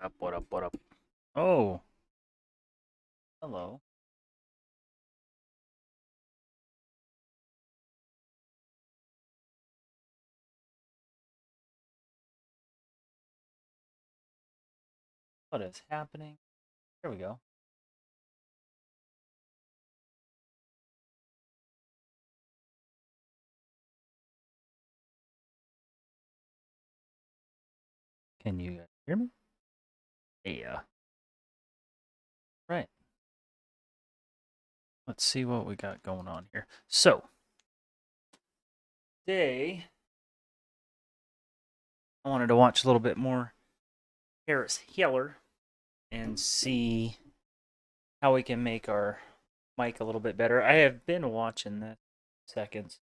Up, what up, what up? Oh, hello. What is happening? There we go. Can you hear me? Yeah. Right. Let's see what we got going on here. So, today, I wanted to watch a little bit more Harris Heller and see how we can make our mic a little bit better. I have been watching that seconds.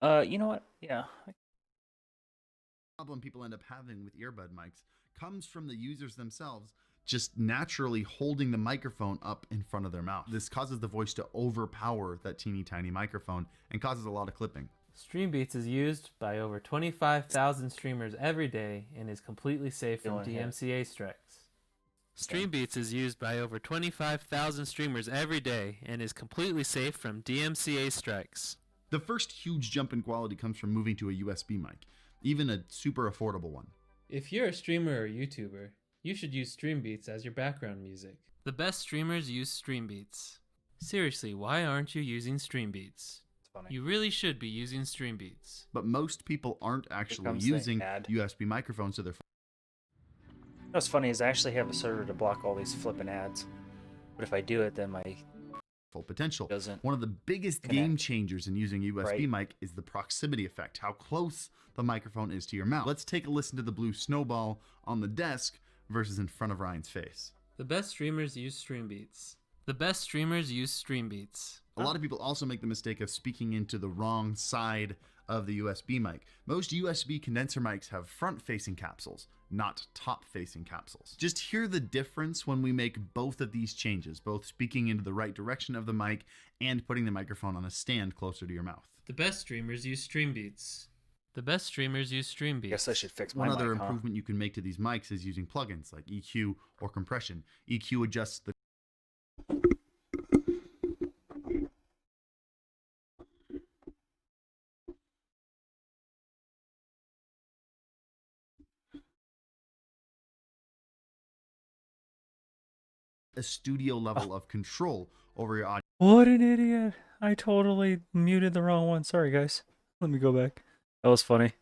You know what? Yeah. Problem people end up having with earbud mics comes from the users themselves just naturally holding the microphone up in front of their mouth. This causes the voice to overpower that teeny tiny microphone and causes a lot of clipping. StreamBeats is used by over 25,000 streamers every day and is completely safe from DMCA strikes. StreamBeats is used by over 25,000 streamers every day and is completely safe from DMCA strikes. The first huge jump in quality comes from moving to a USB mic, even a super affordable one. If you're a streamer or YouTuber, you should use StreamBeats as your background music. The best streamers use StreamBeats. Seriously, why aren't you using StreamBeats? You really should be using StreamBeats. But most people aren't actually using USB microphones to their phone. What's funny is I actually have a server to block all these flipping ads. But if I do it, then my full potential. Doesn't One of the biggest game changers in using USB mic is the proximity effect, how close the microphone is to your mouth. Let's take a listen to the blue snowball on the desk versus in front of Ryan's face. The best streamers use StreamBeats. The best streamers use StreamBeats. A lot of people also make the mistake of speaking into the wrong side of the USB mic. Most USB condenser mics have front-facing capsules, not top-facing capsules. Just hear the difference when we make both of these changes, both speaking into the right direction of the mic and putting the microphone on a stand closer to your mouth. The best streamers use StreamBeats. The best streamers use StreamBeats. Guess I should fix my One other mic, improvement you can make to these mics is using plugins like EQ or compression. EQ adjusts the a studio level of control over your audio. What an idiot. I totally muted the wrong one. Sorry, guys. Let me go back. That was funny.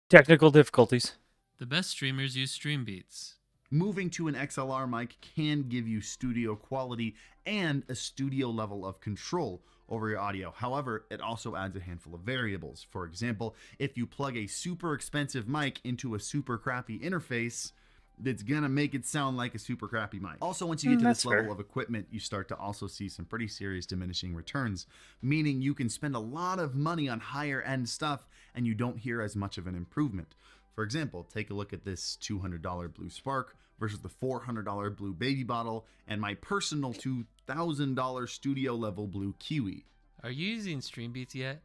Technical difficulties. The best streamers use StreamBeats. Moving to an XLR mic can give you studio quality and a studio level of control over your audio. However, it also adds a handful of variables. For example, if you plug a super expensive mic into a super crappy interface, that's gonna make it sound like a super crappy mic. Also, once you get to this level of equipment, you start to also see some pretty serious diminishing returns, meaning you can spend a lot of money on higher end stuff and you don't hear as much of an improvement. For example, take a look at this $200 Blue Spark versus the $400 Blue Baby Bottle and my personal $2,000 studio level Blue Kiwi. Are you using StreamBeats yet?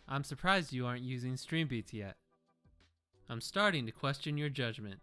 I'm surprised you aren't using StreamBeats yet. I'm starting to question your judgment.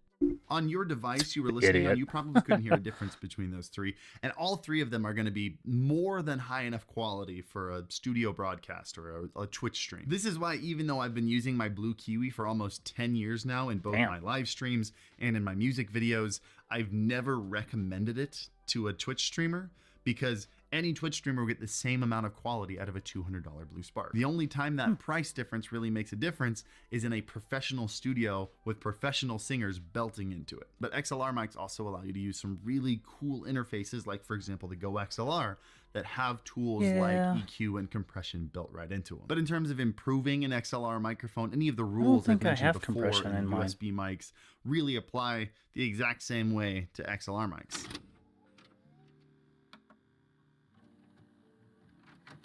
On your device you were listening on, you probably couldn't hear a difference between those three, and all three of them are going to be more than high enough quality for a studio broadcast or a Twitch stream. This is why, even though I've been using my Blue Kiwi for almost 10 years now in both my live streams and in my music videos, I've never recommended it to a Twitch streamer because any Twitch streamer will get the same amount of quality out of a $200 Blue Spark. The only time that price difference really makes a difference is in a professional studio with professional singers belting into it. But XLR mics also allow you to use some really cool interfaces, like for example the Go XLR, that have tools like EQ and compression built right into them. But in terms of improving an XLR microphone, any of the rules I've mentioned before in USB mics really apply the exact same way to XLR mics.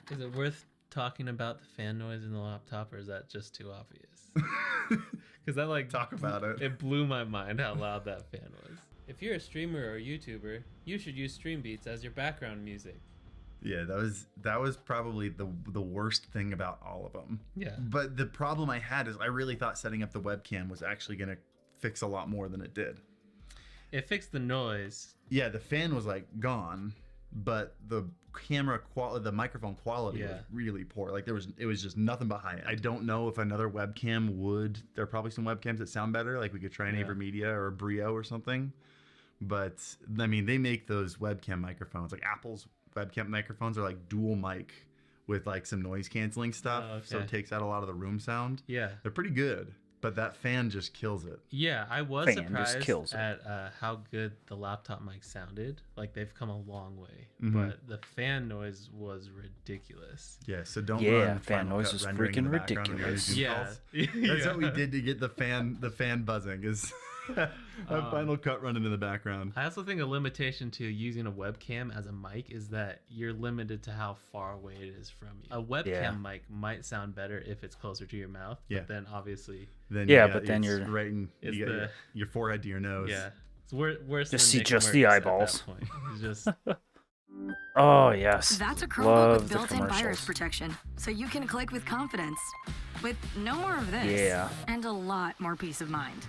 Is it worth talking about the fan noise in the laptop, or is that just too obvious? Because that talk about it. It blew my mind how loud that fan was. If you're a streamer or YouTuber, you should use StreamBeats as your background music. Yeah, that was probably the worst thing about all of them. Yeah. But the problem I had is I really thought setting up the webcam was actually going to fix a lot more than it did. It fixed the noise. Yeah, the fan was like gone, but the camera quality, the microphone quality was really poor. Like it was just nothing but high end. I don't know if another webcam would. There are probably some webcams that sound better. Like we could try an AverMedia or a Brio or something. But I mean, they make those webcam microphones. Like Apple's webcam microphones are like dual mic with like some noise canceling stuff, so it takes out a lot of the room sound. Yeah, they're pretty good. But that fan just kills it. Yeah, I was surprised at how good the laptop mic sounded. Like they've come a long way, but the fan noise was ridiculous. Yeah, so don't run fan noise was freaking ridiculous. Yeah, that's what we did to get the fan buzzing is have Final Cut running in the background. I also think a limitation to using a webcam as a mic is that you're limited to how far away it is from you. A webcam mic might sound better if it's closer to your mouth, but then obviously then you're right in your forehead to your nose. Yeah, it's worse. Just than see just the eyeballs. It's just. Oh yes. That's a Chromebook with built-in virus protection, so you can click with confidence, with no more of this. Yeah. And a lot more peace of mind.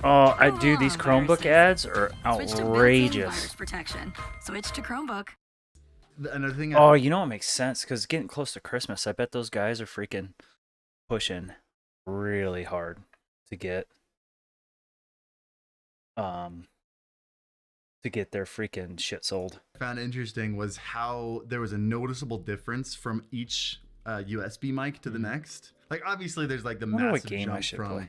Oh, I do. These Chromebook ads are Switch to built-in outrageous. virus protection. Switch to Chromebook. Another thing. Oh, you know what makes sense? Because getting close to Christmas, I bet those guys are freaking pushing really hard to get their freaking shit sold. I found interesting was how there was a noticeable difference from each USB mic to the next. Like obviously there's like the massive jump from.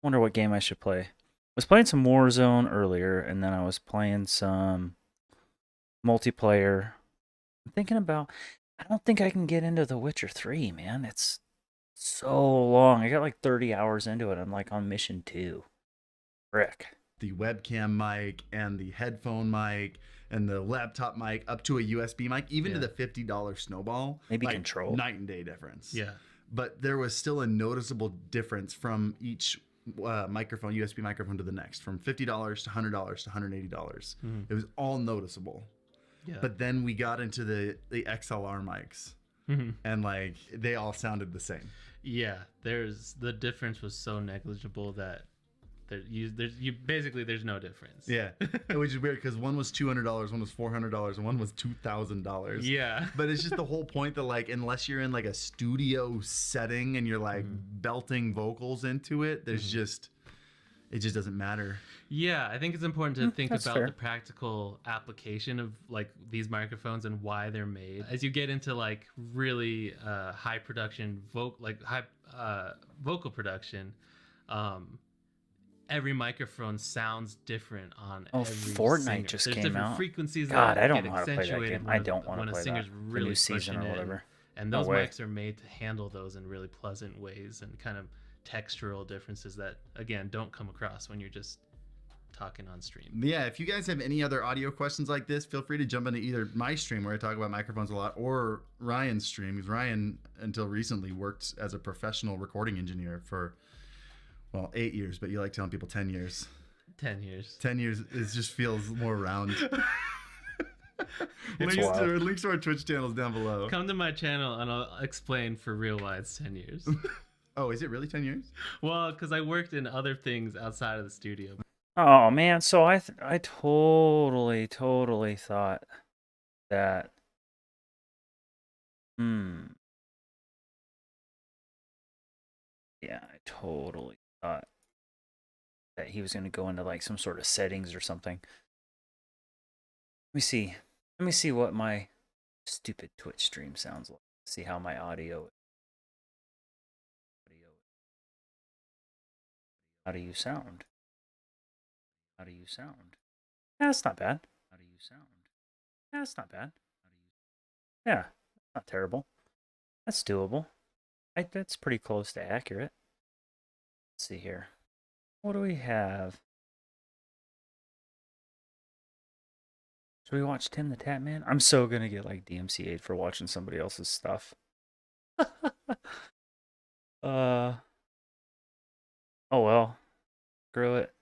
Wonder what game I should play. I was playing some Warzone earlier, and then I was playing some multiplayer. I'm thinking about. I don't think I can get into The Witcher 3, man. It's so long. I got like 30 hours into it. I'm like on mission 2. Frick. The webcam mic and the headphone mic and the laptop mic up to a USB mic, even to the $50 Snowball. Maybe like, control. Night and day difference. Yeah. But there was still a noticeable difference from each microphone, USB microphone to the next, from $50 to $100 to $180. It was all noticeable. Yeah. But then we got into the XLR mics, and like they all sounded the same. Yeah, the difference was so negligible that there's no difference. Yeah, which is weird because one was $200, one was $400, and one was $2,000. Yeah, but it's just the whole point that like unless you're in like a studio setting and you're like belting vocals into it, there's just it just doesn't matter. Yeah, I think it's important to think about fair. the practical application of like these microphones and why they're made. As you get into like really high production vocal production, every microphone sounds different on every Fortnite singer. just There's came different out. frequencies God, that I don't get know how to play that accentuated game. I don't want when to a play singer's that. really The new season pushing or in. whatever. And No those way. mics are made to handle those in really pleasant ways and kind of textural differences that, again, don't come across when you're just talking on stream. Yeah, if you guys have any other audio questions like this, feel free to jump into either my stream where I talk about microphones a lot or Ryan's stream, because Ryan, until recently, worked as a professional recording engineer for, 8 years, but you like telling people 10 years. 10 years. 10 years, it just feels more round. It's links to our Twitch channels down below. Come to my channel and I'll explain for real why it's 10 years. Oh, is it really 10 years? Well, because I worked in other things outside of the studio. Oh man, so I totally thought that. Yeah, I totally thought that he was going to go into like some sort of settings or something. Let me see what my stupid Twitch stream sounds like. See how my audio. How do you sound? How do you sound? Yeah, that's not bad. How do you sound? Yeah, that's not bad. Yeah, not terrible. That's doable. That's pretty close to accurate. Let's see here. What do we have? Should we watch Tim the Tap Man? I'm so gonna get like DMCA'd for watching somebody else's stuff. Oh well. Screw it.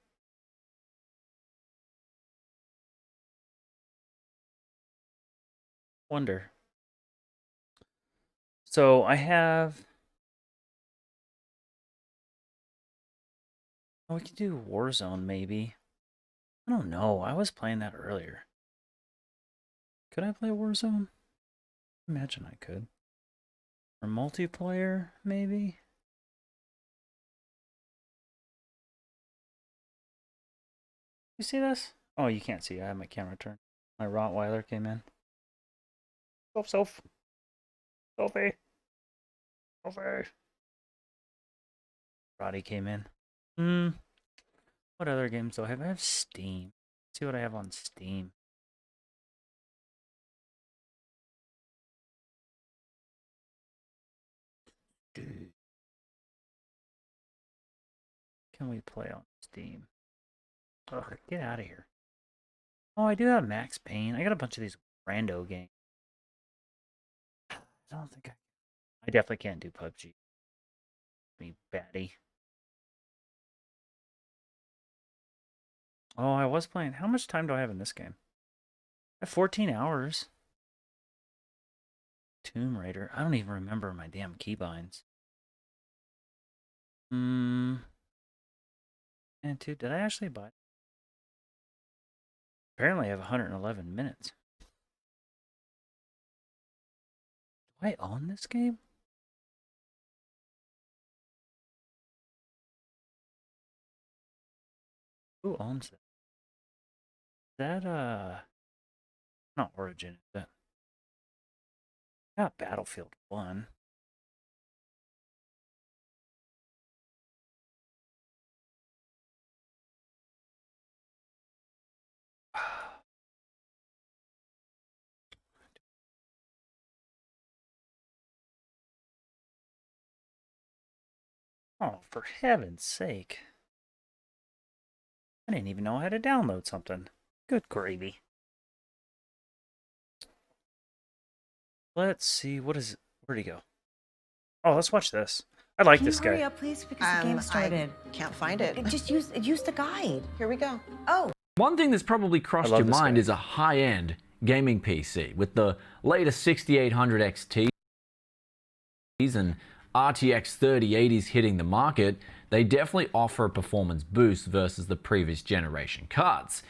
Wonder. So I have Oh, we could do Warzone maybe. I don't know. I was playing that earlier. Could I play Warzone? Imagine I could. Or multiplayer, maybe? You see this? Oh, you can't see. I have my camera turned. My Rottweiler came in. Sophie. Roddy came in. What other games do I have? I have Steam. Let's see what I have on Steam. Dude. Can we play on Steam? Ugh, get out of here. Oh, I do have Max Payne. I got a bunch of these rando games. I don't think I definitely can't do PUBG. Me baddie. Oh, I was playing. How much time do I have in this game? I have 14 hours. Tomb Raider. I don't even remember my damn keybinds. And dude, did I actually buy? Apparently I have 111 minutes. Do I own this game? Who owns it? Is that not Origin, is that? Not Battlefield 1. Oh, for heaven's sake. I didn't even know I had to download something. Good gravy. Let's see, what is it? Where'd he go? Oh, let's watch this. I like this guy. Hurry up, please, because the game started. I can't find it. Just use the guide. Here we go. Oh. One thing that's probably crossed your mind is a high-end gaming PC with the latest 6800 XTs and RTX 3080s hitting the market. They definitely offer a performance boost versus the previous generation cards.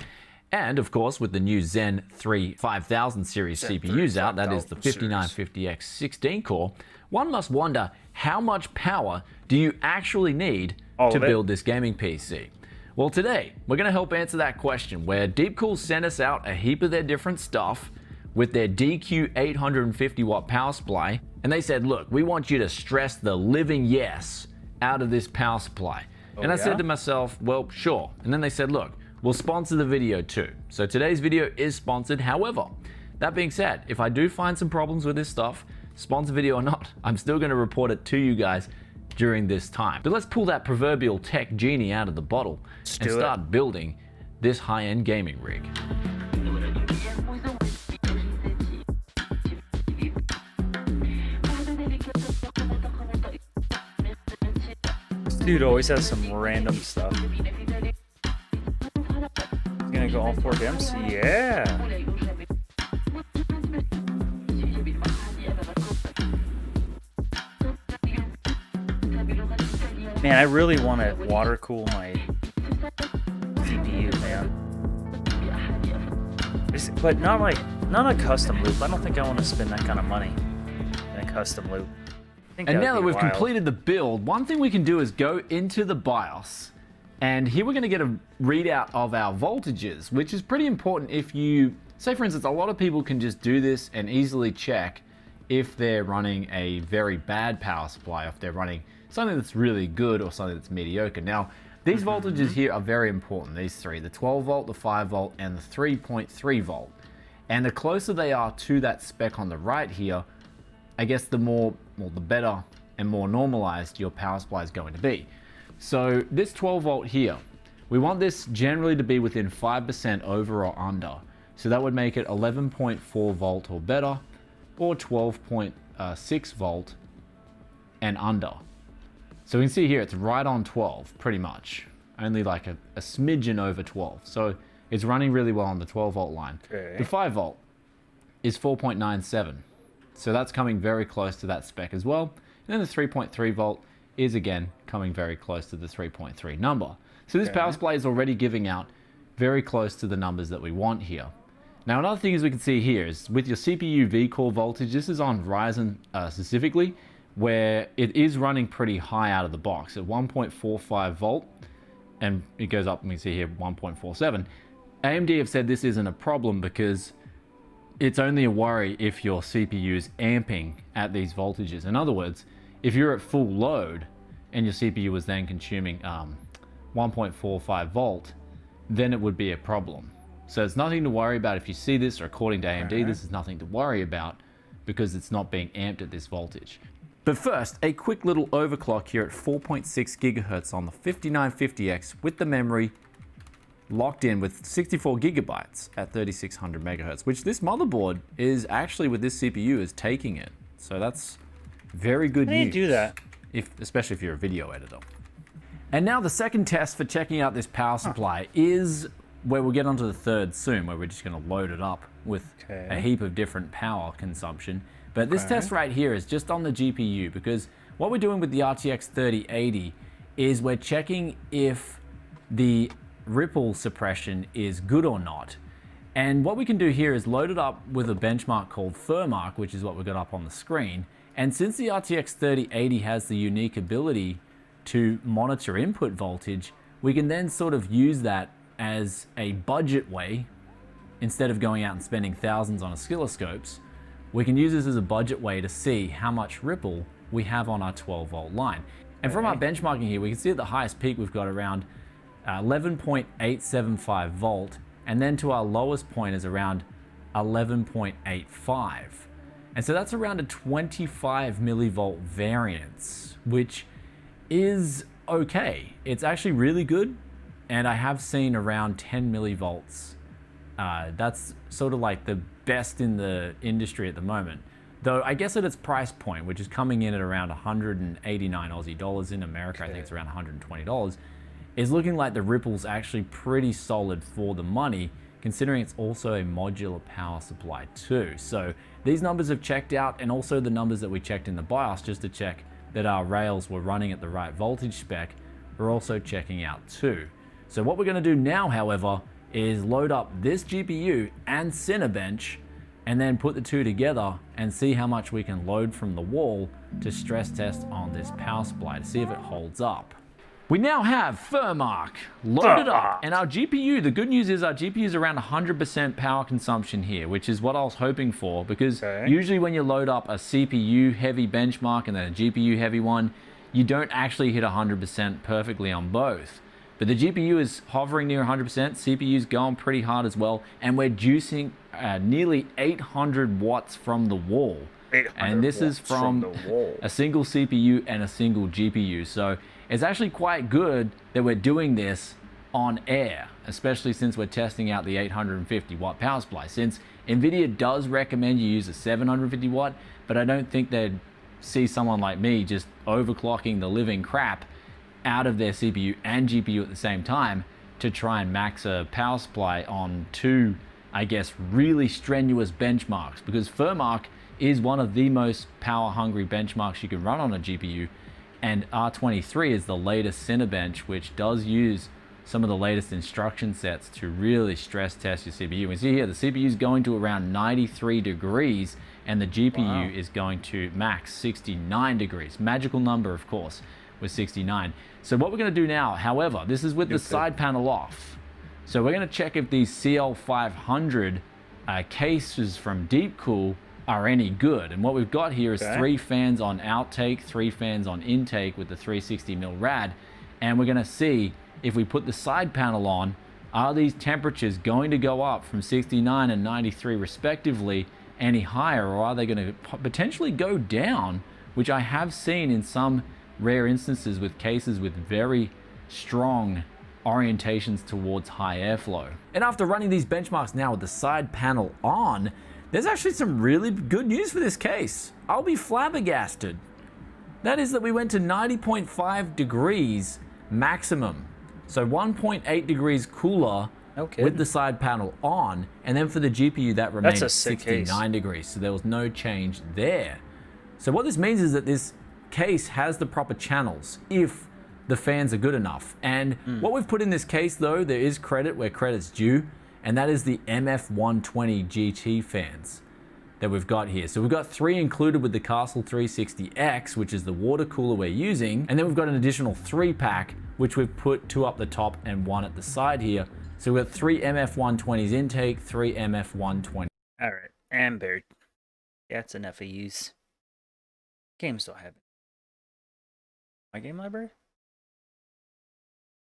And of course, with the new Zen 3 5000 series CPUs out, that is the 5950X 16 core, one must wonder how much power do you actually need to build this gaming PC? Well, today we're going to help answer that question, where Deepcool sent us out a heap of their different stuff with their DQ 850 watt power supply, and they said, look, we want you to stress the living yes out of this power supply. And I said to myself, well, sure. And then they said, look, we'll sponsor the video too. So today's video is sponsored. However, that being said, if I do find some problems with this stuff, sponsor video or not, I'm still going to report it to you guys during this time. But let's pull that proverbial tech genie out of the bottle and start building this high-end gaming rig. This dude always has some random stuff. Gonna go all 4 dimps? Yeah! Man, I really want to water cool my CPU, man. But not a custom loop. I don't think I want to spend that kind of money in a custom loop. And now that we've completed the build, one thing we can do is go into the BIOS. And here we're going to get a readout of our voltages, which is pretty important if you, say for instance, a lot of people can just do this and easily check if they're running a very bad power supply, if they're running something that's really good or something that's mediocre. Now, these voltages here are very important, these three, the 12 volt, the 5 volt, and the 3.3 volt. And the closer they are to that spec on the right here, I guess the better and more normalized your power supply is going to be. So this 12 volt here, we want this generally to be within 5% over or under. So that would make it 11.4 volt or better, or 12.6 volt and under. So we can see here it's right on 12, pretty much. Only like a smidgen over 12. So it's running really well on the 12 volt line. Okay. The 5 volt is 4.97. So that's coming very close to that spec as well. And then the 3.3 volt is again coming very close to the 3.3 number. So this power supply is already giving out very close to the numbers that we want here. Now another thing is we can see here is with your CPU V-core voltage, this is on Ryzen specifically, where it is running pretty high out of the box at 1.45 volt, and it goes up, and we see here 1.47. AMD have said this isn't a problem because it's only a worry if your CPU is amping at these voltages. In other words, if you're at full load and your CPU was then consuming 1.45 volt, then it would be a problem. So it's nothing to worry about if you see this, or according to AMD, this is nothing to worry about because it's not being amped at this voltage. But first, a quick little overclock here at 4.6 gigahertz on the 5950X with the memory locked in with 64 gigabytes at 3600 megahertz, which this motherboard is actually, with this CPU, is taking it. So that's very good news. How do you do that? Especially if you're a video editor. And now the second test for checking out this power supply is where we'll get onto the third soon, where we're just going to load it up with a heap of different power consumption. But this test right here is just on the GPU, because what we're doing with the RTX 3080 is we're checking if the ripple suppression is good or not. And what we can do here is load it up with a benchmark called Thermark, which is what we've got up on the screen. And since the RTX 3080 has the unique ability to monitor input voltage, we can then sort of use that as a budget way. Instead of going out and spending thousands on oscilloscopes, we can use this as a budget way to see how much ripple we have on our 12 volt line. And from our benchmarking here, we can see at the highest peak we've got around 11.875 volt, and then to our lowest point is around 11.85. And so that's around a 25 millivolt variance, which is okay. It's actually really good, and I have seen around 10 millivolts. That's sort of like the best in the industry at the moment. Though I guess at its price point, which is coming in at around 189 Aussie dollars, in America I think it's around $120, is looking like the ripple's actually pretty solid for the money, considering it's also a modular power supply too. So these numbers have checked out, and also the numbers that we checked in the BIOS just to check that our rails were running at the right voltage spec, we're also checking out too. So what we're going to do now, however, is load up this GPU and Cinebench, and then put the two together and see how much we can load from the wall to stress test on this power supply to see if it holds up. We now have Thermark loaded up, and our GPU, the good news is our GPU is around 100% power consumption here, which is what I was hoping for, because usually when you load up a CPU heavy benchmark and then a GPU heavy one, you don't actually hit 100% perfectly on both. But the GPU is hovering near 100%, CPU's going pretty hard as well, and we're juicing nearly 800 watts from the wall. And this is from a single CPU and a single GPU. So it's actually quite good that we're doing this on air, especially since we're testing out the 850 watt power supply. Since NVIDIA does recommend you use a 750 watt, but I don't think they'd see someone like me just overclocking the living crap out of their CPU and GPU at the same time to try and max a power supply on two, I guess, really strenuous benchmarks, because Thermark is one of the most power hungry benchmarks you can run on a GPU, and R23 is the latest Cinebench, which does use some of the latest instruction sets to really stress test your CPU. We see here the CPU is going to around 93 degrees and the GPU is going to max 69 degrees. Magical number, of course, with 69. So what we're going to do now, however, this is with the side panel off. So we're going to check if these CL500 cases from Deepcool are any good. And what we've got here is 3 fans on outtake, 3 fans on intake with the 360mm rad. And we're going to see if we put the side panel on, are these temperatures going to go up from 69 and 93 respectively any higher, or are they going to potentially go down, which I have seen in some rare instances with cases with very strong orientations towards high airflow. And after running these benchmarks now with the side panel on, there's actually some really good news for this case. I'll be flabbergasted. That is that we went to 90.5 degrees maximum. So 1.8 degrees cooler with the side panel on, and then for the GPU that remained 69 degrees. So there was no change there. So what this means is that this case has the proper channels if the fans are good enough. And what we've put in this case, though, there is credit where credit's due, and that is the MF120 GT fans that we've got here. So we've got 3 included with the Castle 360X, which is the water cooler we're using, and then we've got an additional 3-pack, which we've put 2 up the top and 1 at the side here. So we've got 3 MF120s intake, 3 MF120. All right, and buried. That's enough of use. Games don't have it. My game library?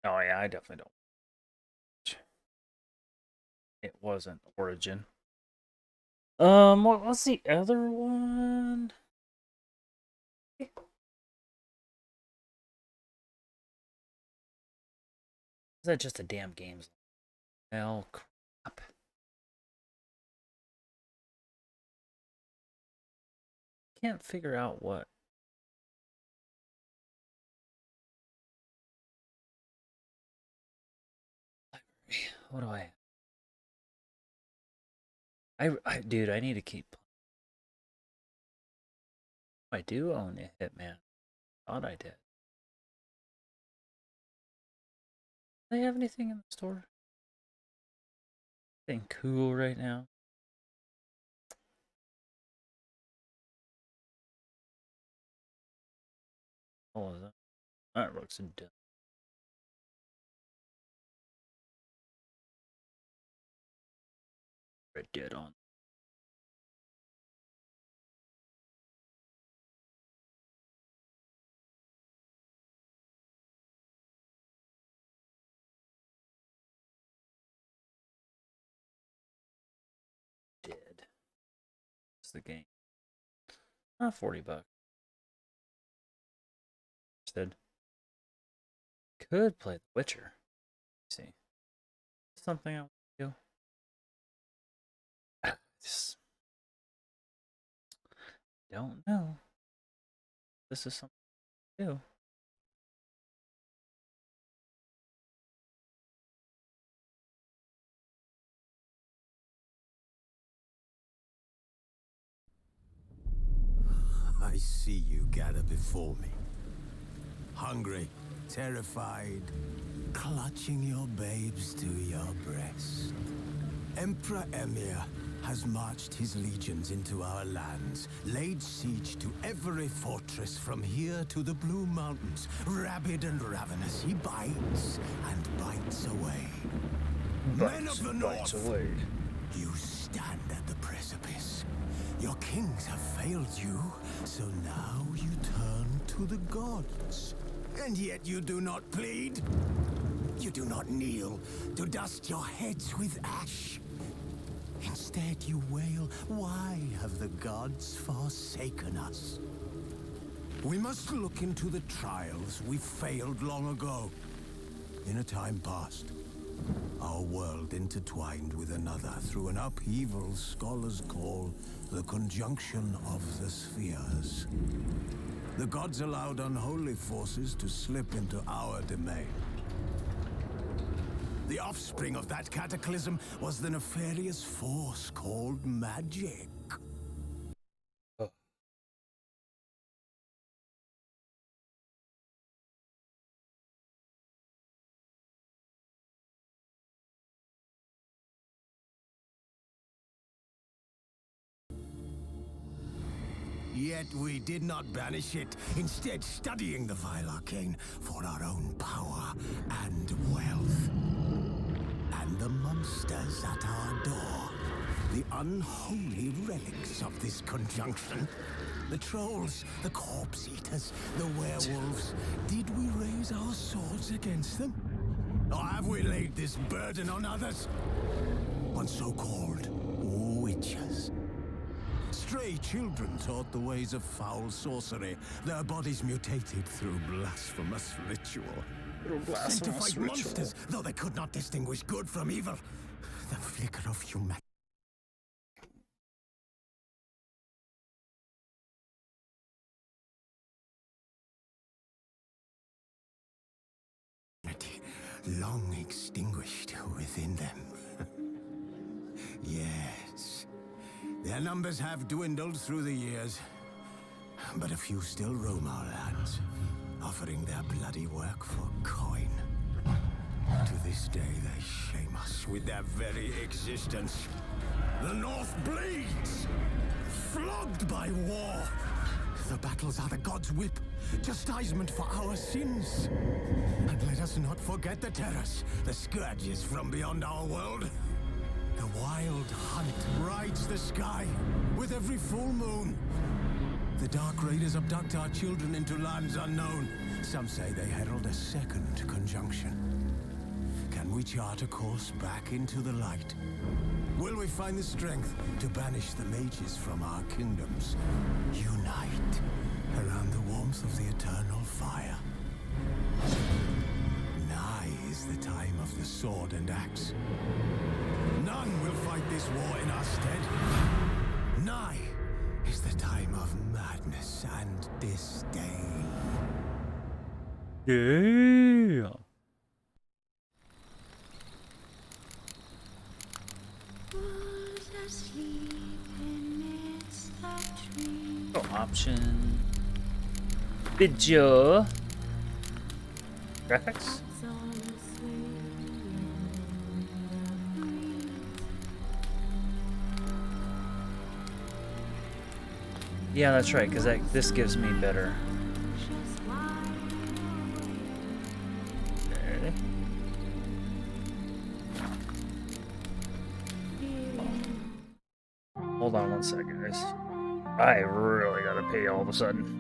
Oh yeah, I definitely don't. It wasn't Origin. What was the other one? Is that just a damn games? Hell, crap. Can't figure out what. What do dude, I need to keep. I do own a Hitman. Thought I did. Do they have anything in the store? Anything cool right now? Oh, is that? That looks dumb. Red Dead on. Dead. It's the game. Not $40. Instead, could play The Witcher. Let's see, something I want to do. Just don't know. This is something to do. I see you gather before me. Hungry, terrified, clutching your babes to your breast. Emperor Emir has marched his legions into our lands, laid siege to every fortress from here to the Blue Mountains. Rabid and ravenous, he bites and bites away. Men of the North, you stand at the precipice. Your kings have failed you, so now you turn to the gods. And yet you do not plead. You do not kneel to dust your heads with ash. Instead you wail, why have the gods forsaken us? We must look into the trials we failed long ago. In a time past, our world intertwined with another through an upheaval scholars call the conjunction of the spheres. The gods allowed unholy forces to slip into our domain. The offspring of that cataclysm was the nefarious force called magic. Yet we did not banish it, instead studying the vile arcane for our own power and wealth. And the monsters at our door, the unholy relics of this conjunction. The trolls, the corpse eaters, the werewolves. Did we raise our swords against them? Or have we laid this burden on others? On so-called witches. Stray children taught the ways of foul sorcery, their bodies mutated through blasphemous ritual. Sent to fight monsters, though they could not distinguish good from evil. The flicker of humanity. Long extinguished within them. Yes. Their numbers have dwindled through the years, but a few still roam our lands. offering their bloody work for coin. To this day, they shame us with their very existence. The North bleeds, flogged by war. The battles are the gods' whip, chastisement for our sins. And let us not forget the terrors, the scourges from beyond our world. The wild hunt rides the sky with every full moon. The Dark Raiders abduct our children into lands unknown. Some say they herald a second conjunction. Can we chart a course back into the light? Will we find the strength to banish the mages from our kingdoms? Unite around the warmth of the eternal fire. Nigh is the time of the sword and axe. None will fight this war in our stead. Nigh is the time of madness and disdain. Yeah. Oh, option. Video. Graphics. Yeah, that's right, because this gives me better. Ready? Hold on one second, guys. I really gotta pee all of a sudden.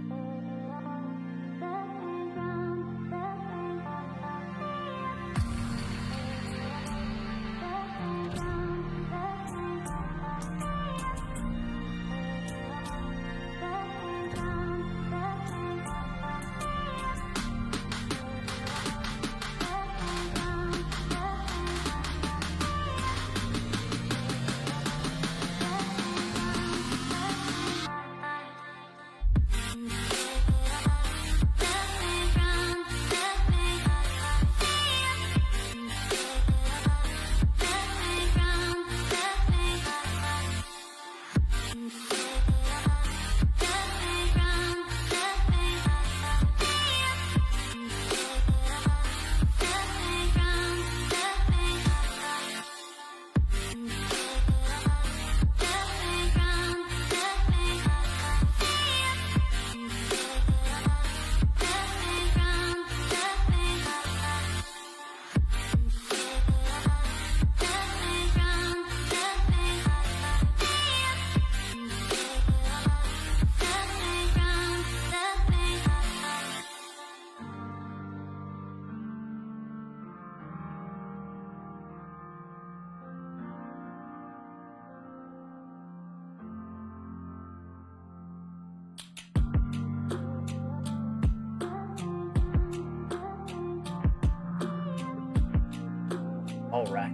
All right.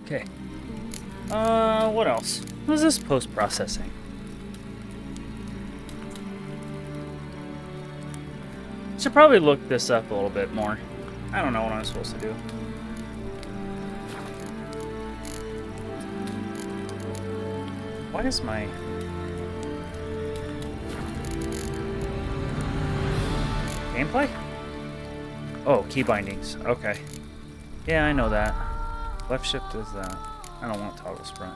Okay. What else? What is this post-processing? Should probably look this up a little bit more. I don't know what I'm supposed to do. Why is my... gameplay? Oh, key bindings. Okay. Yeah, I know that. Left shift is that. I don't want toggle sprint.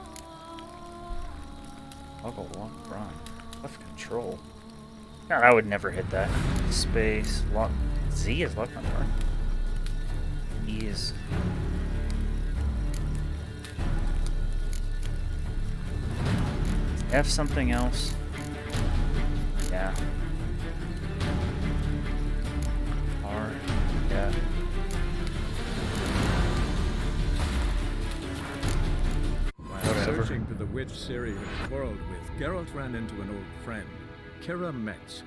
Toggle lock run. Left control. God, I would never hit that. Space. Lock. Z is lock on run. E is... F something else. Yeah. R. Yeah. While searching for the witch Ciri had quarreled with, Geralt ran into an old friend, Kira Metz.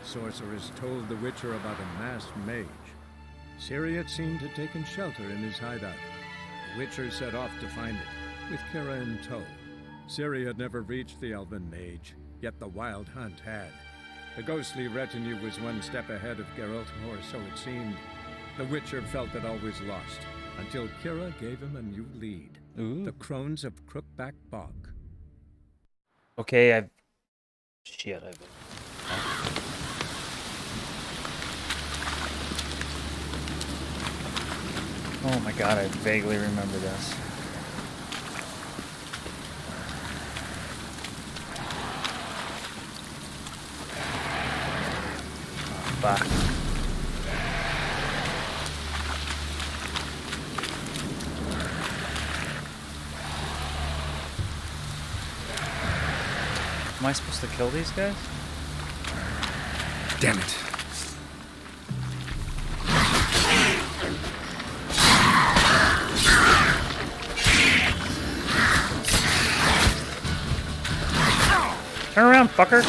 Sorceress told the Witcher about a masked mage. Ciri had seemed to have taken shelter in his hideout. The Witcher set off to find it, with Kira in tow. Ciri had never reached the elven mage, yet the wild hunt had. The ghostly retinue was one step ahead of Geralt, or so it seemed. The Witcher felt it always lost, until Kira gave him a new lead. Ooh. The Crones of Crookback Bog. Okay, Shit, I've... Oh my god, I vaguely remember this. Oh, fuck. Am I supposed to kill these guys? Damn it. Turn around, fucker!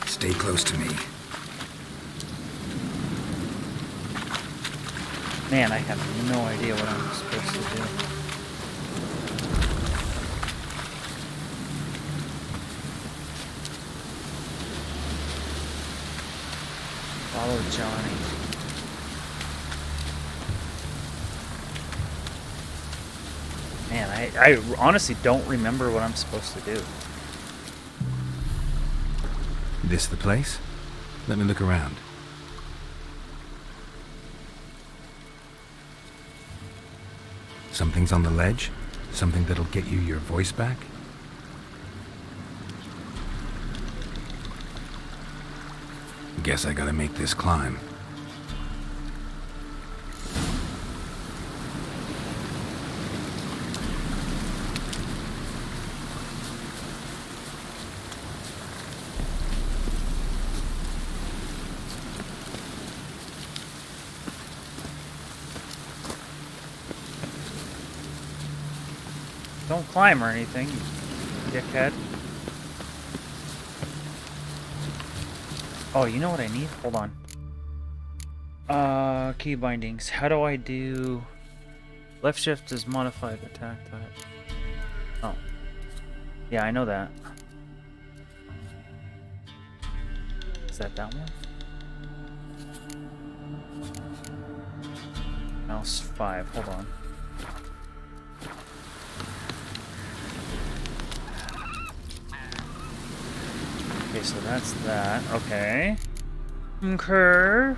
Stay close to me. Man, I have no idea what I'm supposed to do. Follow Johnny. Man, I honestly don't remember what I'm supposed to do. This the place? Let me look around. Something's on the ledge? Something that'll get you your voice back? Guess I gotta make this climb. Don't climb or anything, you dickhead. Oh, you know what I need? Hold on. Key bindings. How do I do... Left shift is modified attack type. Oh. Yeah, I know that. Is that one? Mouse 5, hold on. Okay, so that's that. Okay. Okay.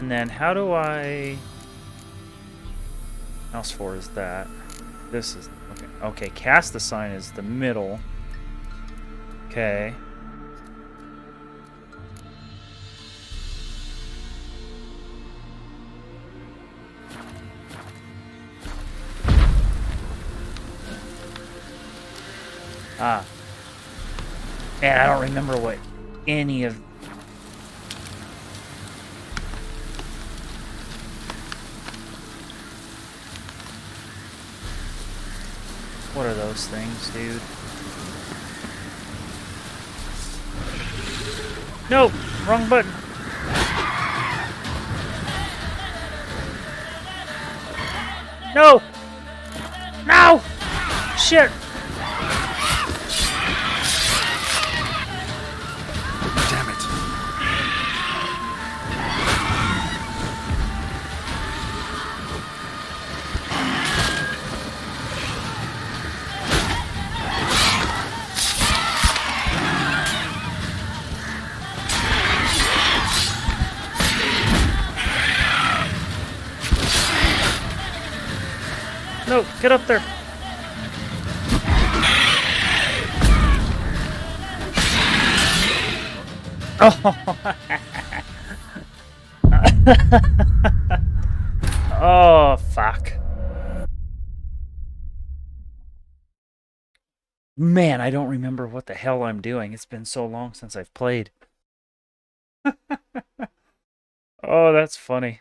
And then how do I... Mouse 4 is that. This is... Okay. Okay, cast the sign is the middle. Okay. Ah. Man, I don't remember what any of... What are those things, dude? No! Wrong button! No! No! Shit! Damn it. No, get up there! Oh! Oh, fuck. Man, I don't remember what the hell I'm doing. It's been so long since I've played. Oh, that's funny.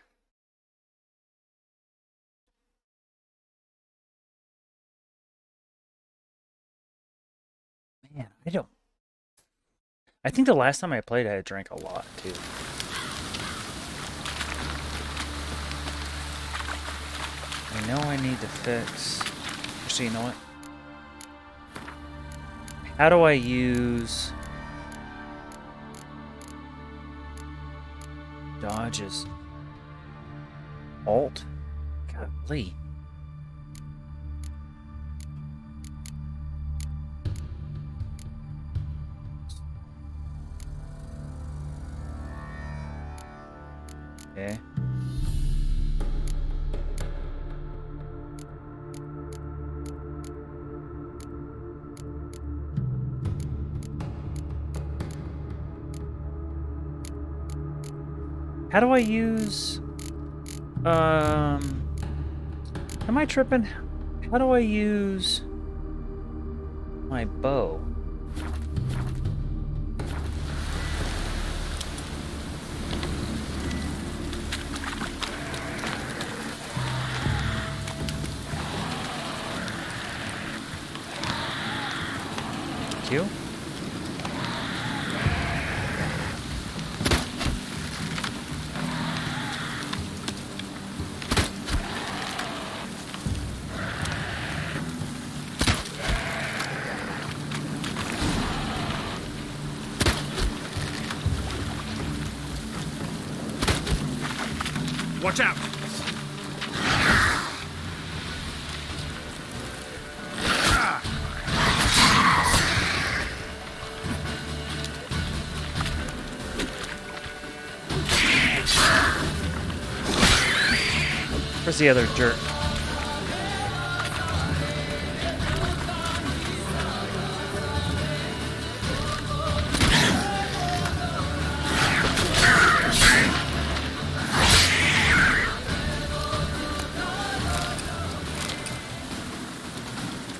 Man, I think the last time I played, I drank a lot, too. I know I need to fix... Actually, you know what? How do I use... Dodges? Alt? Golly. Okay. How do I use... Am I tripping? How do I use my bow? Q? Watch out! Where's the other jerk?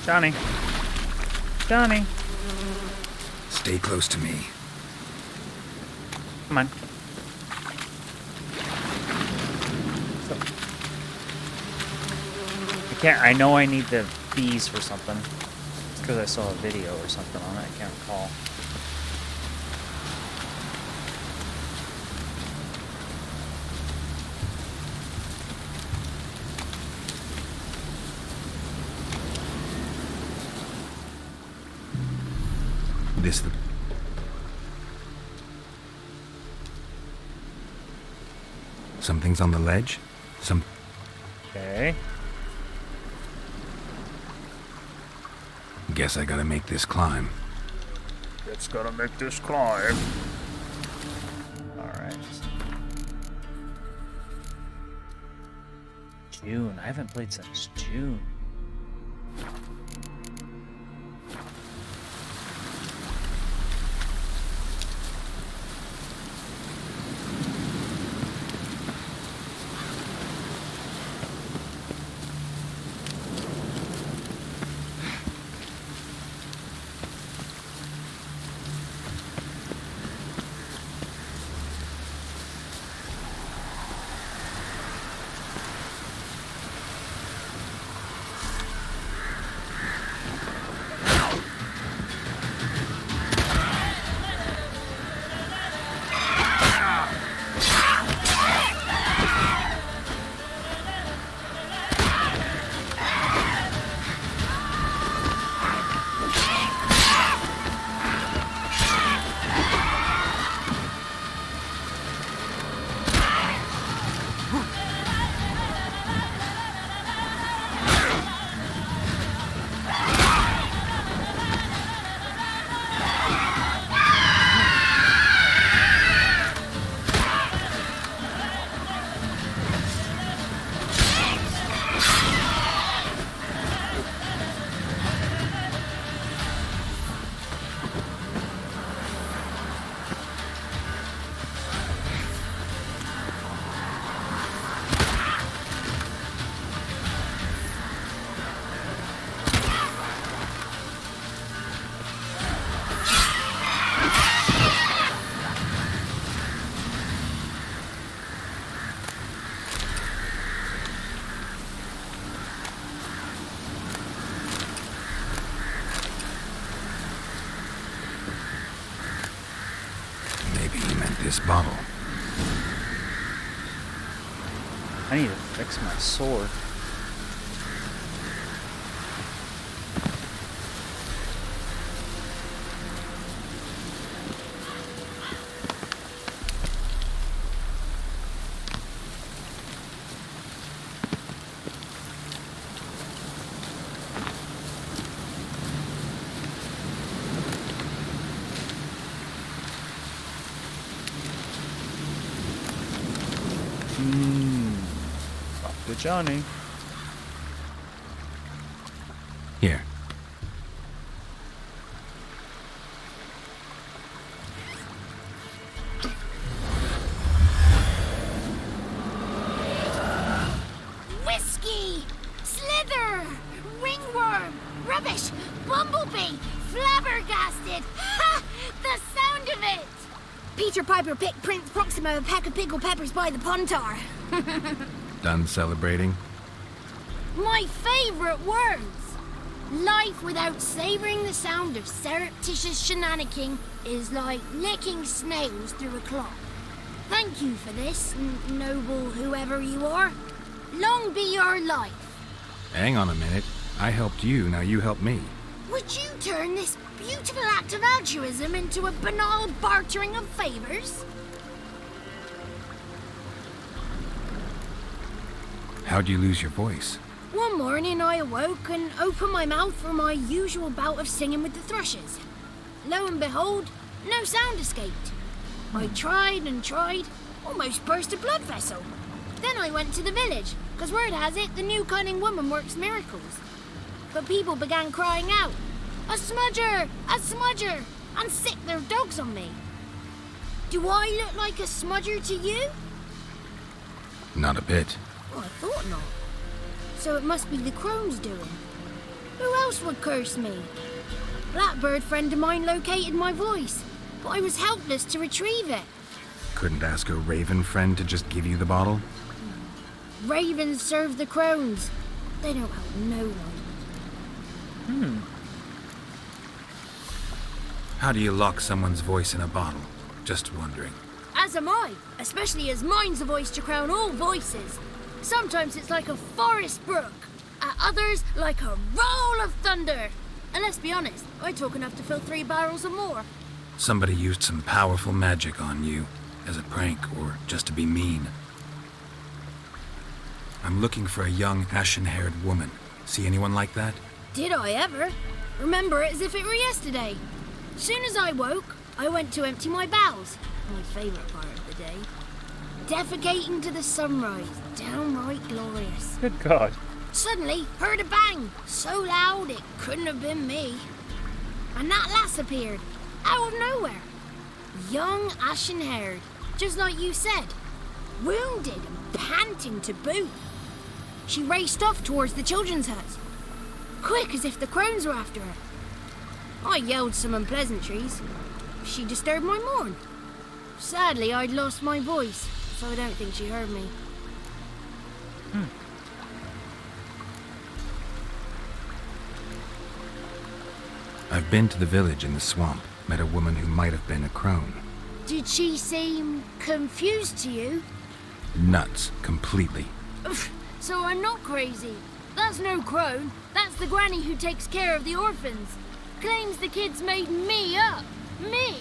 Johnny. Johnny. Stay close to me. Come on. I know I need the bees for something. It's because I saw a video or something on it. I can't recall. Something's on the ledge. Okay. Guess I gotta make this climb. It's gonna make this climb. Alright. June. I haven't played since June. This bottle. I need to fix my sword. Talk to Johnny. Here. Whiskey! Slither! Ringworm! Rubbish! Bumblebee! Flabbergasted! Ha! The sound of it! Peter Piper picked Prince Proxima a pack of pickled peppers by the Pontar. Done celebrating? My favorite words! Life without savoring the sound of surreptitious shenanigans is like licking snails through a cloth. Thank you for this, noble whoever you are. Long be your life. Hang on a minute. I helped you, now you help me. Would you turn this beautiful act of altruism into a banal bartering of favors? How'd you lose your voice? One morning I awoke and opened my mouth for my usual bout of singing with the thrushes. Lo and behold, no sound escaped. I tried and tried, almost burst a blood vessel. Then I went to the village, because word has it the new cunning woman works miracles. But people began crying out, "A smudger! A smudger!" and sicked their dogs on me. Do I look like a smudger to you? Not a bit. Well, I thought not. So it must be the crone's doing. Who else would curse me? Blackbird friend of mine located my voice, but I was helpless to retrieve it. Couldn't ask a raven friend to just give you the bottle? Ravens serve the crones. They don't help no one. How do you lock someone's voice in a bottle? Just wondering. As am I, especially as mine's a voice to crown all voices. Sometimes it's like a forest brook, at others like a roll of thunder. And let's be honest, I talk enough to fill 3 barrels or more. Somebody used some powerful magic on you, as a prank or just to be mean. I'm looking for a young, ashen-haired woman. See anyone like that? Did I ever? Remember it as if it were yesterday. Soon as I woke, I went to empty my bowels. My favourite part of the day. Defecating to the sunrise. Downright glorious. Good God. Suddenly, heard a bang. So loud it couldn't have been me. And that lass appeared. Out of nowhere. Young, ashen-haired. Just like you said. Wounded and panting to boot. She raced off towards the children's hut. Quick as if the crones were after her. I yelled some unpleasantries. She disturbed my morn. Sadly, I'd lost my voice, so I don't think she heard me. I've been to the village in the swamp. Met a woman who might have been a crone. Did she seem confused to you? Nuts. Completely. So I'm not crazy. That's no crone. That's the granny who takes care of the orphans. Claims the kids made me up. Me!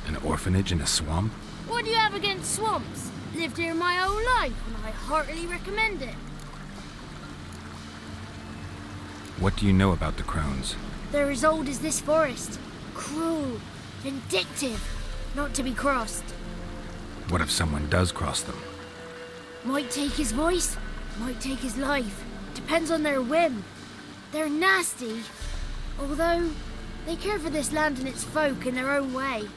An orphanage in a swamp? What do you have against swamps? Lived here my whole life, and I heartily recommend it. What do you know about the crones? They're as old as this forest. Cruel, vindictive, not to be crossed. What if someone does cross them? Might take his voice, might take his life. Depends on their whim. They're nasty, although they care for this land and its folk in their own way.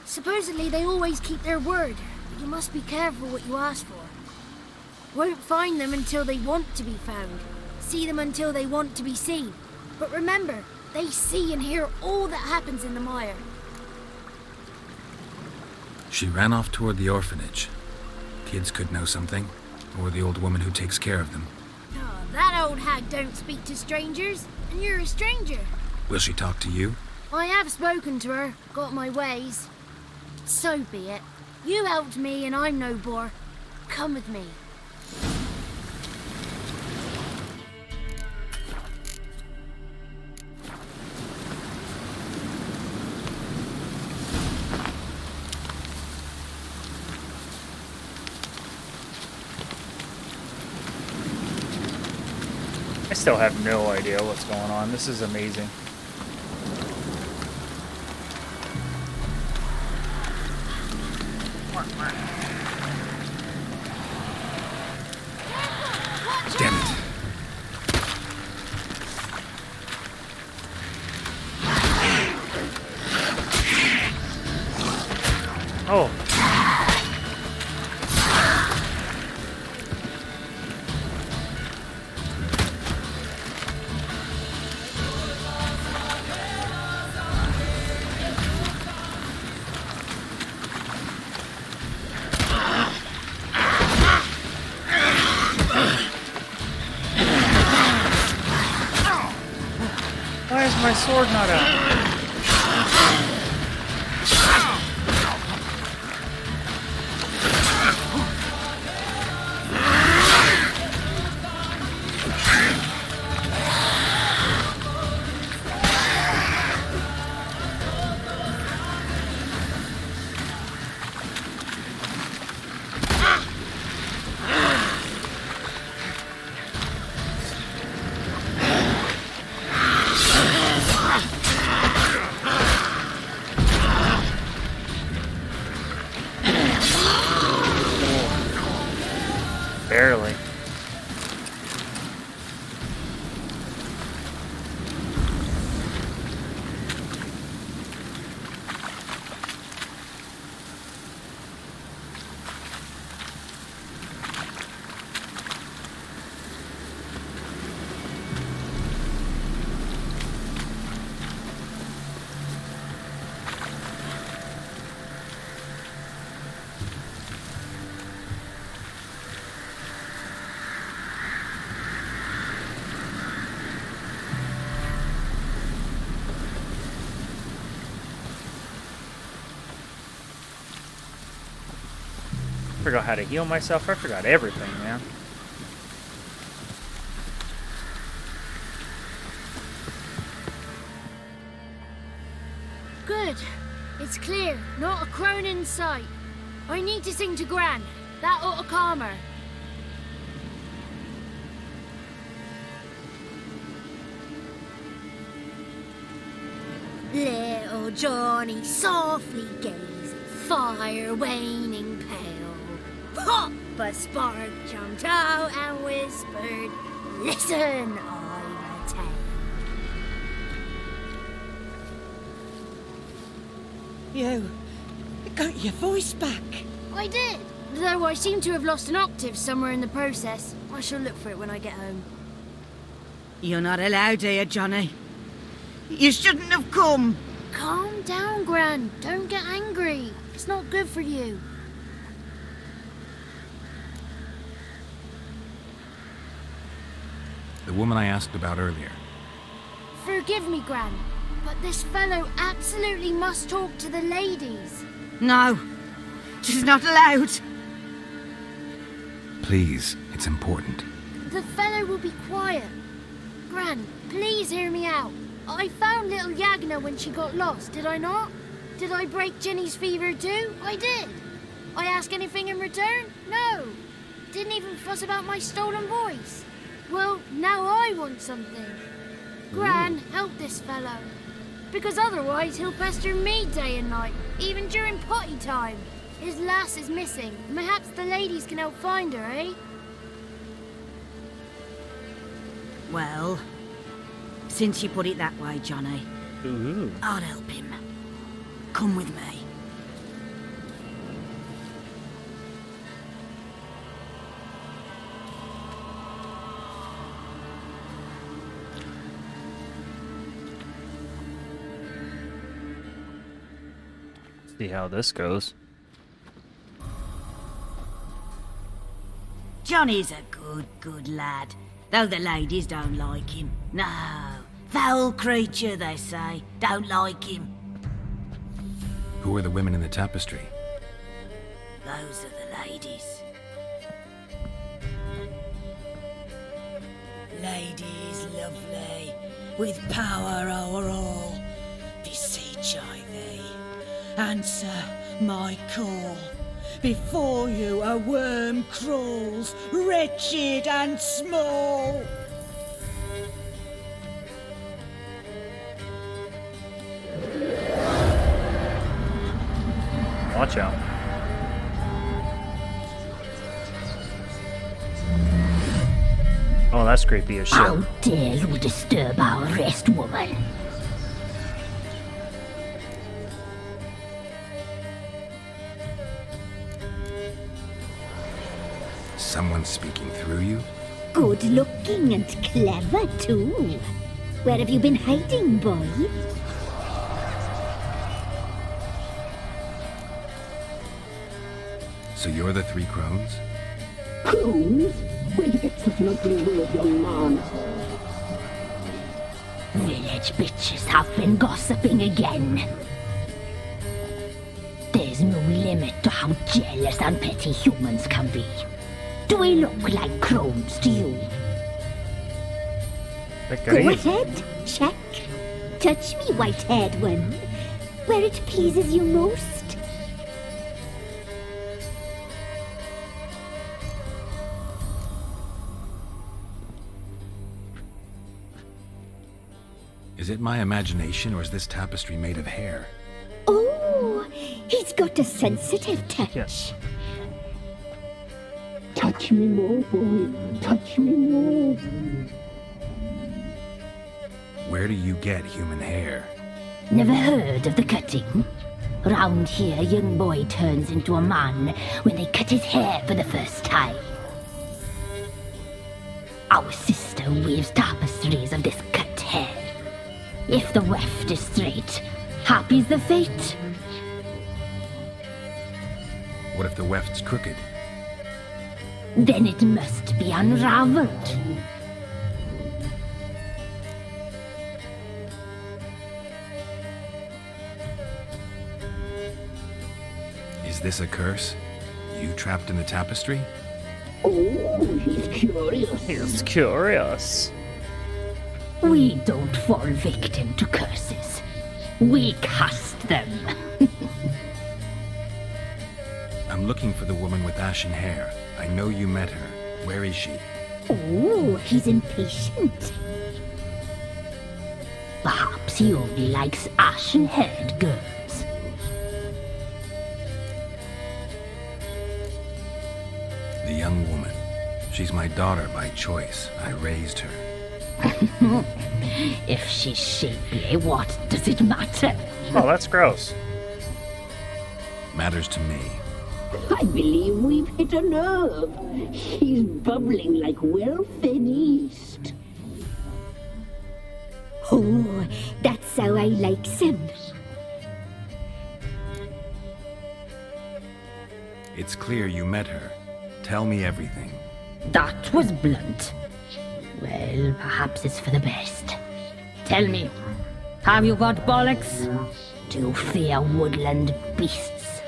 Supposedly they always keep their word, but you must be careful what you ask for. Won't find them until they want to be found. See them until they want to be seen. But remember, they see and hear all that happens in the mire. She ran off toward the orphanage. Kids could know something, or the old woman who takes care of them. Oh, that old hag don't speak to strangers, and you're a stranger. Will she talk to you? I have spoken to her, got my ways. So be it. You helped me and I'm no bore. Come with me. I still have no idea what's going on. This is amazing. Oh. Why is my sword not out? Barely. I forgot how to heal myself. I forgot everything, man. Good. It's clear. Not a crone in sight. I need to sing to Gran. That ought to calm her. Little Johnny softly gazed, fire waning pale. Pop! A spark jumped out and whispered, "Listen, I'm a tale." You got your voice back. I did, though I seem to have lost an octave somewhere in the process. I shall look for it when I get home. You're not allowed here, Johnny. You shouldn't have come. Calm down, Gran. Don't get angry. It's not good for you. The woman I asked about earlier. Forgive me, Gran, but this fellow absolutely must talk to the ladies. No, she's not allowed. Please, it's important. The fellow will be quiet. Gran, please hear me out. I found little Yagna when she got lost, did I not? Did I break Ginny's fever too? I did. I ask anything in return? No. Didn't even fuss about my stolen voice. Well, now I want something. Gran, help this fellow. Because otherwise he'll pester me day and night, even during potty time. His lass is missing. Perhaps the ladies can help find her, eh? Well, since you put it that way, Johnny, Ooh. I'll help him. Come with me. See how this goes. Johnny's a good lad, though the ladies don't like him. No, foul creature, they say. Don't like him. Who are the women in the tapestry? Those are the ladies. Ladies lovely, with power o'er all, beseech I thee, answer my call. Before you a worm crawls, wretched and small. Watch out. Oh, that's creepy as shit. How dare you disturb our rest, woman? someone speaking through you? Good looking and clever, too. Where have you been hiding, boy? So you're the three crones? Crones? Where you get such an ugly word, young man? Village bitches have been gossiping again. There's no limit to how jealous and petty humans can be. Do we look like crones to you? Go ahead, check. Touch me, white-haired one, where it pleases you most. Is it my imagination, or is this tapestry made of hair? Oh, he's got a sensitive touch. Yes. Touch me more, boy. Touch me more. Where do you get human hair? Never heard of the cutting? Round here, young boy turns into a man when they cut his hair for the first time. Our sister weaves tapestries of this cut hair. If the weft is straight, happy's the fate. What if the weft's crooked? Then it must be unraveled. Is this a curse? You trapped in the tapestry? Oh, he's curious. He's curious. We don't fall victim to curses. We cast them. I'm looking for the woman with ashen hair. I know you met her. Where is she? Oh, he's impatient. Perhaps he only likes ashen-haired girls. The young woman. She's my daughter by choice. I raised her. If she's shapely, what does it matter? Oh, that's gross. Matters to me. I believe we've hit a nerve. He's bubbling like well-fed yeast. Oh, that's how I likes him. It's clear you met her. Tell me everything. That was blunt. Well, perhaps it's for the best. Tell me, have you got bollocks? Do you fear woodland beasts?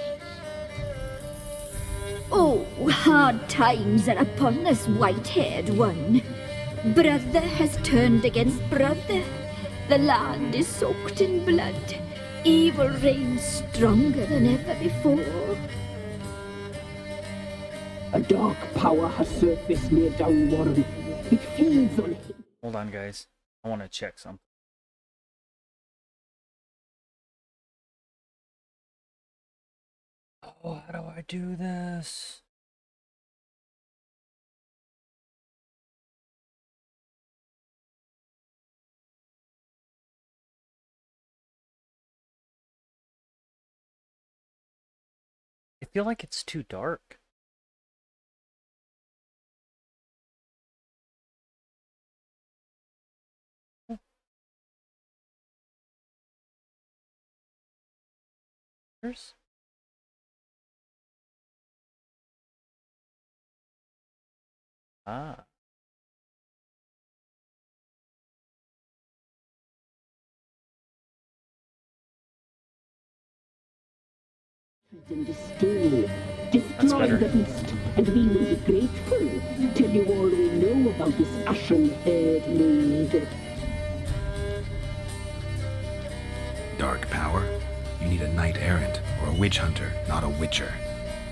Oh, hard times are upon this white-haired one. Brother has turned against brother. The land is soaked in blood. Evil reigns stronger than ever before. A dark power has surfaced near Downwarren. It feeds on... Hold on, guys. I want to check something. Oh, how do I do this? I feel like it's too dark. Ah. And distill. Destroy the beast, and we will be grateful. Tell you all we know about this ashen-haired maid. Dark power? You need a knight-errant or a witch hunter, not a witcher.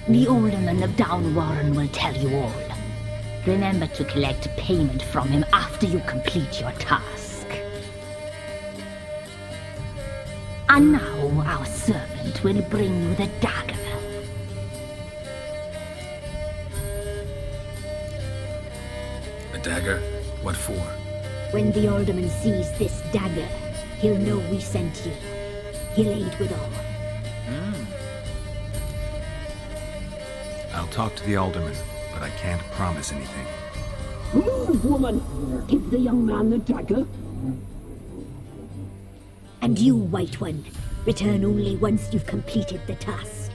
The alderman of Downwarren will tell you all. Remember to collect payment from him after you complete your task. And now our servant will bring you the dagger. A dagger? What for? When the alderman sees this dagger, he'll know we sent you. He'll aid with all. I'll talk to the alderman. but I can't promise anything. Move, woman! Give the young man the dagger. And you, White One, return only once you've completed the task.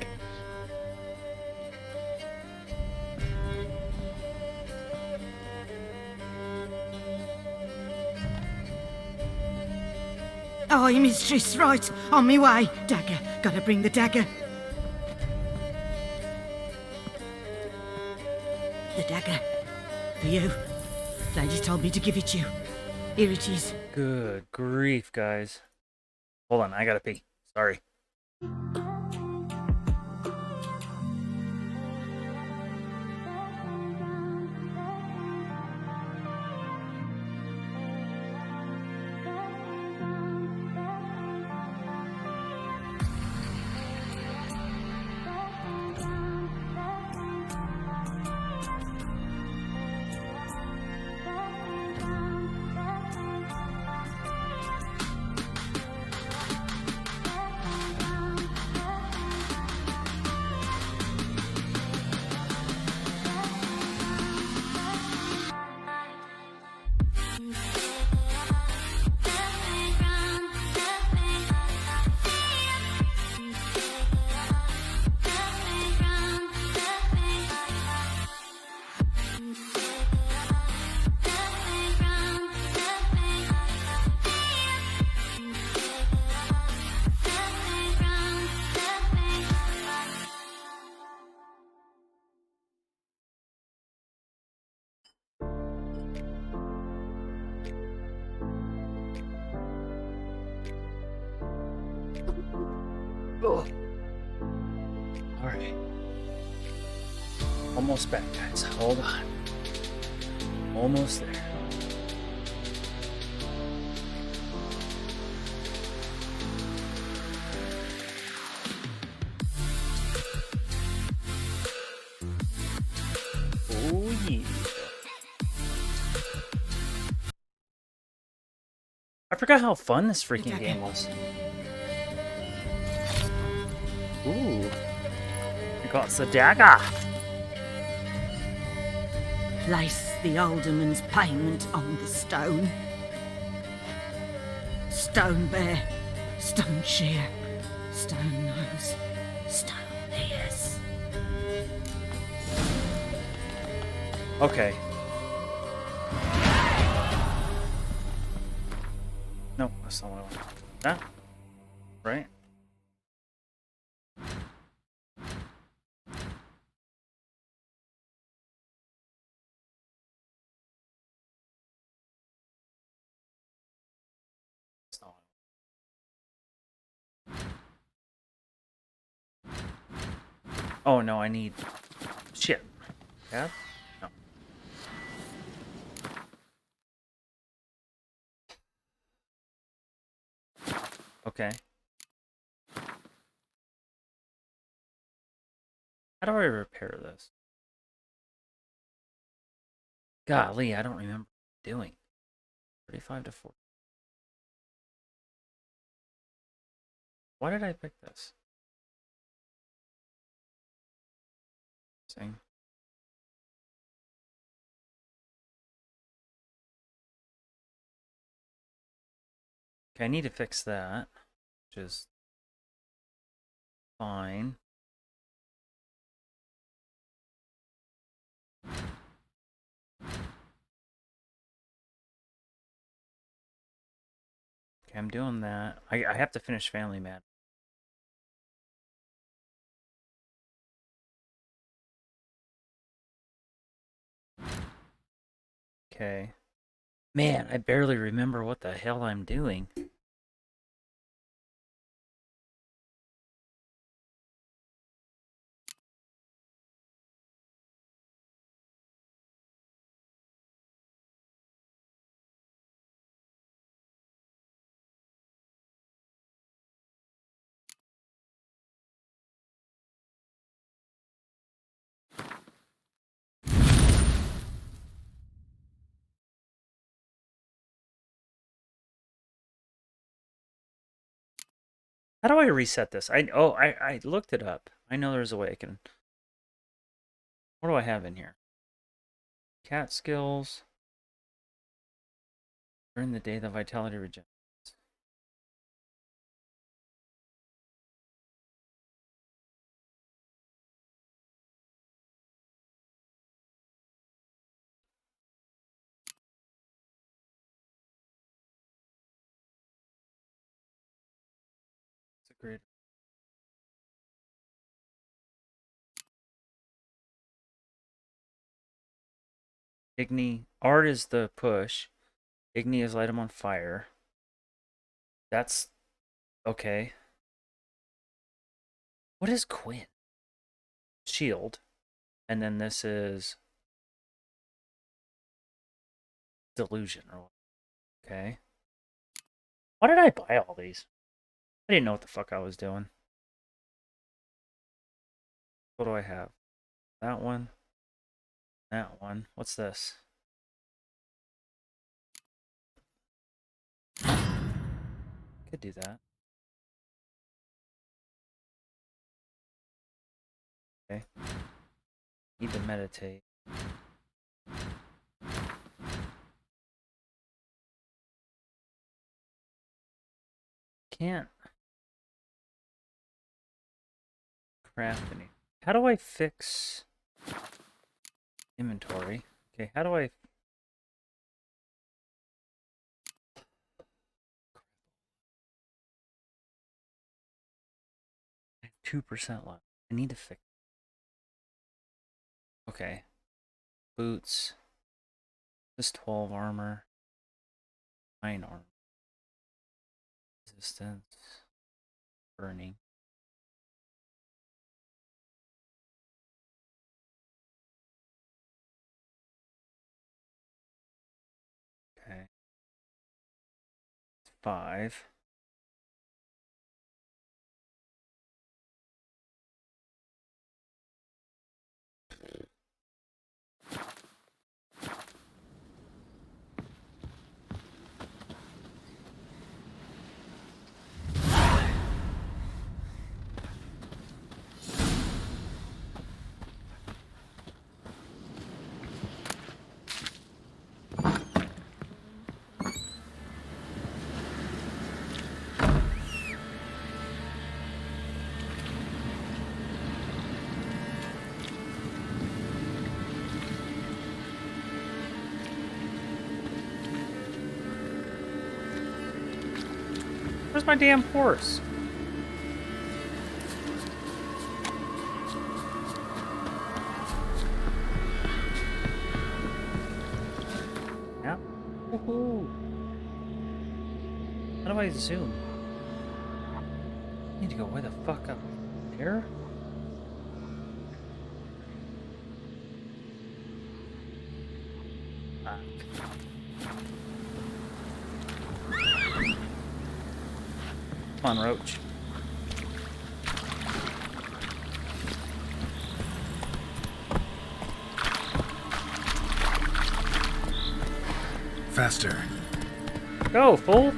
Aye, mistress, right. On me way. Dagger. Gotta bring the dagger. The dagger. For you. Lady told me to give it you. Here it is. Good grief, guys. Hold on, I gotta pee. Sorry. Oh. All right. Almost back, guys. Hold on. Almost there. Oh, yeah. I forgot how fun this freaking game was. Ooh. We got the dagger. Place the alderman's payment on the stone. Stone bear, stone shear, stone nose, stone ears. Okay. No, that's not what I want. That? Right? That's not what I want. Oh no, I need shit. Yeah? No. Okay. How do I repair this? Golly, I don't remember doing. 35 to 40. Why did I pick this? Same. Okay, I need to fix that, which is fine. Okay, I'm doing that. I have to finish Family Man. Okay. Man, I barely remember what the hell I'm doing. How do I reset this? I looked it up. I know there's a way I can. What do I have in here? cat skills. During the day, the vitality regenerates. It's a great. Igni. Art is the push. Igni is light him on fire. That's okay. What is Quinn? Shield. And then this is Delusion. Or okay. Why did I buy all these? I didn't know what the fuck I was doing. What do I have? That one. That one. What's this? Could do that. Okay. Need to meditate. Can't craft any. How do I fix inventory? Okay, how do I... I have 2% left. I need to fix... Okay. Boots. This 12 armor. 9 armor. Resistance. Burning. Okay. 5. Where's my damn horse? Yeah. Woohoo. How do I zoom? I need to go way the fuck up here. Come on, Roach. Faster. Go, fool.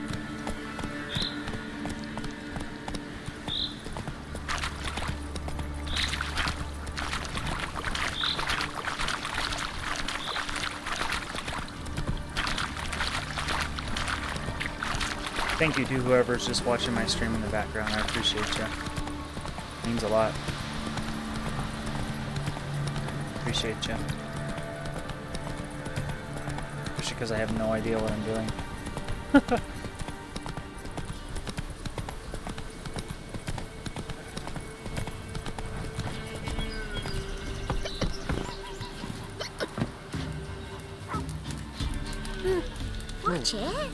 Thank you to whoever's just watching my stream in the background. I appreciate you. It means a lot. Appreciate you. Especially because I have no idea what I'm doing. Watch it.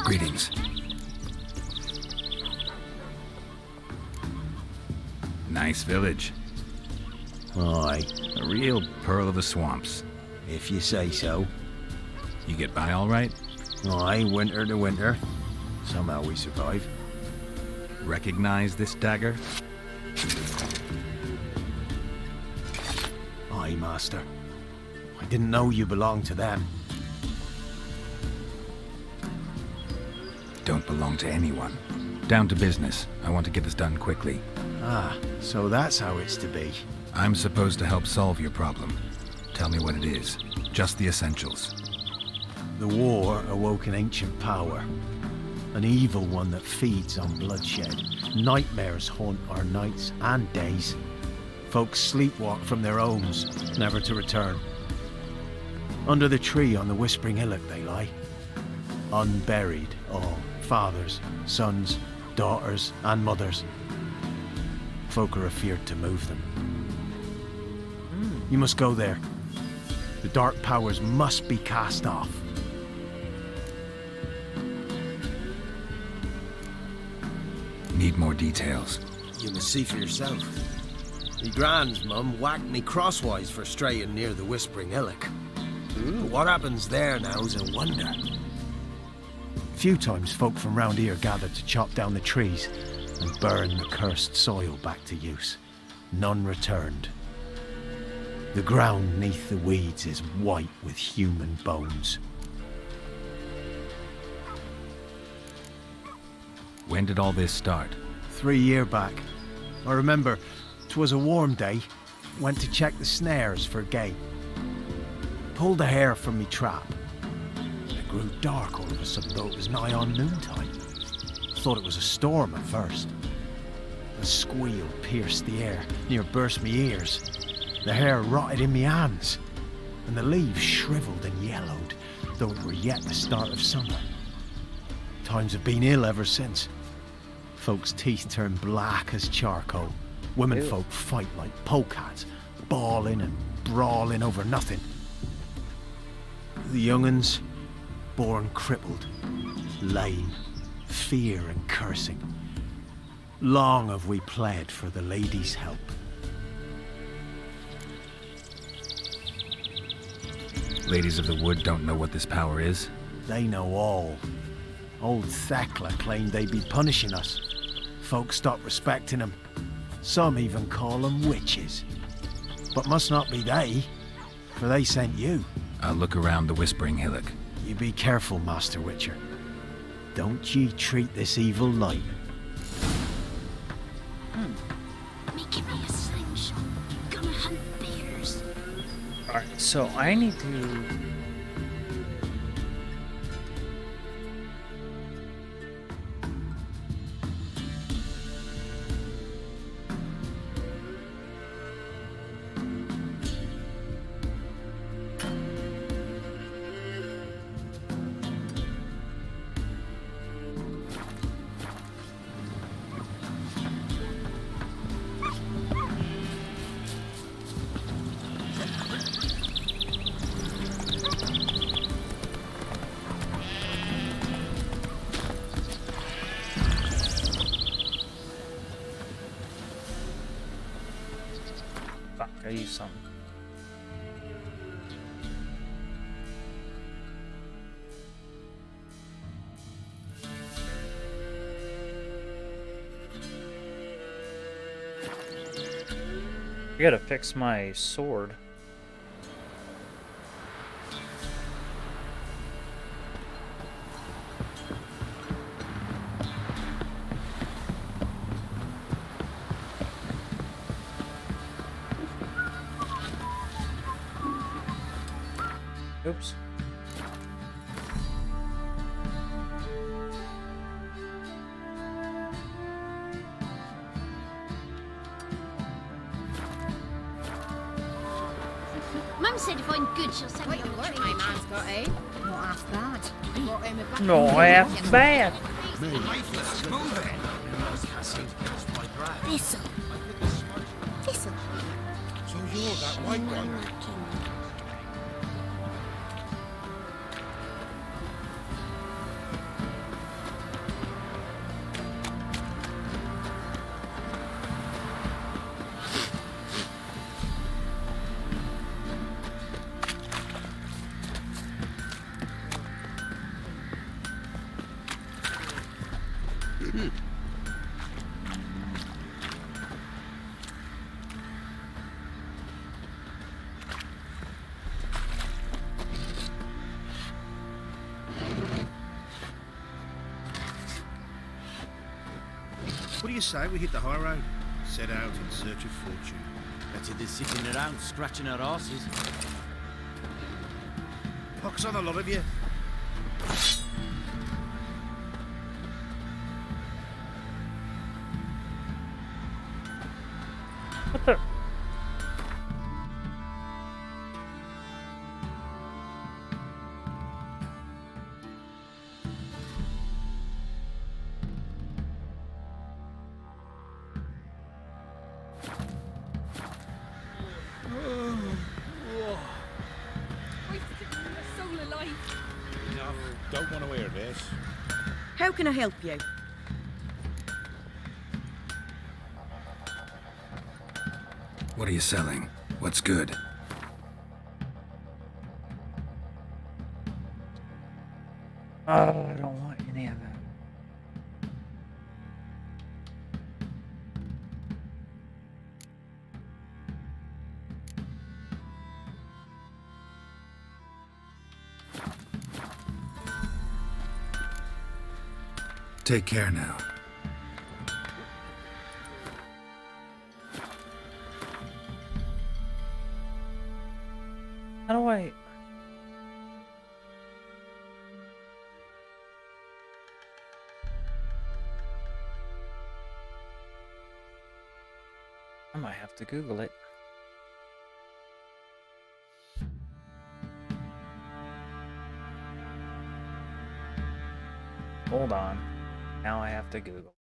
Greetings. Nice village. Aye. A real pearl of the swamps. If you say so. You get by all right? Aye, winter to winter. Somehow we survive. Recognize this dagger? Aye, master. I didn't know you belonged to them. Don't belong to anyone. Down to business. I want to get this done quickly. Ah, so that's how it's to be. I'm supposed to help solve your problem. Tell me what it is. Just the essentials. The war awoke an ancient power. An evil one that feeds on bloodshed. Nightmares haunt our nights and days. Folks sleepwalk from their homes, never to return. Under the tree on the Whispering Hillock they lie. Unburied all. Fathers, sons, daughters and mothers. Folk are afeard to move them. You must go there. The dark powers must be cast off. Need more details. You must see for yourself. Me grand's mum whacked me crosswise for straying near the Whispering Hillock. But what happens there now is a wonder. Few times folk from round here gathered to chop down the trees and burn the cursed soil back to use. None returned. The ground neath the weeds is white with human bones. When did all this start? 3 years back. I remember 'twas a warm day. Went to check the snares for game. Pulled the hair from me trap. It grew dark all of a sudden, though it was nigh on noontime. Thought it was a storm at first. A squeal pierced the air, near burst me ears. The hair rotted in me hands, and the leaves shriveled and yellowed, though it were yet the start of summer. Times have been ill ever since. Folks' teeth turn black as charcoal. Women folk fight like polecats, bawling and brawling over nothing. The young'uns, born crippled, lame, fear and cursing. Long have we pled for the lady's help. Ladies of the Wood don't know what this power is? They know all. Old Thekla claimed they'd be punishing us. Folks stopped respecting them. Some even call them witches. But must not be they, for they sent you. I'll look around the Whispering Hillock. You be careful, Master Witcher. Don't ye treat this evil light. Give me a slingshot. Gonna hunt bears. Alright, so I need to... I use some. I gotta fix my sword. Oops. Mum said if I'm good, she'll send me Quite on the the work tree. my man's got, eh? Not half bad. Got him a back No, half bad. Thistle. Thistle. So you're that white one. What do you say we hit the high road? Set out in search of fortune. Better than sitting around scratching our asses. Pox on the lot of you. What the? No, don't want to hear this. How can I help you? What are you selling? What's good? Oh, I don't want any of that. Take care now. How do I... I might have to Google it. Hold on. Now I have to Google.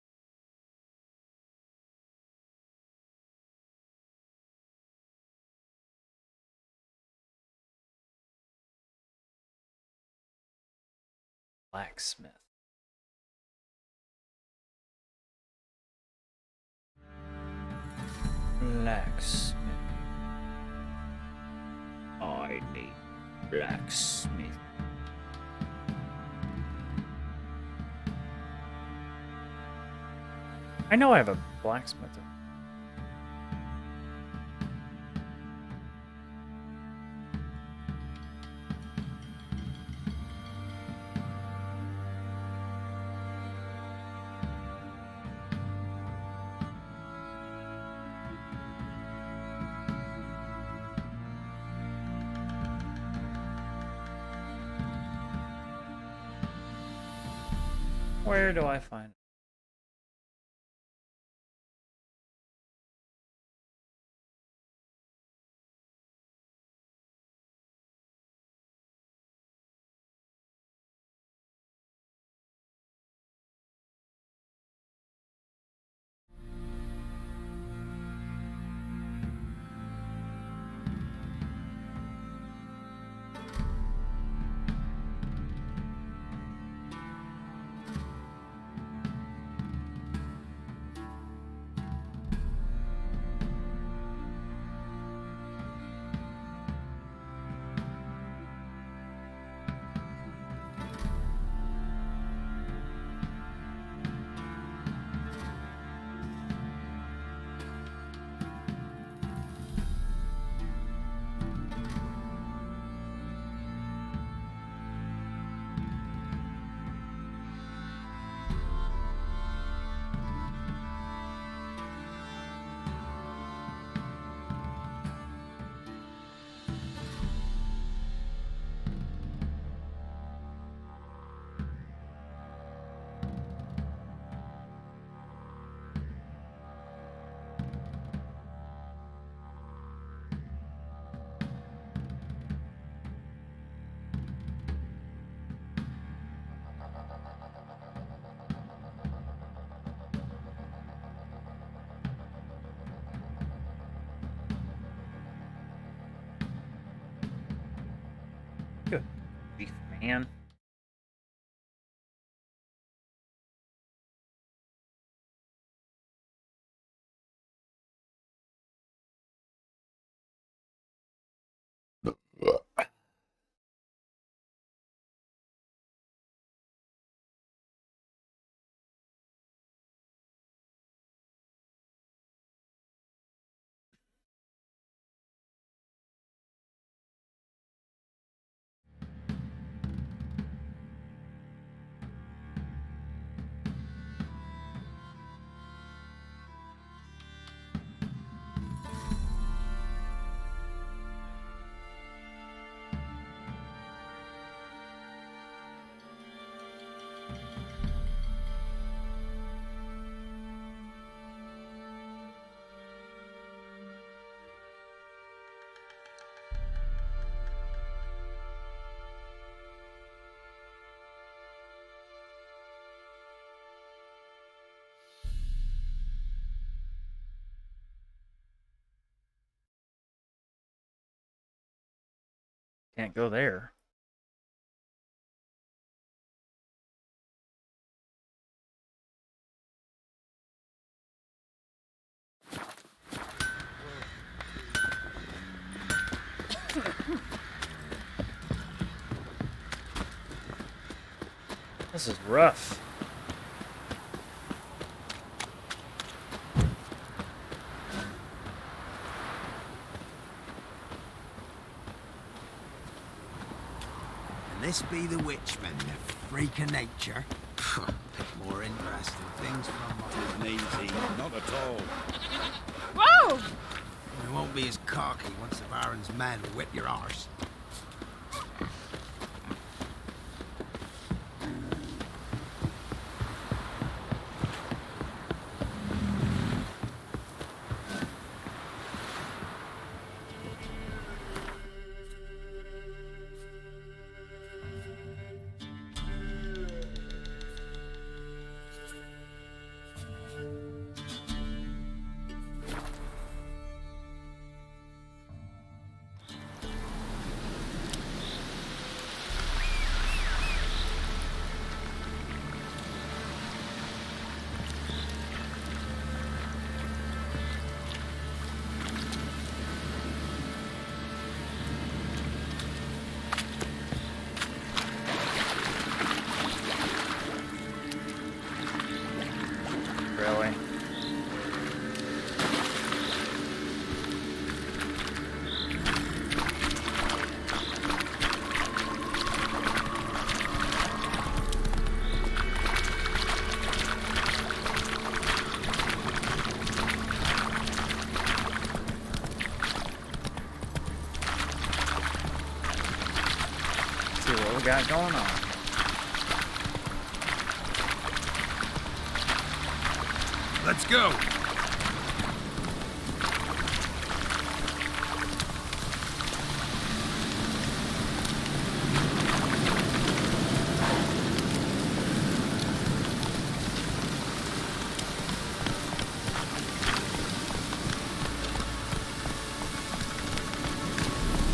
Blacksmith. Blacksmith. I need blacksmith. I know I have a blacksmith. Where do I find it? Good grief, man. Can't go there. This is rough. And this be the Witchman, the freak of nature. More interesting things from Easy, not at all. Whoa! We won't be as cocky once the Baron's men whip your arse. Really? See what we got going on. Let's go!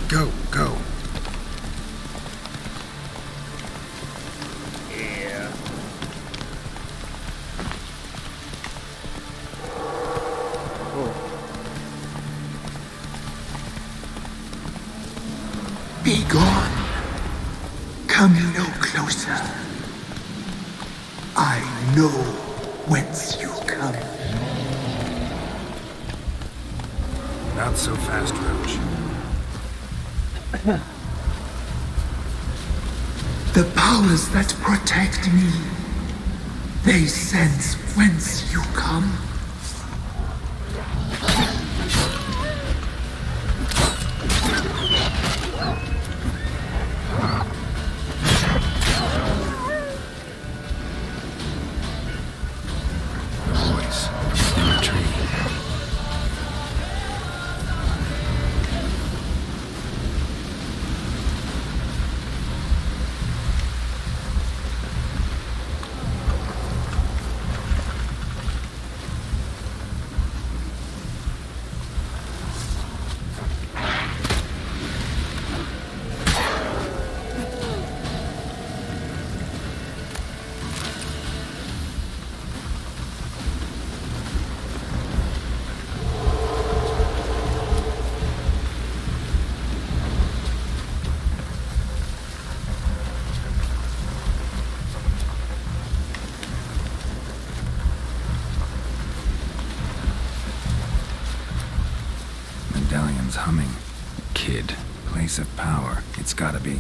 Go, go. Yeah. Be gone. Come no closer. I know whence you come. Not so fast, Roach. The powers that protect me, they sense whence you come. Medallion's humming. Kid. Place of power. It's gotta be.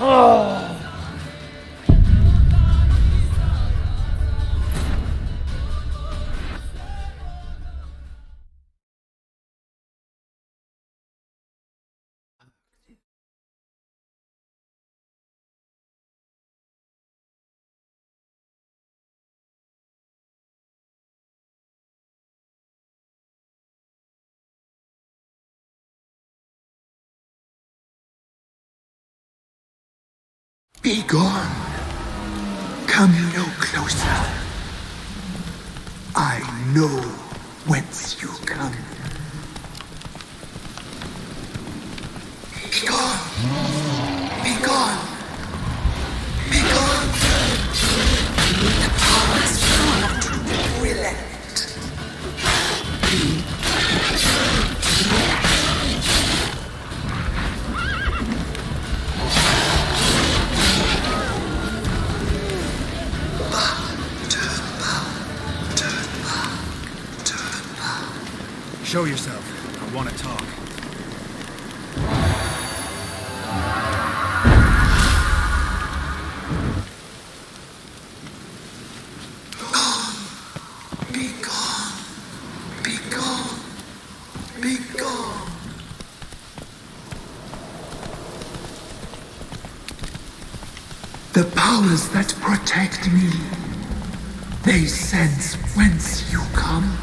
Oh. Be gone. Come no closer. I know whence you come. Be gone. Be gone. Be gone. The powers will not relent. Show yourself. I want to talk. Be gone. Be gone. Be gone. The powers that protect me, they sense whence you come.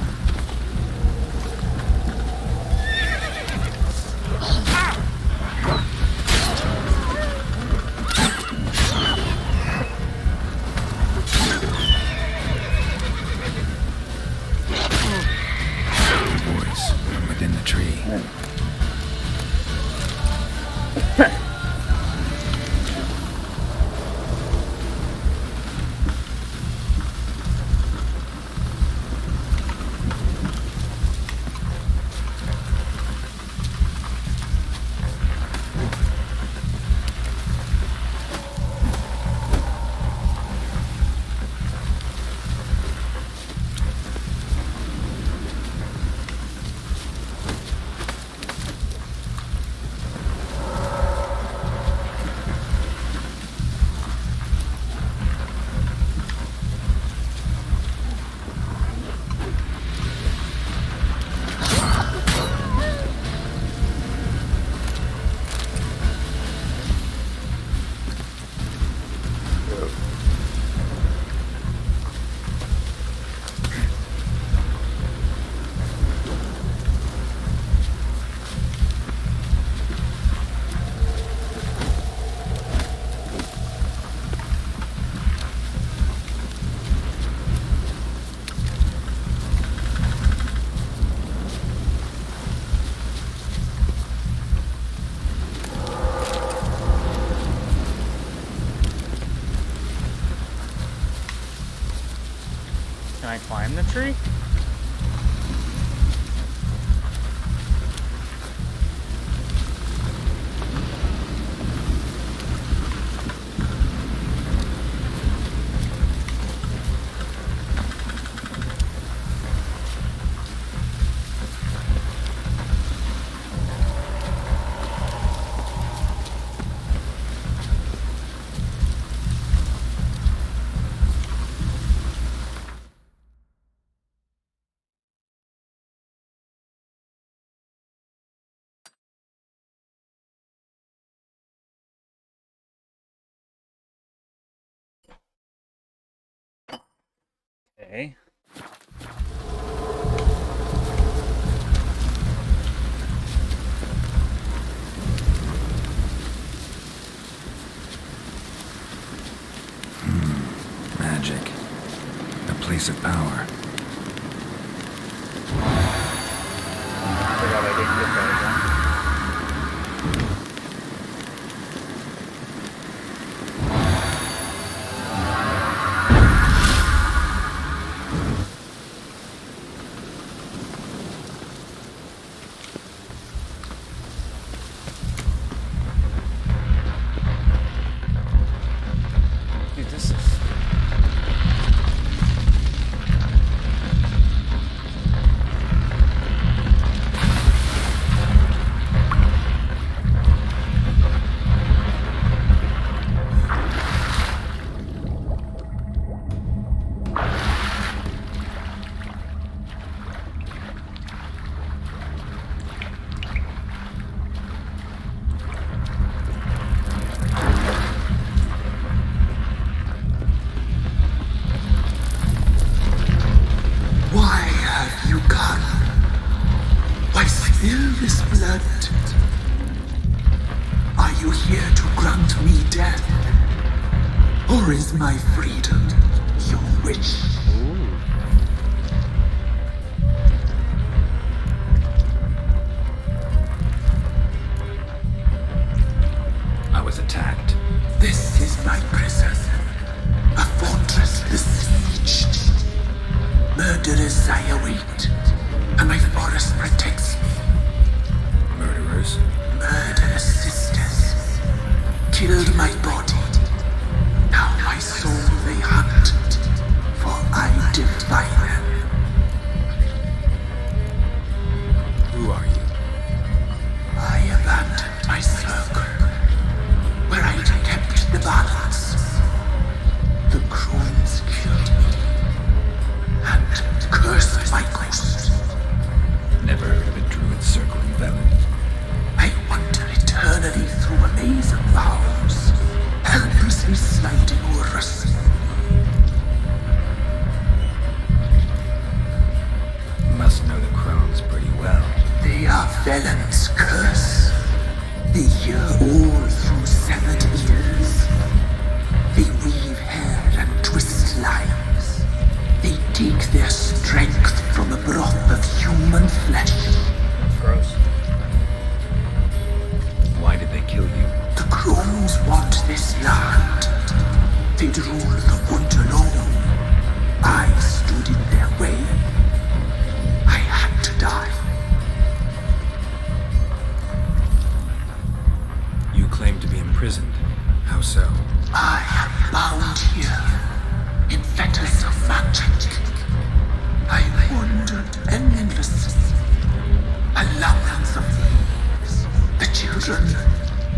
Can I climb the tree? Okay. Magic. A place of power. I forgot I didn't get that again. Dude, this is... spill this blood? Are you here to grant me death? Or is my freedom your wish? I was attacked. This is my prison. A fortress besieged. Murderers I await, and my forest protects me. Murderers? Murderous sisters killed my body. Now my soul they hunt, for I defy them. Who are you? I abandoned my circle, where I'd kept the balance. The crones killed me, and cursed my ghost. Never heard of a druid circling Velen. I wander eternally through a maze of vows, helplessly sliding over us. Must know the crones pretty well. They are Velen's curse. They hear all through severed ears. They weave hair and twist lives. They take their strength from a broth of human flesh. Gross. Why did they kill you? The crones want this land. They'd rule the wood alone. I stood in their way. I had to die. You claim to be imprisoned. How so? I am bound here in fetters of magic. I wandered endlessly, a labyrinth of leaves. The children,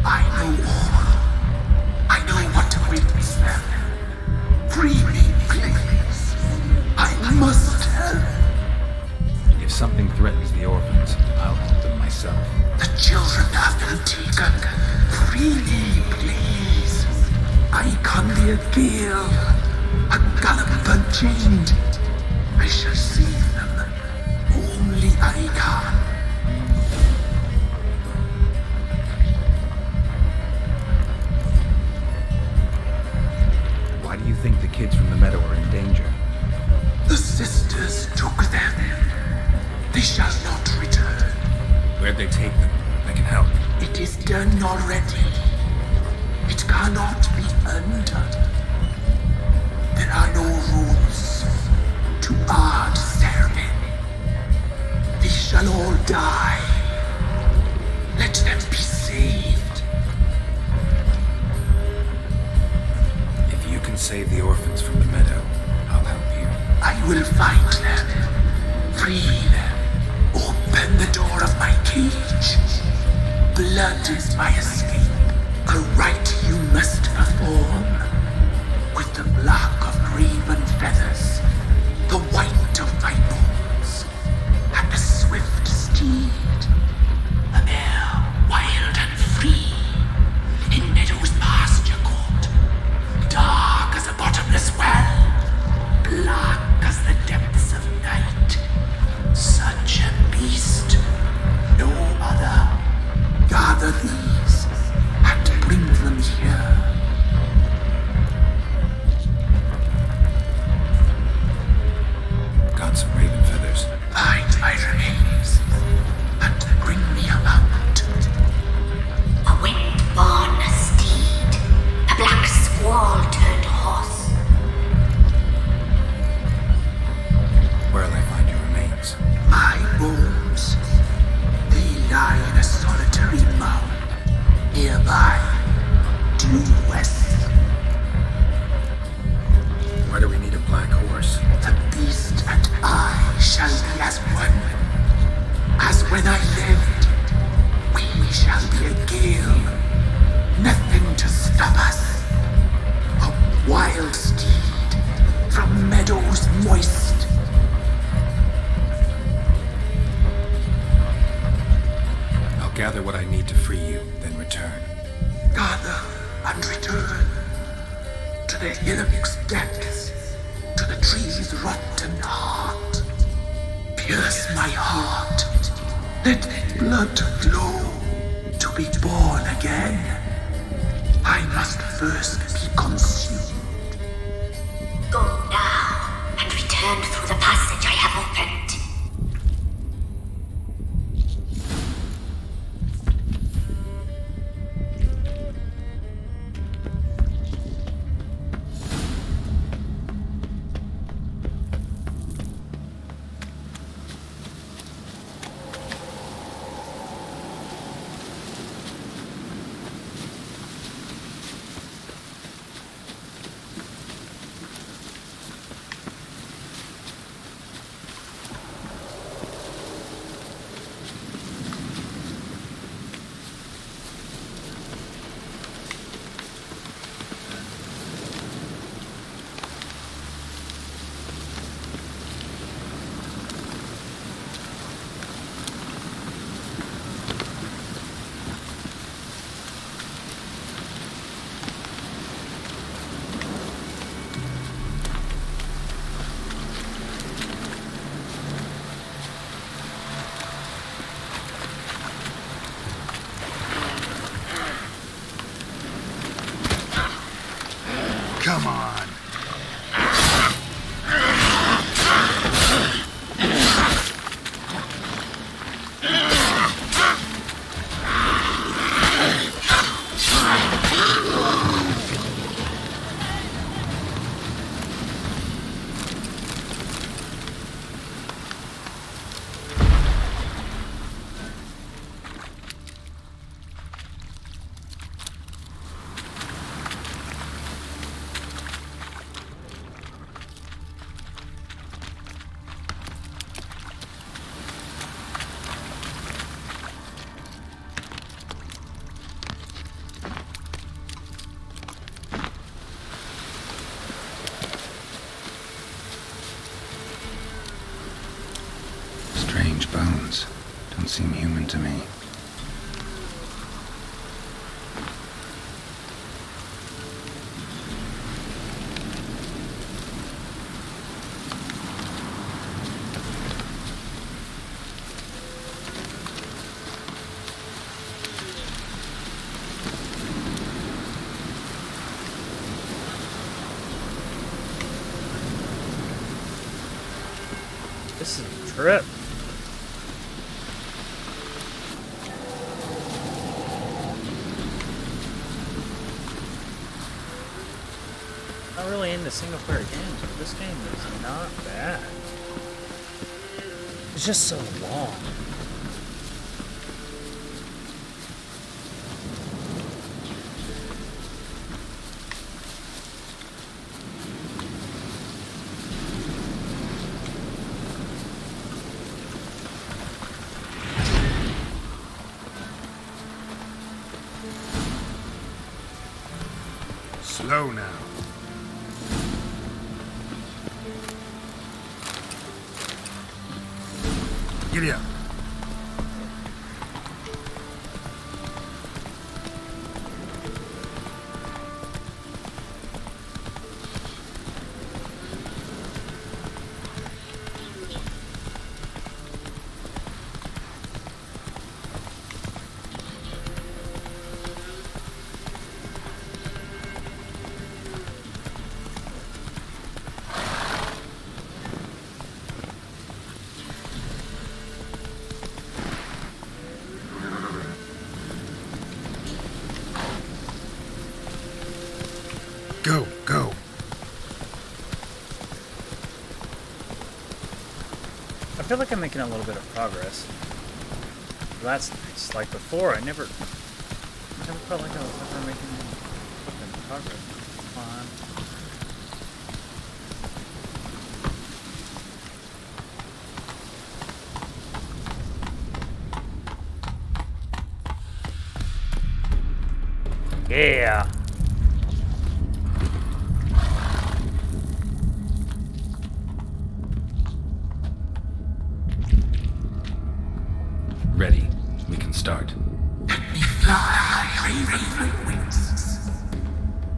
I know all. I know what awaits them. Free me, please. I must help. If something threatens the orphans, I'll help them myself. The children have been taken. Free me, please. I can be a gale, a gallop unchained. I shall save them. Only I can. Why do you think the kids from the meadow are in danger? The sisters took them. They shall not return. Where'd they take them? I can help. It is done already. It cannot be undone. There are no rules to our ceremony. They shall all die. Let them be saved. If you can save the orphans from the meadow, I'll help you. I will find them. Free them. Open the door of my cage. Blood is my escape. A rite you must perform. With the black of raven feathers, the white of my bones, and a swift steed. A mare wild and free, in meadows pasture court. Dark as a bottomless well, black as the depths of night. Such a beast, no other. Gather these and bring them here. Got some raven feathers. Find my remains and bring me a mount. A wind-born steed, a black squall turned horse. Where'll I find your remains? My bones, they lie in a solitary mound nearby, due west. Why do we need a black horse? The beast and I shall be as one. As when I lived, we shall be a gale. Nothing to stop us. A wild steed from meadows moist. I'll gather what I need to free you, then return. Gather and return to the hillock's depths, to the tree's rotten heart. Pierce my heart Let blood flow to be born again. I must first be consumed. Go now and return through the passage I have opened. Come on. Strange bones. Don't seem human to me. This is a trip. Not really into single player games, but this game is not bad. It's just so long. Slow now. Giddy up. Go, go. I feel like I'm making a little bit of progress. That's nice. Like before, I never felt like I was ever making fucking progress. Come on. Yeah. Ready. We can start. Let me fly, raven wings.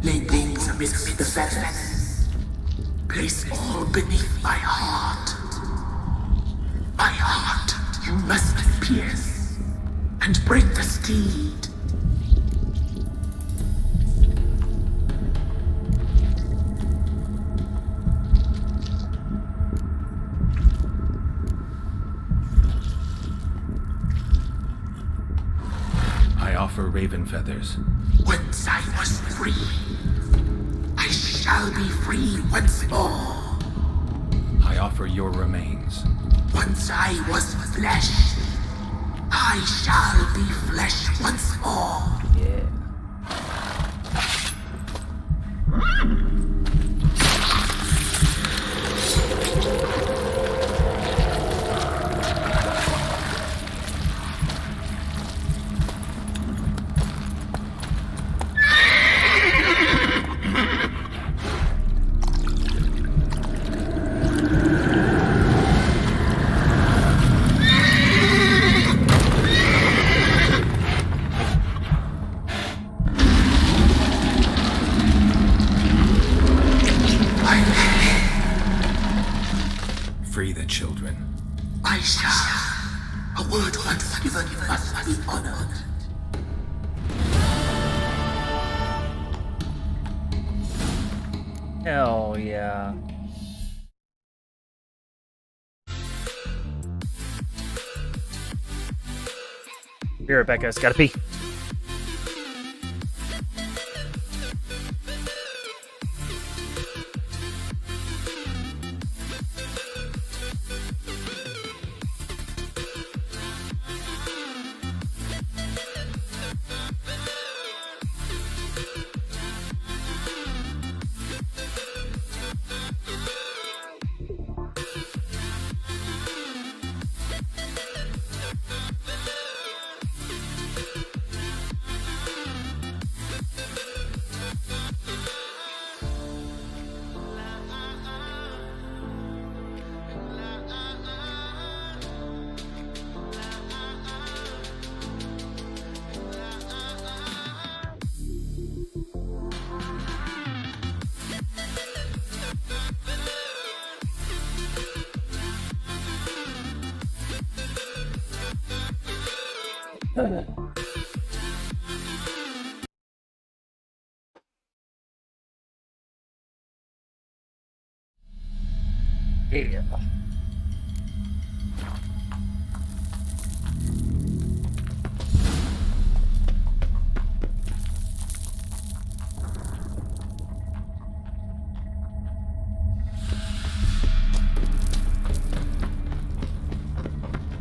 Lay wings amidst the feathers. Place all beneath my heart. My heart, you must be pierce and break the steed. I offer raven feathers. Once I was free, I shall be free once more. I offer your remains. Once I was flesh, I shall be flesh once more. Free the children. I shall. A word once given must be honored. Hell yeah. Be right back, guys. Gotta pee. Yeah.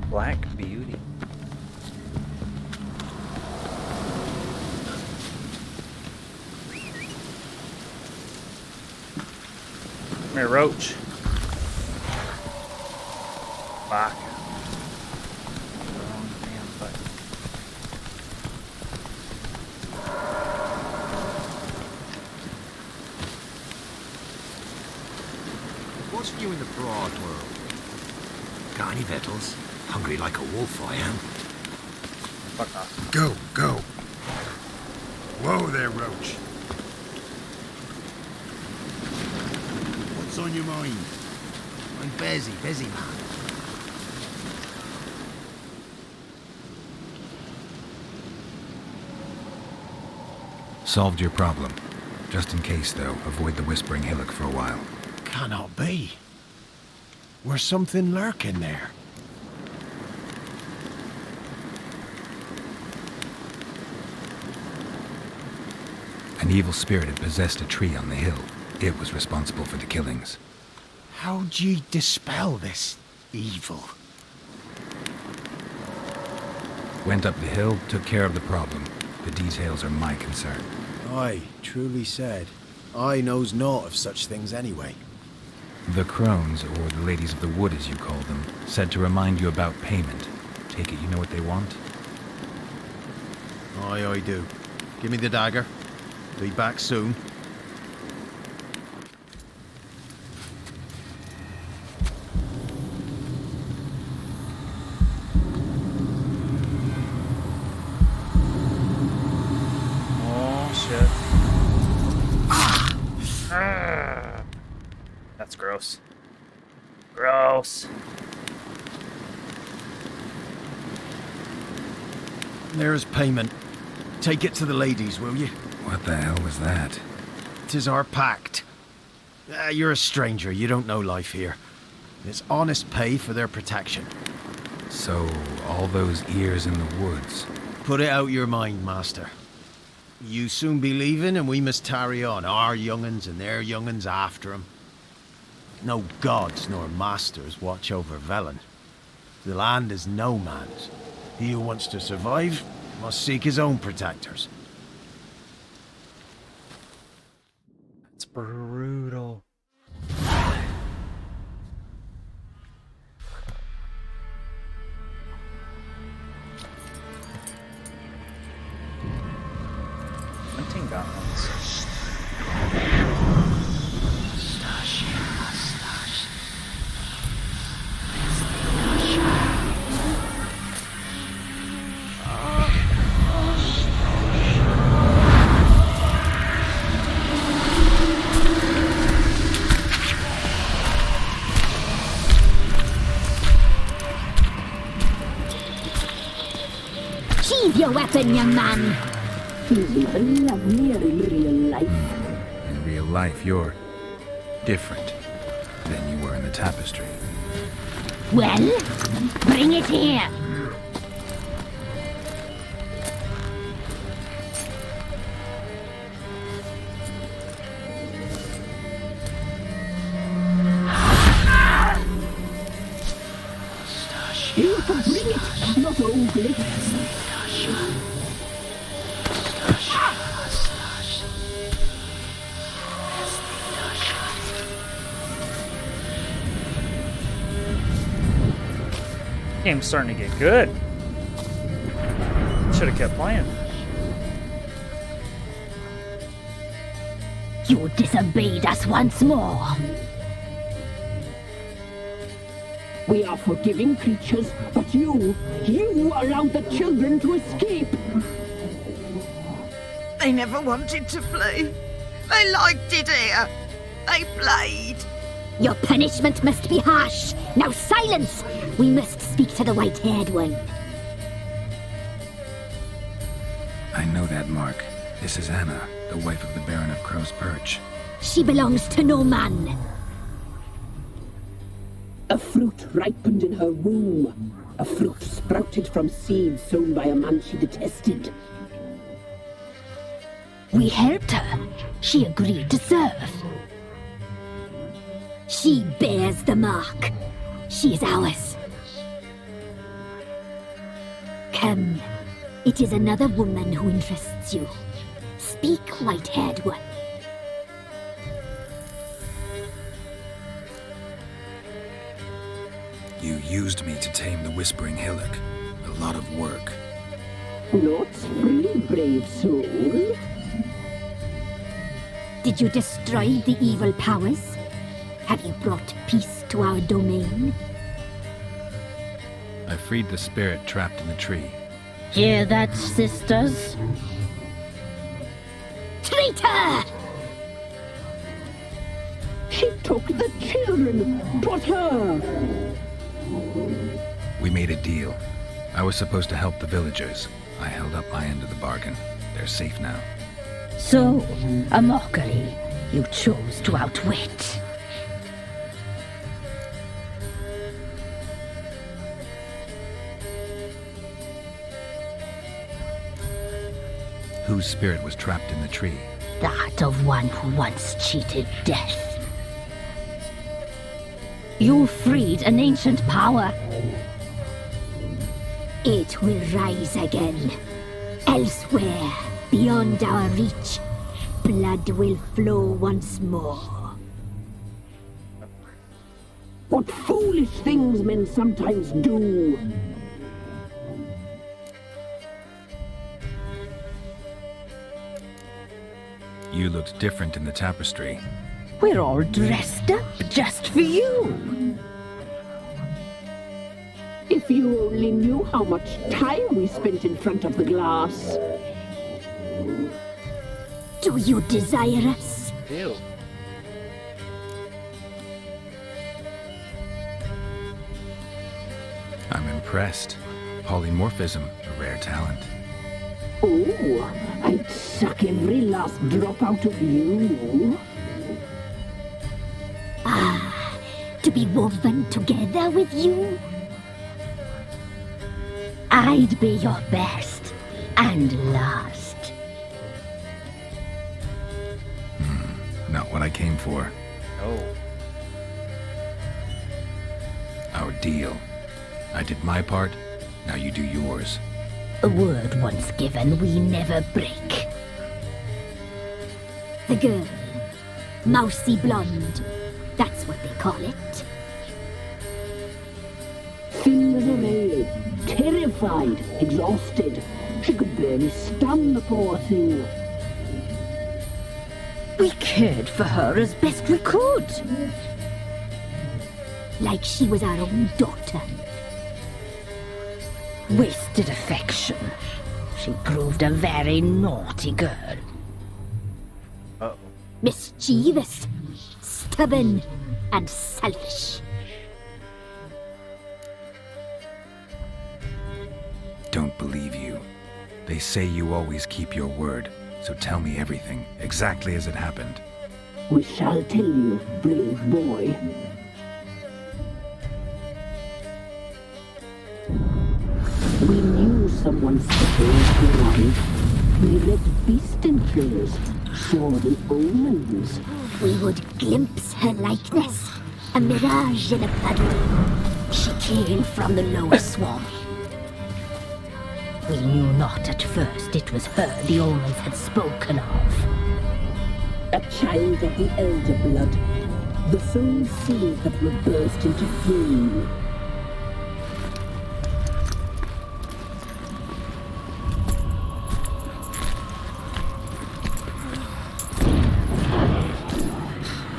Black Beauty. Come here, Roach. Fuck. Wrong damn button. What's new in the broad world? Got any victuals? Hungry like a wolf, I am. Fuck off. Go, go. Whoa there, Roach. What's on your mind? I'm busy, man. Solved your problem. Just in case, though, avoid the Whispering Hillock for a while. Cannot be. Where's something lurking there? An evil spirit had possessed a tree on the hill. It was responsible for the killings. How'd ye dispel this evil? Went up the hill, took care of the problem. The details are my concern. Aye, truly said. I knows naught of such things anyway. The crones, or the ladies of the wood as you call them, said to remind you about payment. Take it you know what they want? Aye, I do. Give me the dagger. Be back soon. That's gross. Gross. There's payment. Take it to the ladies, will you? What the hell was that? 'Tis our pact. You're a stranger, you don't know life here. It's honest pay for their protection. So, all those ears in the woods. Put it out your mind, master. You soon be leaving and we must tarry on, our young'uns and their young'uns after 'em. No gods nor masters watch over Velen. The land is no man's. He who wants to survive must seek his own protectors. It's brutal. Hunting guns. Sheathe your weapon, young man. He's even lovelier in real life. In real life, you're different than you were in the tapestry. Well, bring it here. You can bring it, not only. Game's starting to get good. Should have kept playing. You disobeyed us once more. We are forgiving creatures, but you allowed the children to escape. They never wanted to flee. They liked it here. They played. Your punishment must be harsh. Now silence! We must speak to the white-haired one. I know that mark. This is Anna, the wife of the Baron of Crow's Perch. She belongs to no man. A fruit ripened in her womb. A fruit sprouted from seeds sown by a man she detested. We helped her. She agreed to serve. She bears the mark. She is ours. Come. It is another woman who interests you. Speak, white-haired one. You used me to tame the Whispering Hillock. A lot of work. Not free, brave soul. Did you destroy the evil powers? Have you brought peace to our domain? I freed the spirit trapped in the tree. Hear that, sisters? Traitor! She took the children. 'Twas her. We made a deal. I was supposed to help the villagers. I held up my end of the bargain. They're safe now. So, a mockery you chose to outwit. Whose spirit was trapped in the tree? That of one who once cheated death. You freed an ancient power. It will rise again. Elsewhere, beyond our reach, blood will flow once more. What foolish things men sometimes do. You looked different in the tapestry. We're all dressed up just for you. If you only knew how much time we spent in front of the glass. Do you desire us? Ew. I'm impressed. Polymorphism, a rare talent. Oh, I'd suck every last drop out of you. Ah, to be woven together with you? I'd be your best and last. Not what I came for. Oh. Our deal. I did my part, now you do yours. A word once given, we never break. The girl. Mousy blonde. That's what they call it. Thin as a veil, terrified, exhausted. She could barely stand, the poor thing. We cared for her as best we could. Like she was our own daughter. Wasted affection. She proved a very naughty girl. Uh-oh. Mischievous, stubborn, and selfish. Don't believe you. They say you always keep your word, so tell me everything, exactly as it happened. We shall tell you, brave boy. We knew someone supposed to arrive. We read beast entries, saw the omens. We would glimpse her likeness, a mirage in a puddle. She came from the lower swamp. We knew not at first it was her the omens had spoken of. A child of the elder blood, the soul seed that will burst into flame.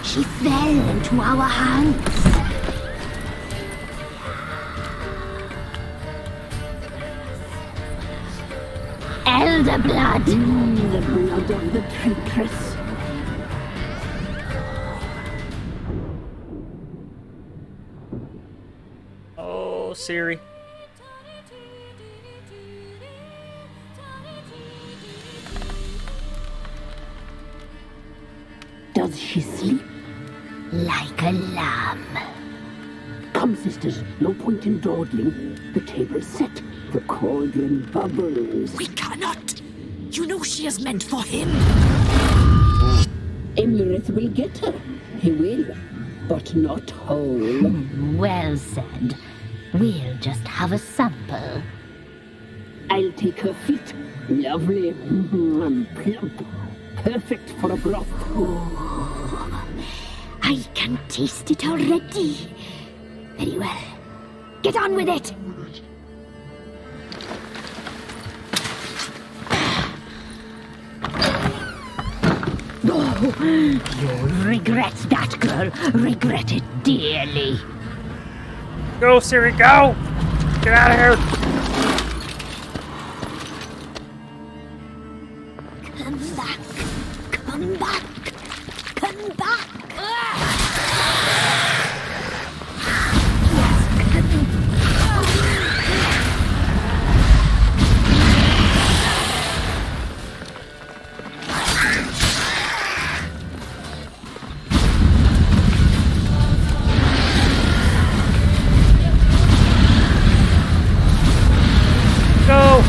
She fell into our hands. Elder blood. The blood of the traitress. Oh, Siri. Does she sleep? Like a lamb. Come, sisters, no point in dawdling. The table's set. The cauldron bubbles. We cannot! You know she is meant for him! Emirith will get her. He will, but not whole. Well said. We'll just have a sample. I'll take her feet. Lovely. And plump. Perfect for a broth. Oh, I can taste it already. Very well. Get on with it! Oh, you'll regret that, girl. Regret it dearly. Go, Siri, go! Get out of here! Come back. Come back. Come back. Go!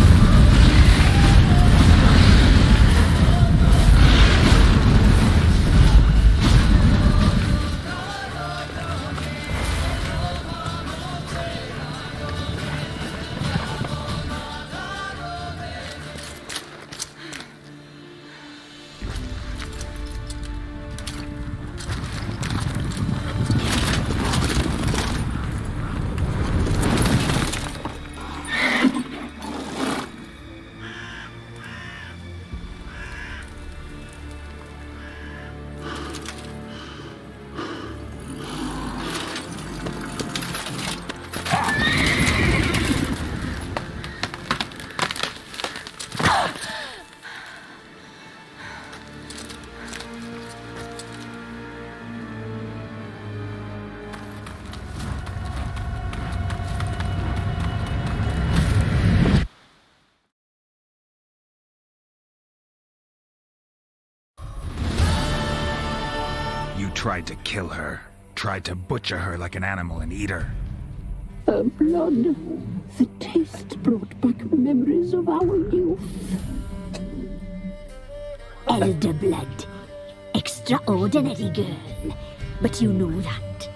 tried to kill her. Tried to butcher her like an animal and eat her. Her blood. The taste brought back memories of our youth. Elder blood. Extraordinary girl. But you know that.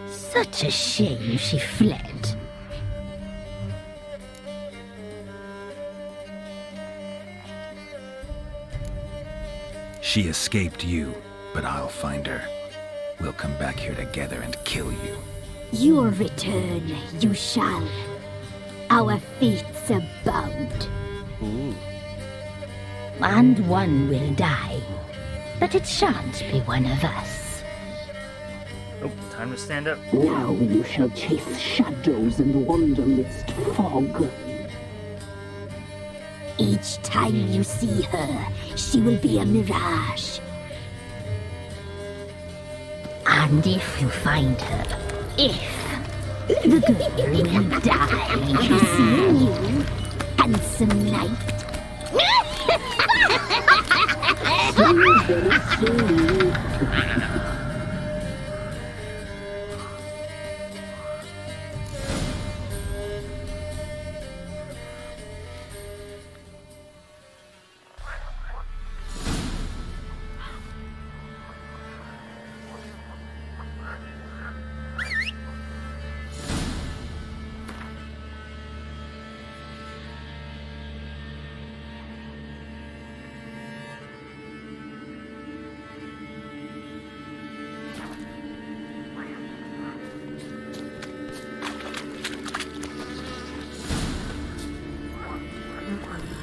Such a shame she fled. She escaped you, but I'll find her. We'll come back here together and kill you. Your return, you shall. Our fates are bound. Ooh. And one will die. But it shan't be one of us. Oh, time to stand up. Now you shall chase shadows and wander midst fog. Each time you see her, she will be a mirage. And if you find her, the girl will die for seeing you, handsome knight.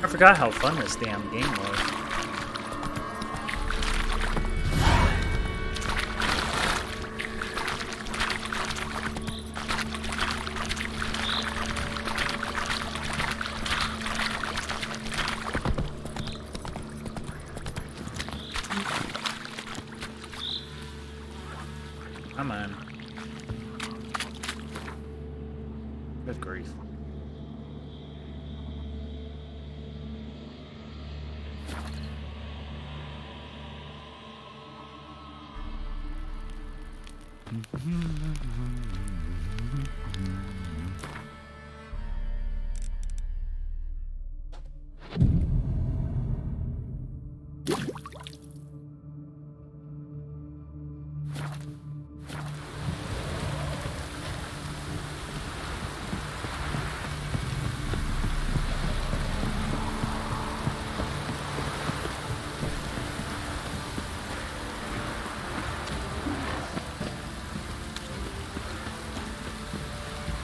I forgot how fun this damn game was. Come on. Good grief.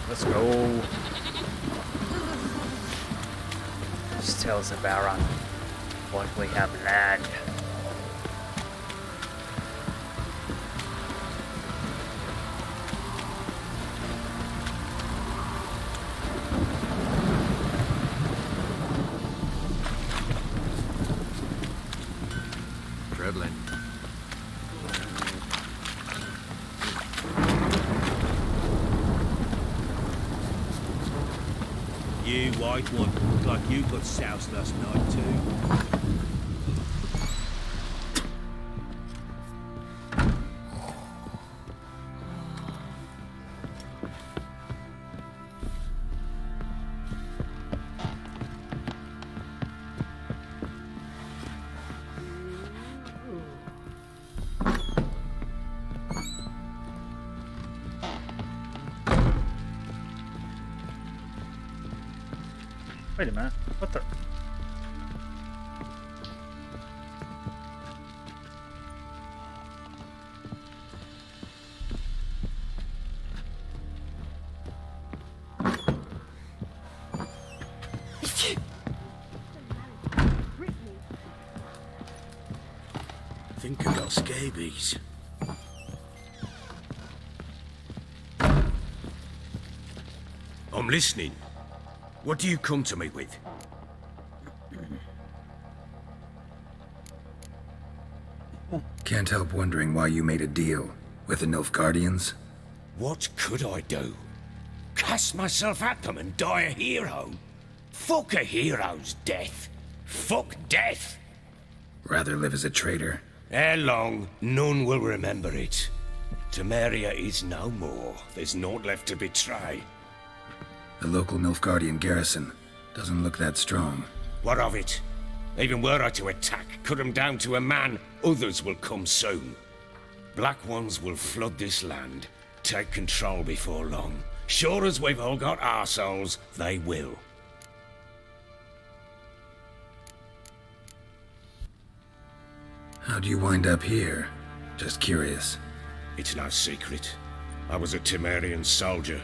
Let's go. Just tell us about on what we have land. Trebling. You white one, look like you got soused last night too. Wait a minute. What the? Think I got scabies. I'm listening. What do you come to me with? Can't help wondering why you made a deal with the Nilfgaardians. What could I do? Cast myself at them and die a hero? Fuck a hero's death. Fuck death. Rather live as a traitor Ere long, none will remember it. Temeria is no more. There's naught left to betray. The local Nilfgaardian garrison doesn't look that strong. What of it? Even were I to attack, cut them down to a man, others will come soon. Black Ones will flood this land, take control before long. Sure as we've all got arseholes, they will. How do you wind up here? Just curious. It's no secret. I was a Temerian soldier.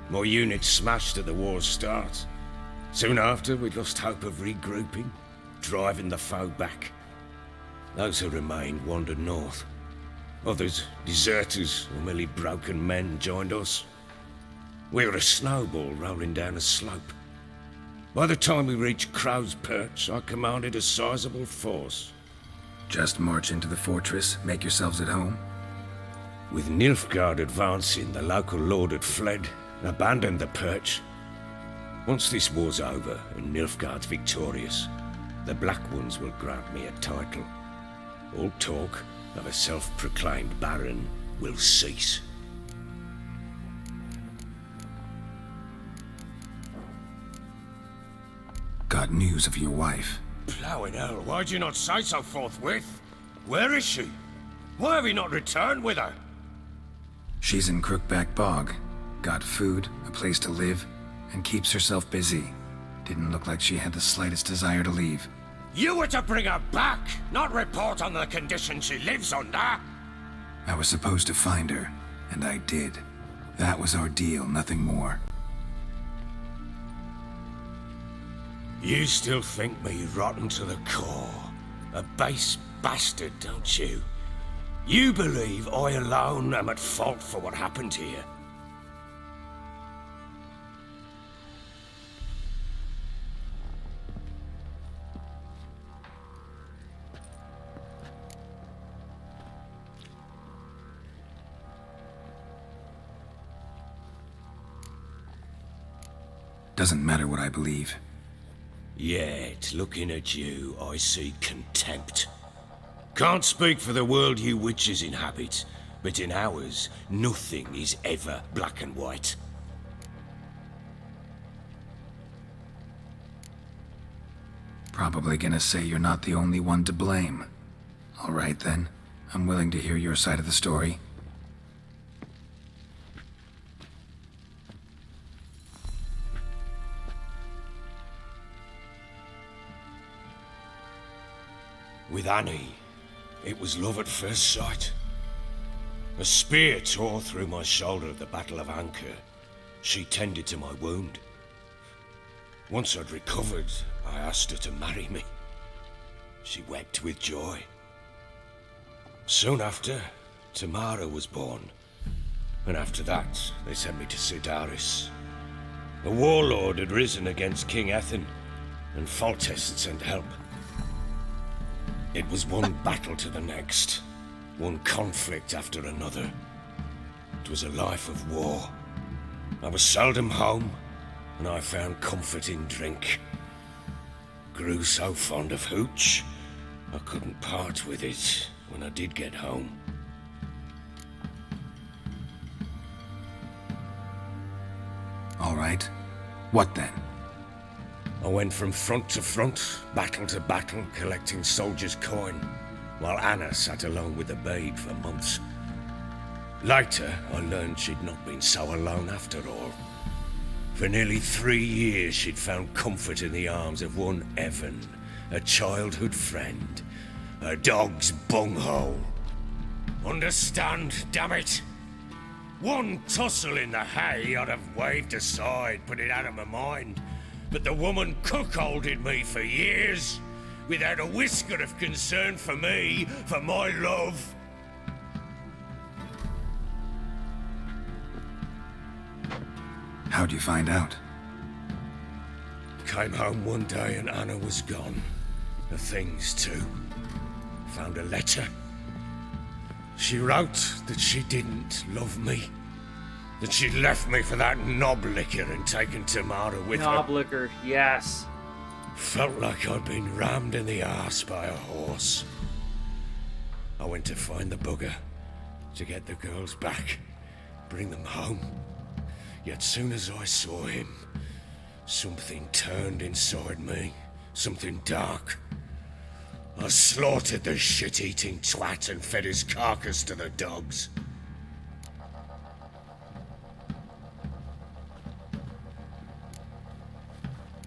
My unit smashed at the war's start. Soon after, we lost hope of regrouping, driving the foe back. Those who remained wandered north. Others, deserters or merely broken men, joined us. We were a snowball rolling down a slope. By the time we reached Crow's Perch, I commanded a sizable force. Just march into the fortress, make yourselves at home? With Nilfgaard advancing, the local lord had fled, abandoned the Perch. Once this war's over and Nilfgaard's victorious, the Black Ones will grant me a title. All talk of a self-proclaimed baron will cease. Got news of your wife. Plowing hell, why'd you not say so forthwith? Where is she? Why have you not returned with her? She's in Crookback Bog. Got food, a place to live, and keeps herself busy. Didn't look like she had the slightest desire to leave. You were to bring her back, not report on the condition she lives under. I was supposed to find her, and I did. That was our deal, nothing more. You still think me rotten to the core. A base bastard, don't you? You believe I alone am at fault for what happened here. Doesn't matter what I believe. Yet, looking at you, I see contempt. Can't speak for the world you witches inhabit, but in ours, nothing is ever black and white. Probably gonna say you're not the only one to blame. All right then, I'm willing to hear your side of the story. With Annie, it was love at first sight. A spear tore through my shoulder at the Battle of Anchor. She tended to my wound. Once I'd recovered, I asked her to marry me. She wept with joy. Soon after, Tamara was born. And after that, they sent me to Sidaris. A warlord had risen against King Ethan, and Foltest sent help. It was one battle to the next, one conflict after another. It was a life of war. I was seldom home, and I found comfort in drink. Grew so fond of hooch, I couldn't part with it when I did get home. All right. What then? I went from front to front, battle to battle, collecting soldiers' coin, while Anna sat alone with the babe for months. Later, I learned she'd not been so alone after all. For nearly 3 years, she'd found comfort in the arms of one Evan, a childhood friend, a dog's bunghole. Understand, damn it? One tussle in the hay I'd have waved aside, put it out of my mind. But the woman cuckolded me for years, without a whisker of concern for me, for my love. How'd you find out? Came home one day and Anna was gone. The things too. Found a letter. She wrote that she didn't love me. That she'd left me for that knob licker and taken Tamara with her. Knob licker, yes. Felt like I'd been rammed in the arse by a horse. I went to find the bugger, to get the girls back, bring them home. Yet soon as I saw him, something turned inside me, something dark. I slaughtered the shit-eating twat and fed his carcass to the dogs.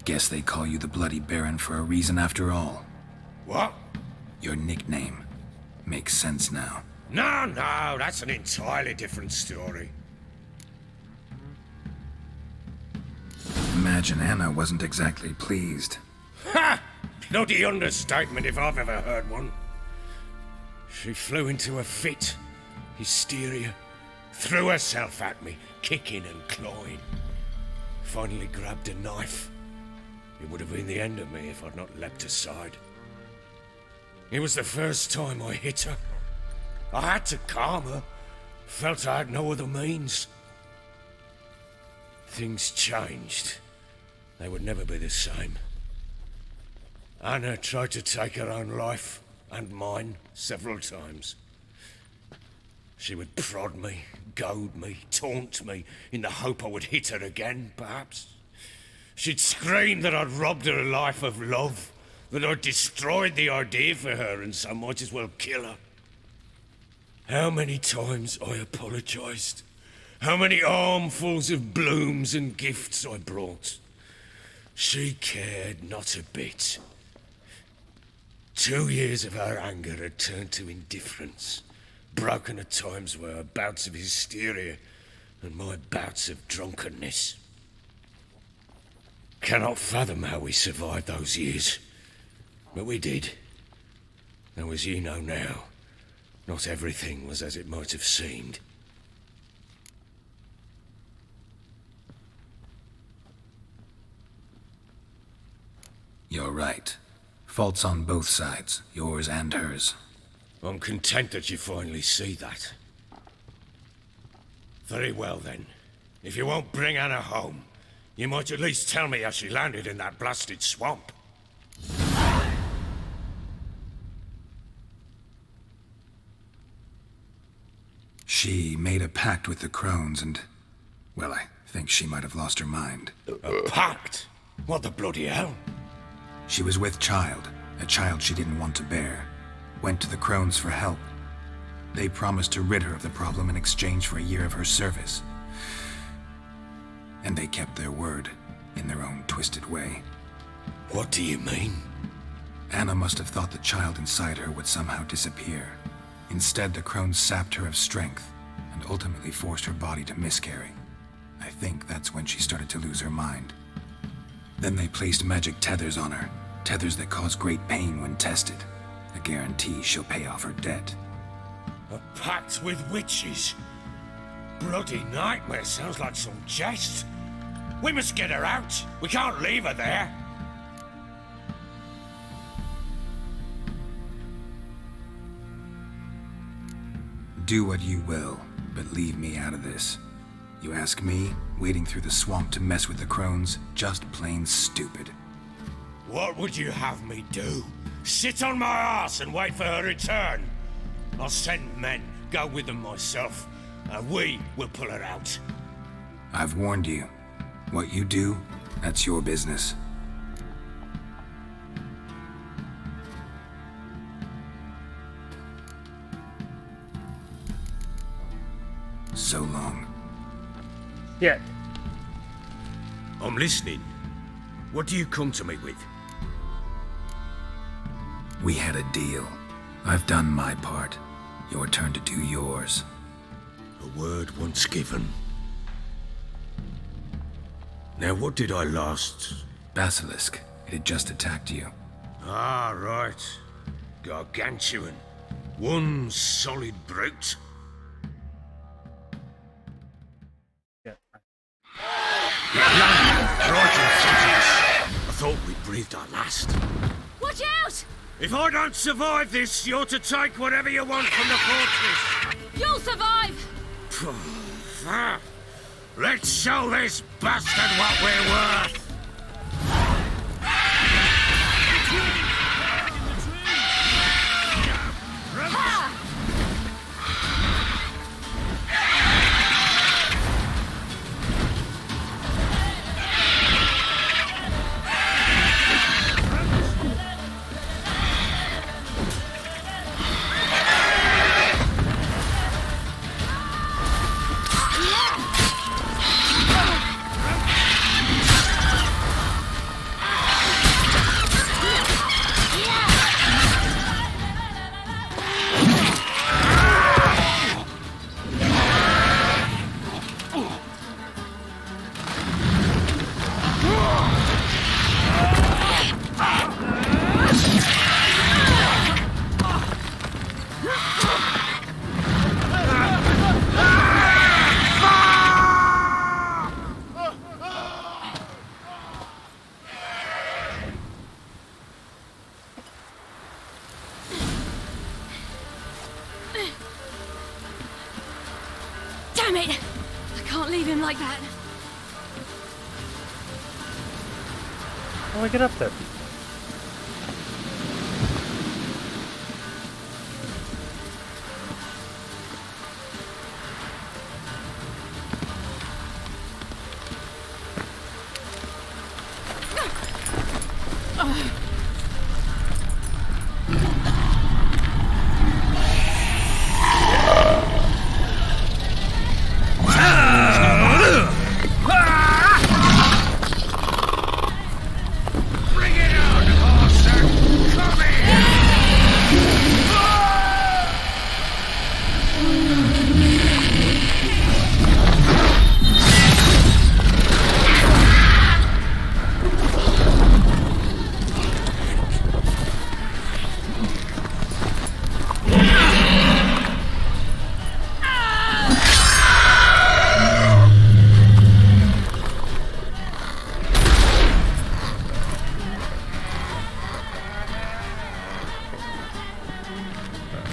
Guess they call you the Bloody Baron for a reason after all. What? Your nickname. Makes sense now. No, that's an entirely different story. Imagine Anna wasn't exactly pleased. Ha! Bloody understatement if I've ever heard one. She flew into a fit, hysteria, threw herself at me, kicking and clawing. Finally grabbed a knife. It would have been the end of me if I'd not leapt aside. It was the first time I hit her. I had to calm her. Felt I had no other means. Things changed. They would never be the same. Anna tried to take her own life, and mine, several times. She would prod me, goad me, taunt me, in the hope I would hit her again, perhaps. She'd scream that I'd robbed her life of love, that I'd destroyed the idea for her, and so might as well kill her. How many times I apologized. How many armfuls of blooms and gifts I brought. She cared not a bit. 2 years of her anger had turned to indifference, broken at times by her bouts of hysteria and my bouts of drunkenness. Cannot fathom how we survived those years, but we did. Though as you know now, not everything was as it might have seemed. You're right. Faults on both sides, yours and hers. I'm content that you finally see that. Very well then. If you won't bring Anna home, you might at least tell me how she landed in that blasted swamp. She made a pact with the crones and... well, I think she might have lost her mind. A pact? What the bloody hell? She was with child, a child she didn't want to bear. Went to the crones for help. They promised to rid her of the problem in exchange for a year of her service. And they kept their word, in their own twisted way. What do you mean? Anna must have thought the child inside her would somehow disappear. Instead, the crones sapped her of strength, and ultimately forced her body to miscarry. I think that's when she started to lose her mind. Then they placed magic tethers on her, tethers that cause great pain when tested. A guarantee she'll pay off her debt. A pact with witches? Bloody nightmare, sounds like some jest. We must get her out. We can't leave her there. Do what you will, but leave me out of this. You ask me, wading through the swamp to mess with the crones, just plain stupid. What would you have me do? Sit on my ass and wait for her return? I'll send men, go with them myself, and we will pull her out. I've warned you. What you do, that's your business. So long. Yeah. I'm listening. What do you come to me with? We had a deal. I've done my part. Your turn to do yours. A word once given. Now what did I last... Basilisk. It had just attacked you. Ah, right. Gargantuan. One solid brute. I thought we breathed our last. Watch out! If I don't survive this, you're to take whatever you want from the fortress. You'll survive! Let's show this bastard what we're worth. like that. How do I get up there?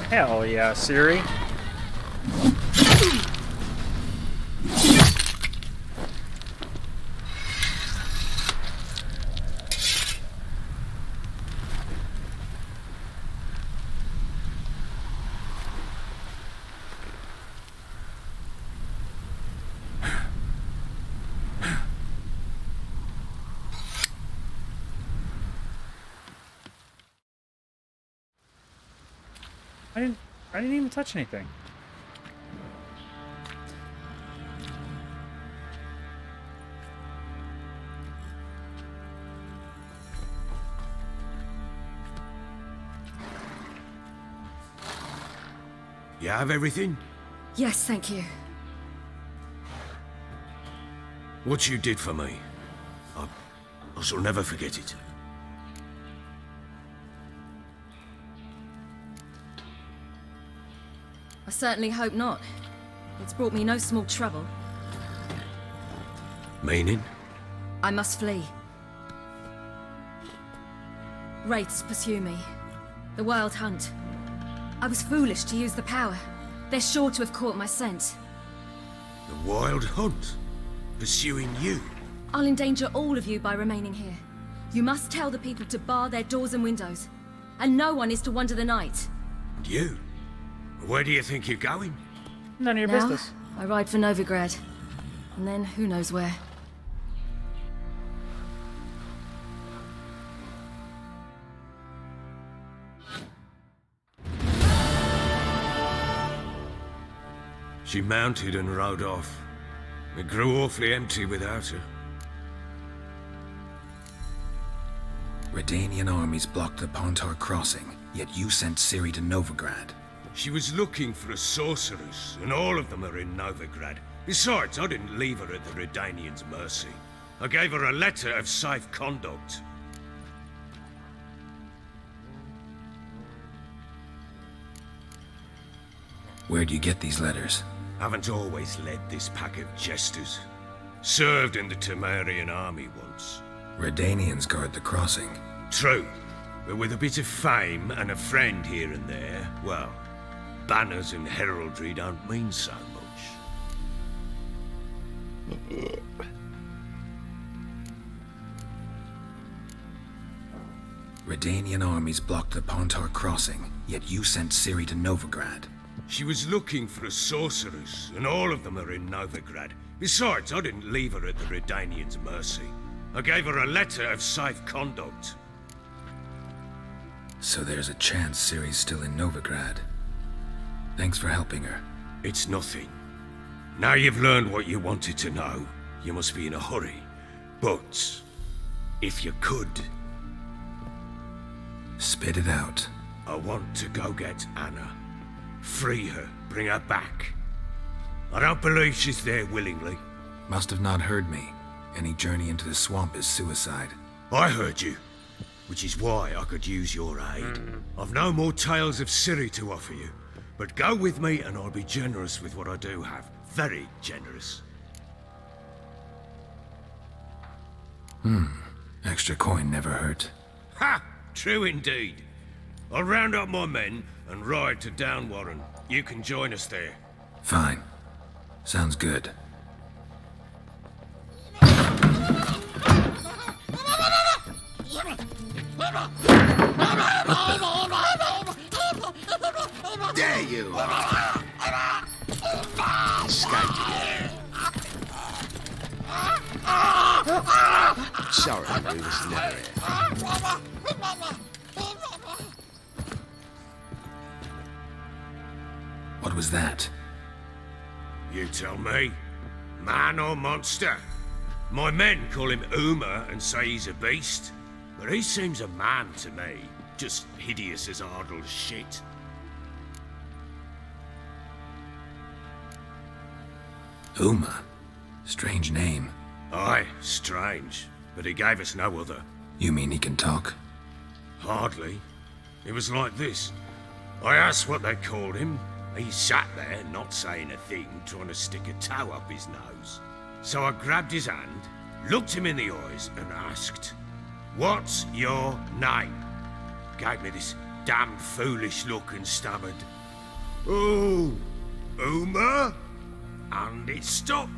Hell yeah, Siri. I didn't even touch anything. You have everything? Yes, thank you. What you did for me, I shall never forget it. I certainly hope not. It's brought me no small trouble. Meaning? I must flee. Wraiths pursue me. The Wild Hunt. I was foolish to use the power. They're sure to have caught my scent. The Wild Hunt? Pursuing you? I'll endanger all of you by remaining here. You must tell the people to bar their doors and windows. And no one is to wander the night. And you? Where do you think you're going? None of your Now, business. I ride for Novigrad. And then who knows where. She mounted and rode off. It grew awfully empty without her. Redanian armies blocked the Pontar crossing, yet you sent Ciri to Novigrad. She was looking for a sorceress, and all of them are in Novigrad. Besides, I didn't leave her at the Redanians' mercy. I gave her a letter of safe conduct. Where'd you get these letters? Haven't always led this pack of jesters. Served in the Temerian army once. Redanians guard the crossing. True, but with a bit of fame and a friend here and there, well, banners and heraldry don't mean so much. Redanian armies blocked the Pontar crossing, yet you sent Ciri to Novigrad. She was looking for a sorceress, and all of them are in Novigrad. Besides, I didn't leave her at the Redanians' mercy. I gave her a letter of safe conduct. So there's a chance Ciri's still in Novigrad. Thanks for helping her. It's nothing. Now you've learned what you wanted to know, you must be in a hurry. But, if you could... Spit it out. I want to go get Anna. Free her, bring her back. I don't believe she's there willingly. Must have not heard me. Any journey into the swamp is suicide. I heard you, which is why I could use your aid. I've no more tales of Ciri to offer you, but go with me and I'll be generous with what I do have. Very generous. Extra coin never hurt. Ha! True indeed. I'll round up my men and ride to Downwarren. You can join us there. Fine. Sounds good. There you are. Escaped again. Sorry, we was never here. What was that? You tell me. Man or monster? My men call him Uma and say he's a beast, but he seems a man to me. Just hideous as Ardle shit. Uma? Strange name. Aye, strange, but he gave us no other. You mean he can talk? Hardly. It was like this. I asked what they called him. He sat there, not saying a thing, trying to stick a toe up his nose. So I grabbed his hand, looked him in the eyes, and asked, "What's your name?" Gave me this damn foolish look and stammered, "Oh, Uma?" And it stuck.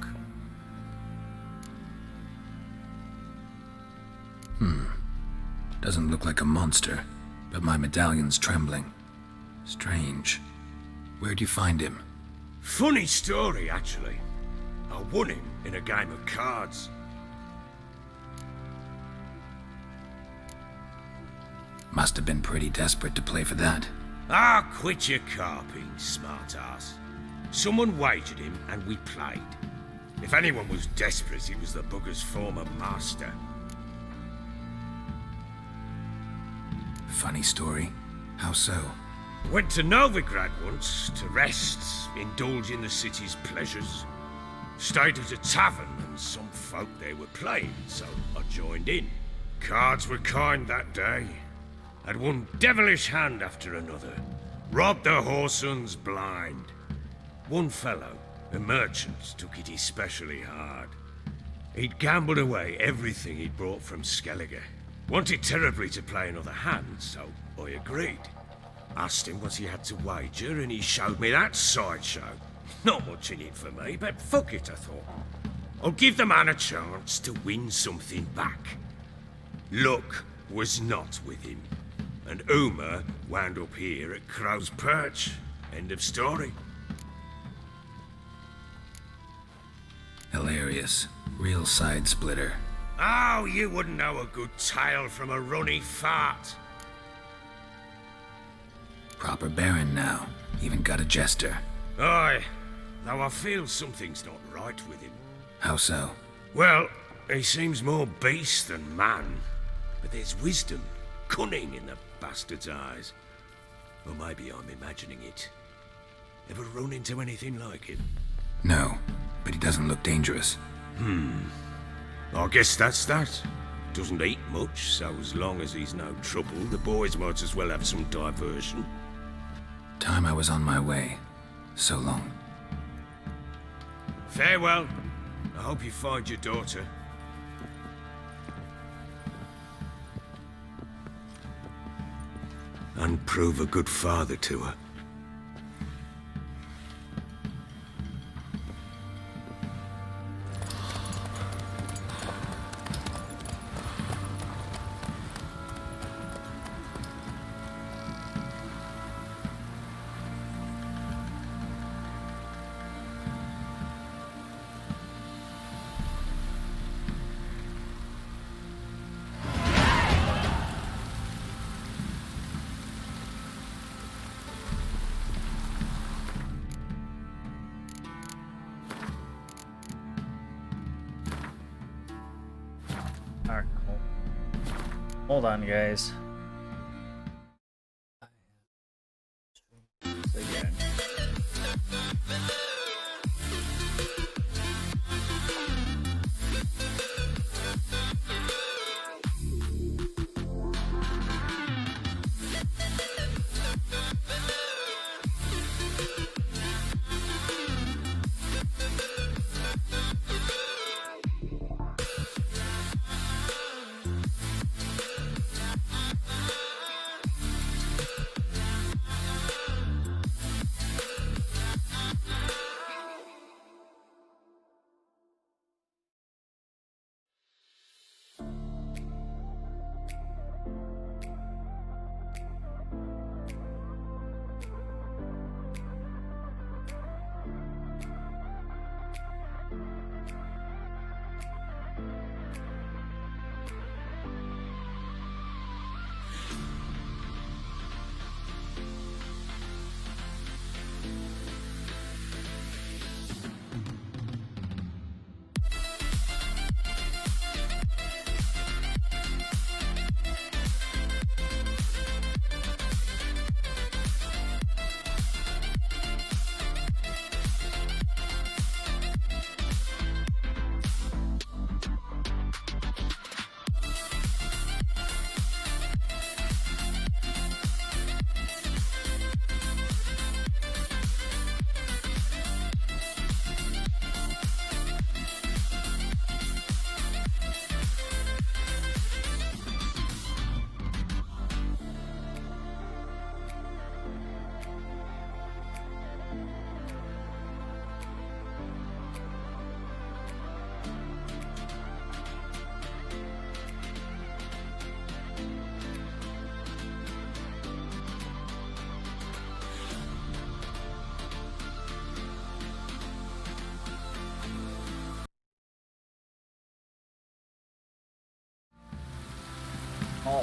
Doesn't look like a monster, but my medallion's trembling. Strange. Where'd you find him? Funny story, actually. I won him in a game of cards. Must have been pretty desperate to play for that. Ah, quit your carping, smart-ass. Someone wagered him, and we played. If anyone was desperate, it was the bugger's former master. Funny story. How so? Went to Novigrad once to rest, indulge in the city's pleasures. Stayed at a tavern, and some folk there were playing, so I joined in. Cards were kind that day. Had one devilish hand after another. Robbed the whoresun's blind. One fellow, a merchant, took it especially hard. He'd gambled away everything he'd brought from Skellige. Wanted terribly to play another hand, so I agreed. Asked him what he had to wager, and he showed me that sideshow. Not much in it for me, but fuck it, I thought. I'll give the man a chance to win something back. Luck was not with him, and Uma wound up here at Crow's Perch. End of story. Hilarious. Real side splitter. Oh, you wouldn't know a good tale from a runny fart. Proper baron now. Even got a jester. Aye, though I feel something's not right with him. How so? Well, he seems more beast than man. But there's wisdom, cunning in the bastard's eyes. Or maybe I'm imagining it. Ever run into anything like him? No, but he doesn't look dangerous. I guess that's that. Doesn't eat much, so as long as he's no trouble, the boys might as well have some diversion. Time I was on my way. So long. Farewell. I hope you find your daughter. And prove a good father to her. Alright, cool. Hold on, guys. Again.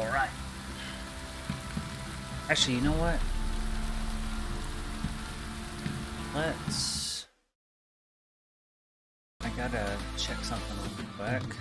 Alright. Actually, you know what? I gotta check something real quick.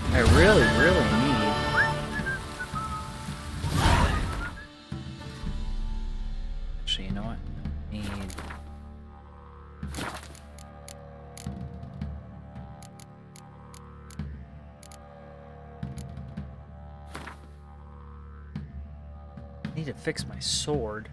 I really need... Actually, you know what? I need to fix my sword.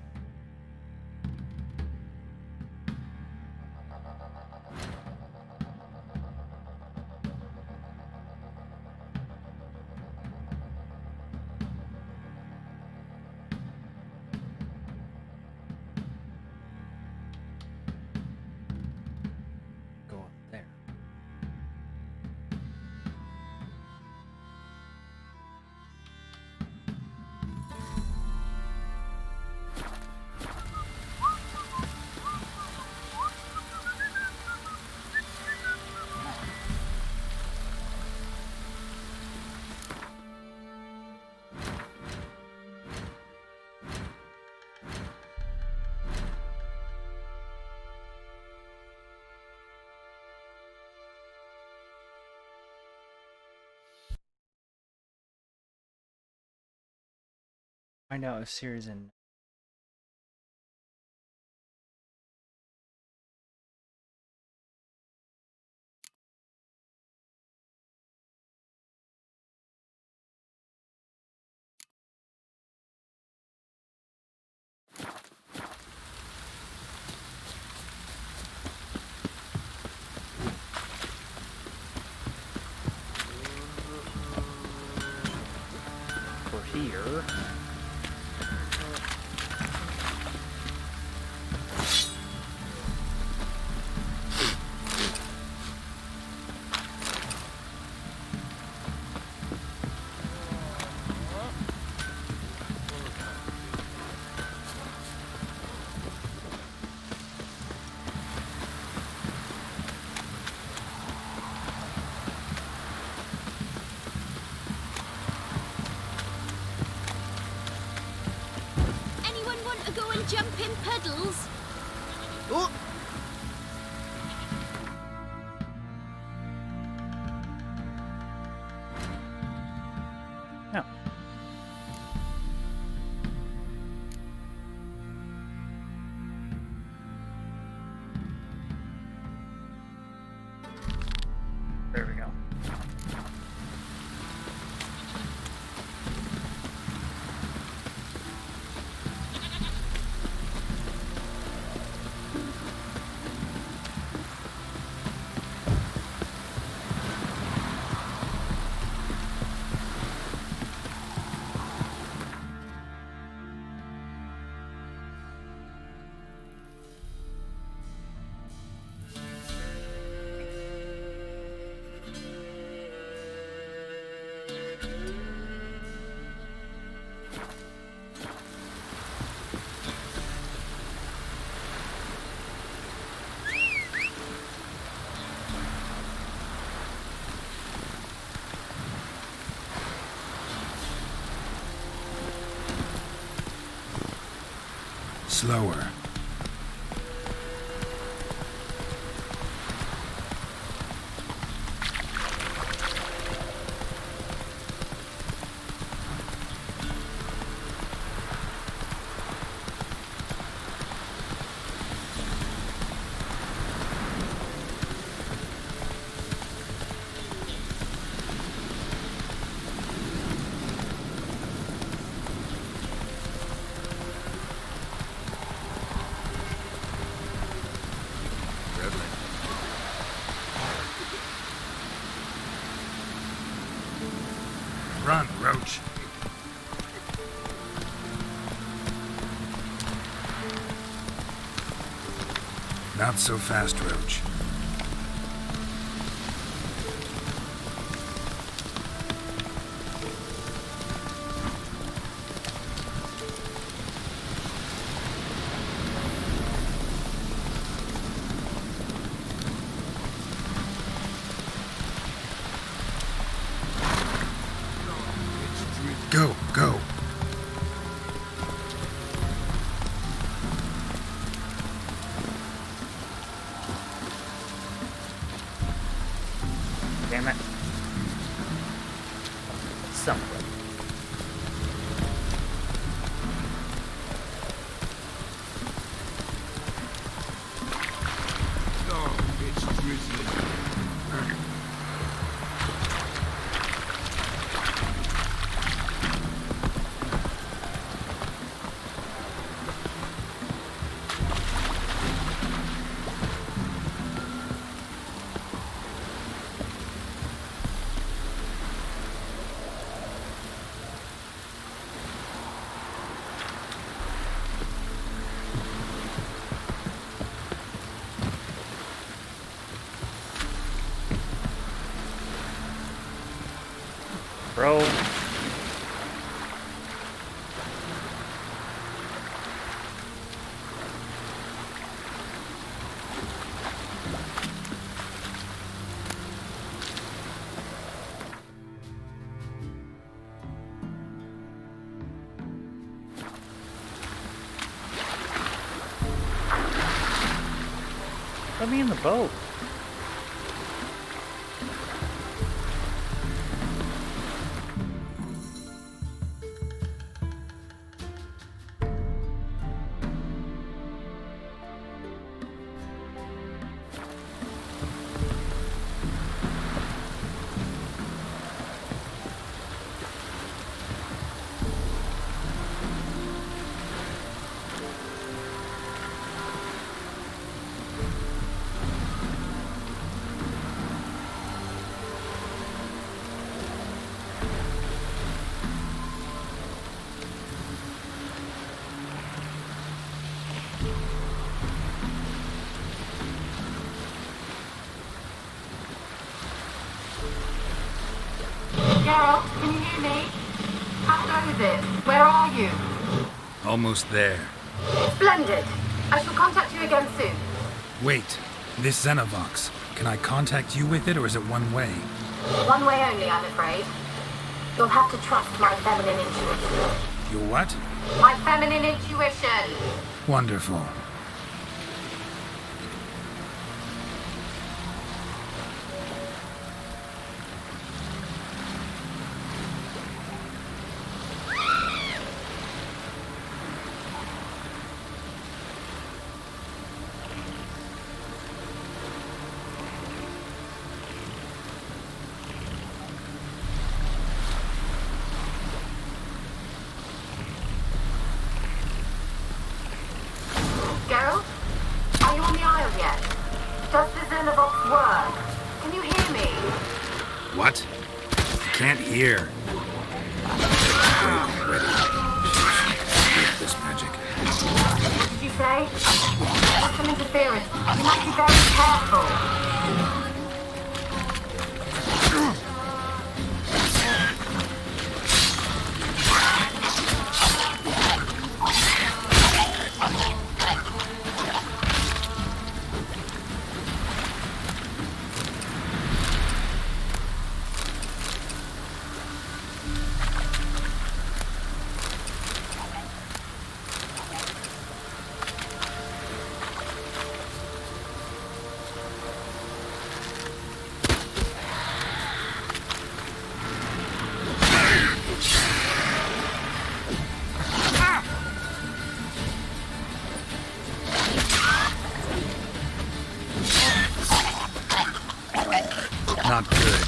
Find out if Siri's in. For here. Jumping puddles. Oh. No. There we go. slower. Run, Roach. Not so fast, Roach. Go, go. Damn it. Something. Oh, it's drizzling. Bro. Let me in the boat. Geralt, can you hear me? How goes it? Where are you? Almost there. Splendid. I shall contact you again soon. Wait, this Xenovox. Can I contact you with it, or is it one way? One way only, I'm afraid. You'll have to trust my feminine intuition. Your what? My feminine intuition! Wonderful. Geralt? Are you on the Isle yet? Does the Xenovox work? Can you hear me? What? Can't hear. Ready. This magic. What did you say? There's some interference. You must be very careful. not good.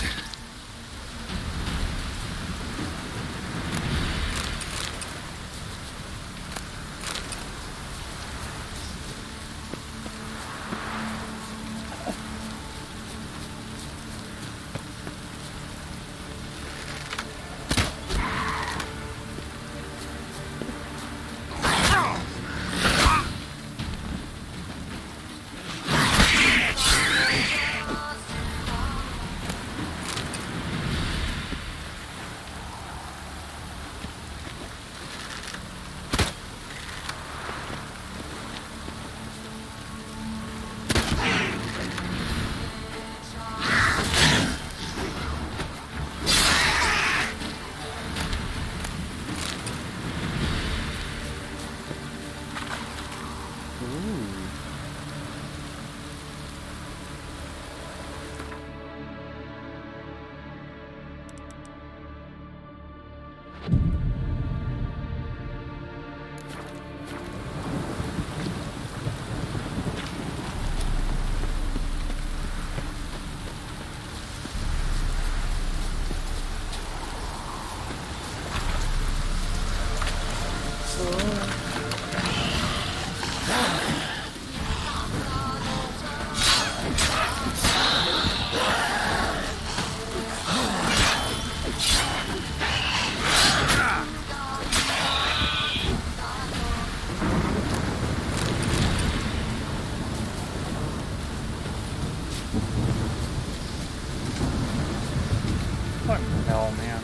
What the hell, man?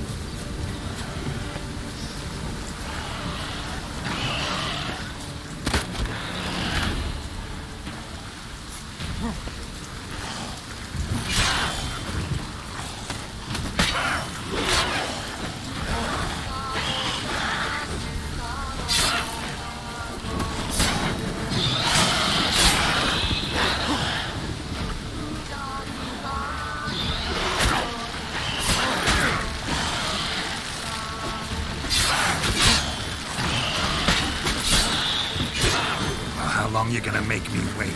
How long you gonna make me wait?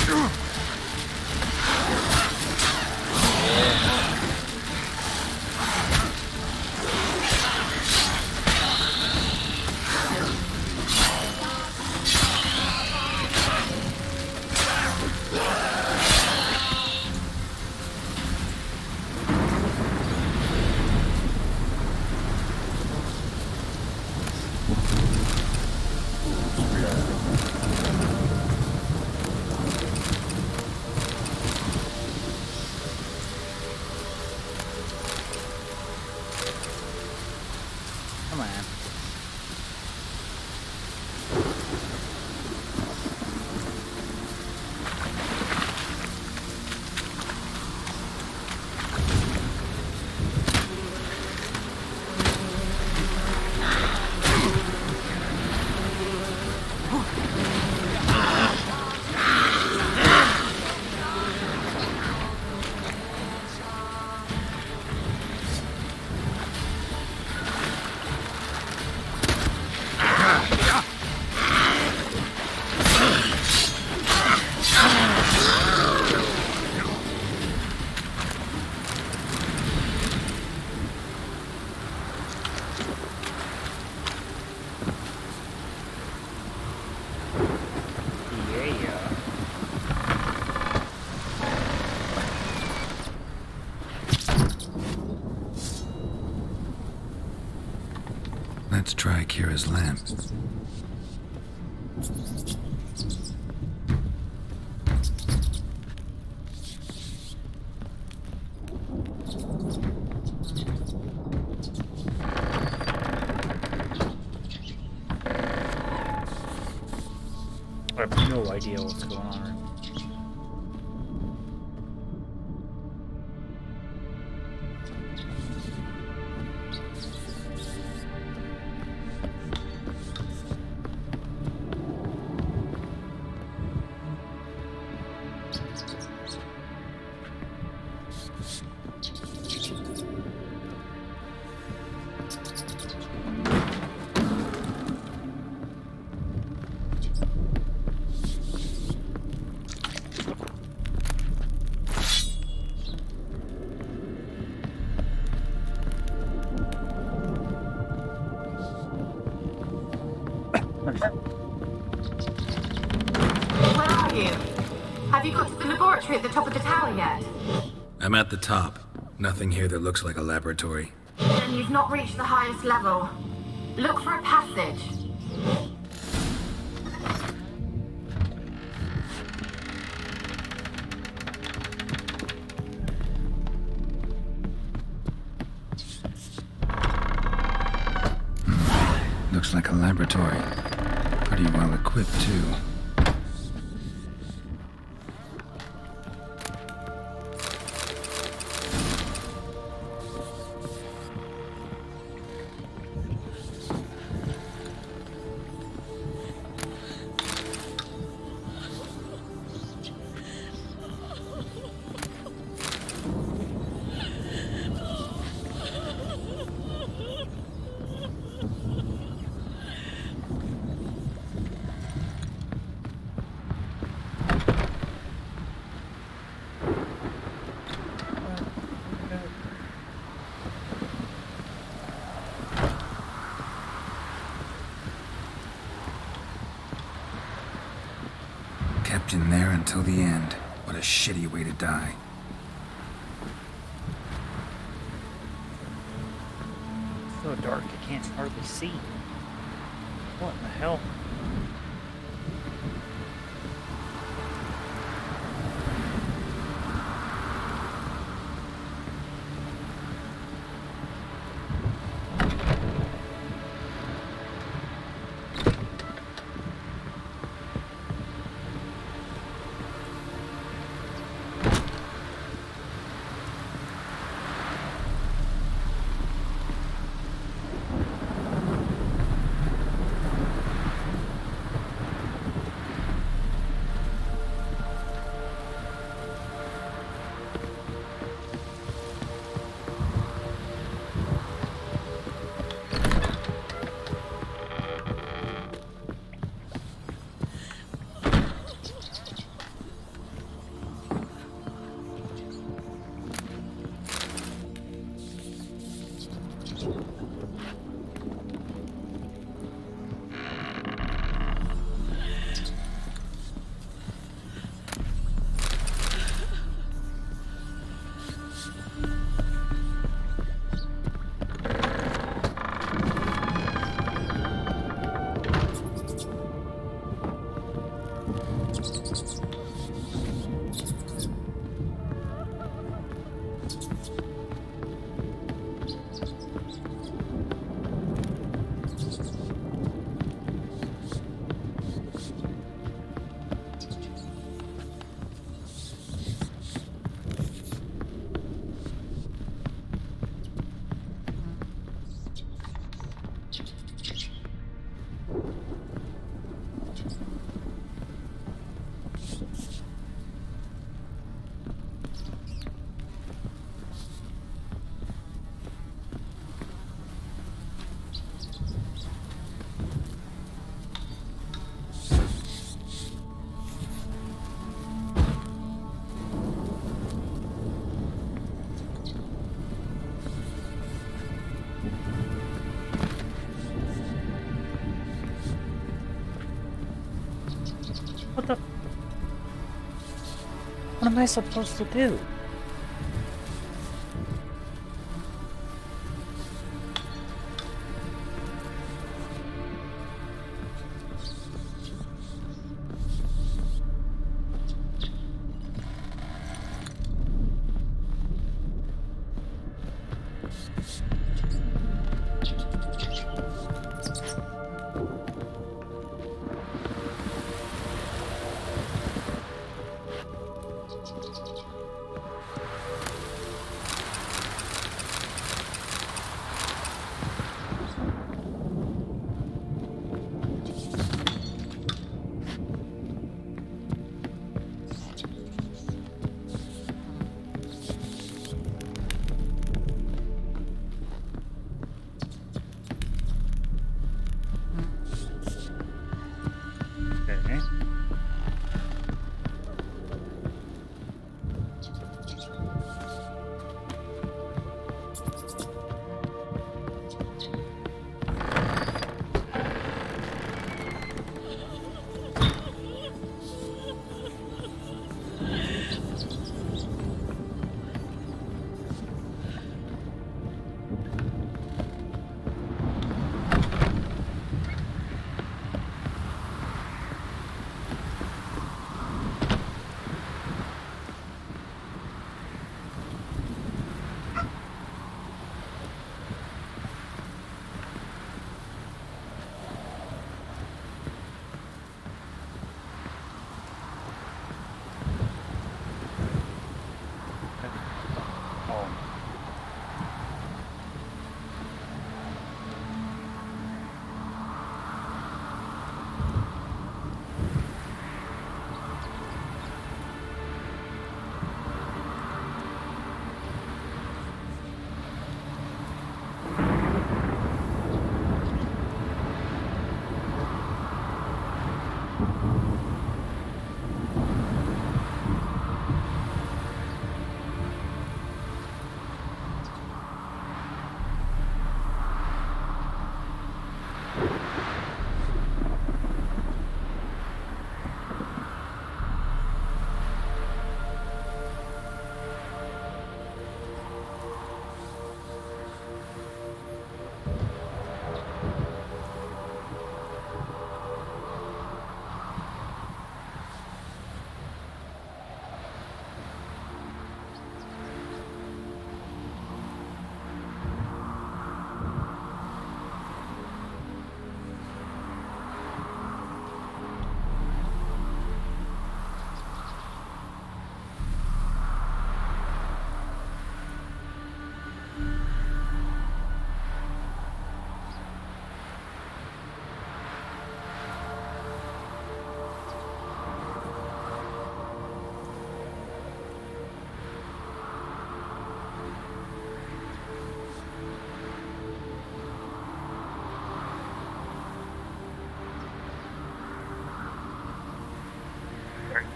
Come on. Let's try Kira's lamp. I have no idea what's going on right now. you? Have you got to the laboratory at the top of the tower yet? I'm at the top. Nothing here that looks like a laboratory. Then you've not reached the highest level. Look for a passage. Looks like a laboratory. Pretty well equipped, too. Kept in there until the end. What a shitty way to die. So dark I can't hardly see. What in the hell? What the? What am I supposed to do?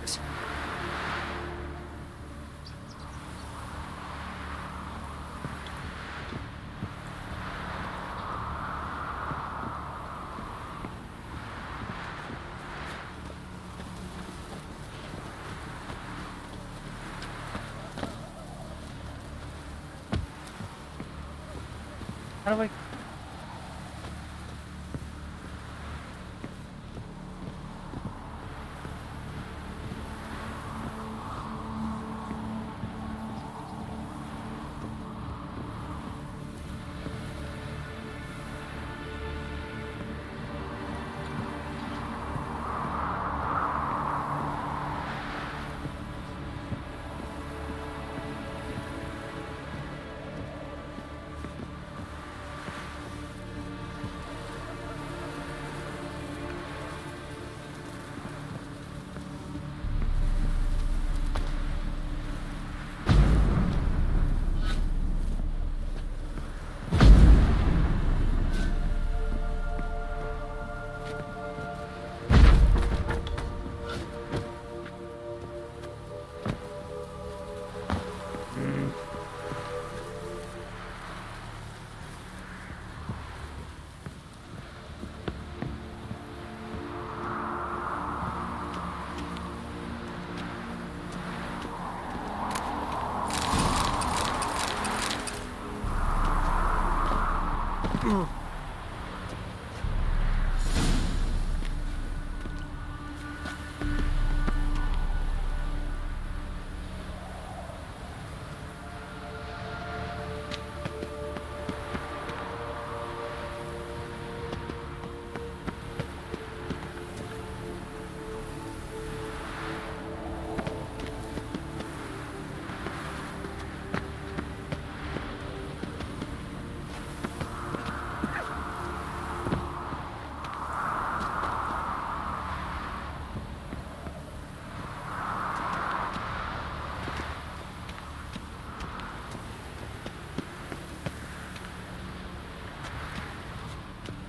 years. How do I...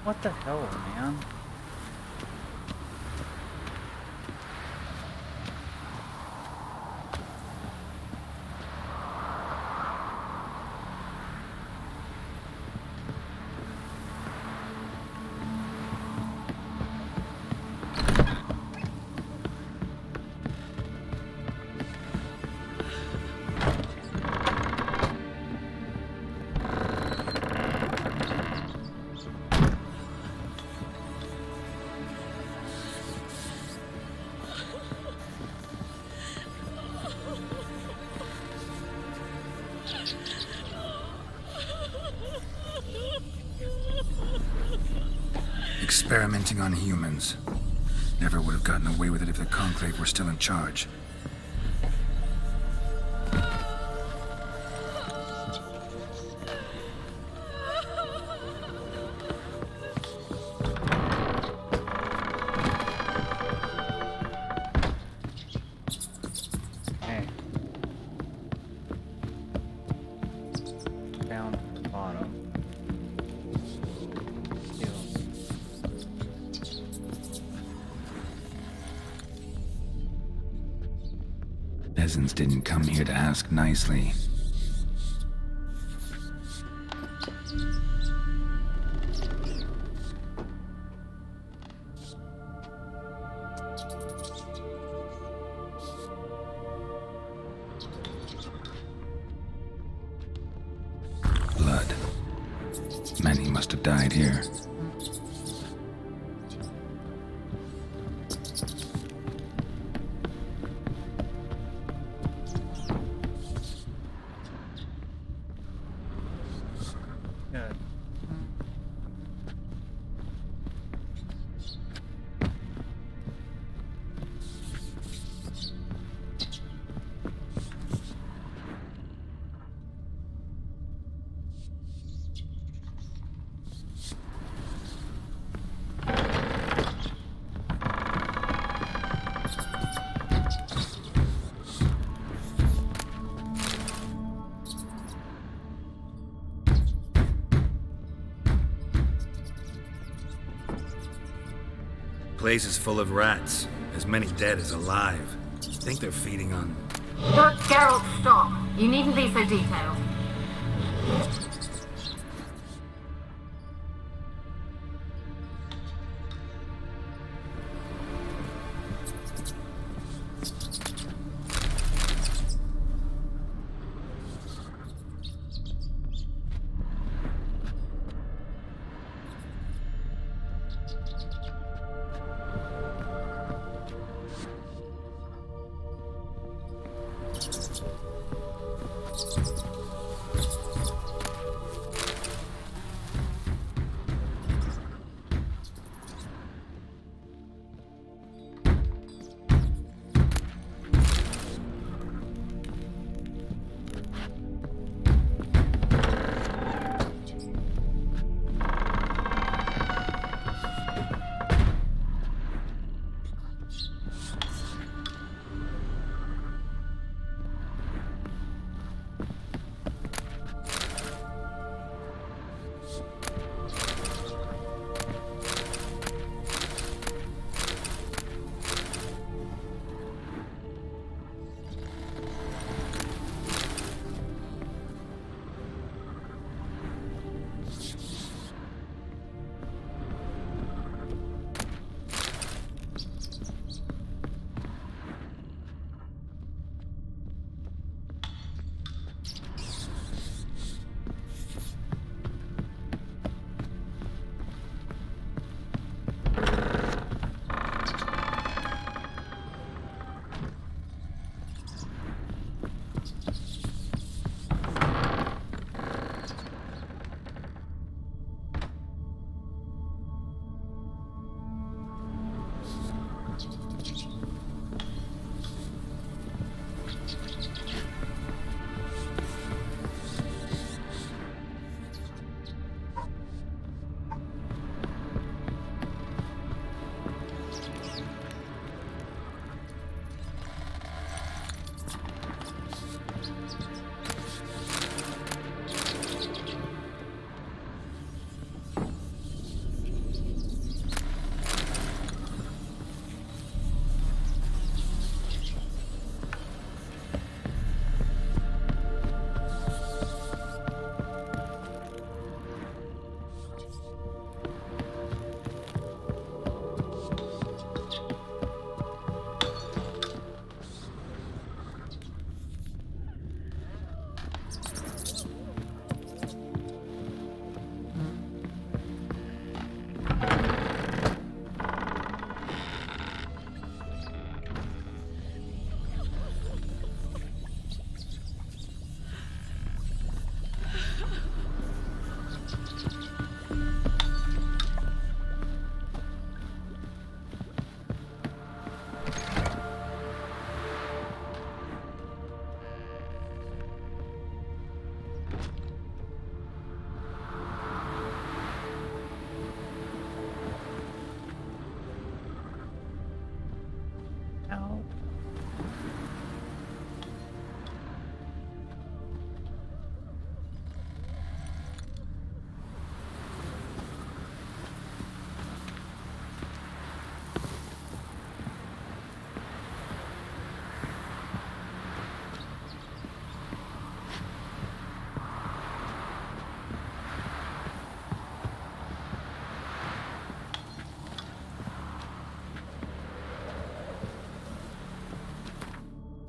What the hell, man? Experimenting on humans. Never would have gotten away with it if the Conclave were still in charge. Okay. Down to the bottom. Peasants didn't come here to ask nicely. Blood. Many must have died here. Good. Place is full of rats, as many dead as alive. Think they're feeding on... Geralt, stop. You needn't be so detailed.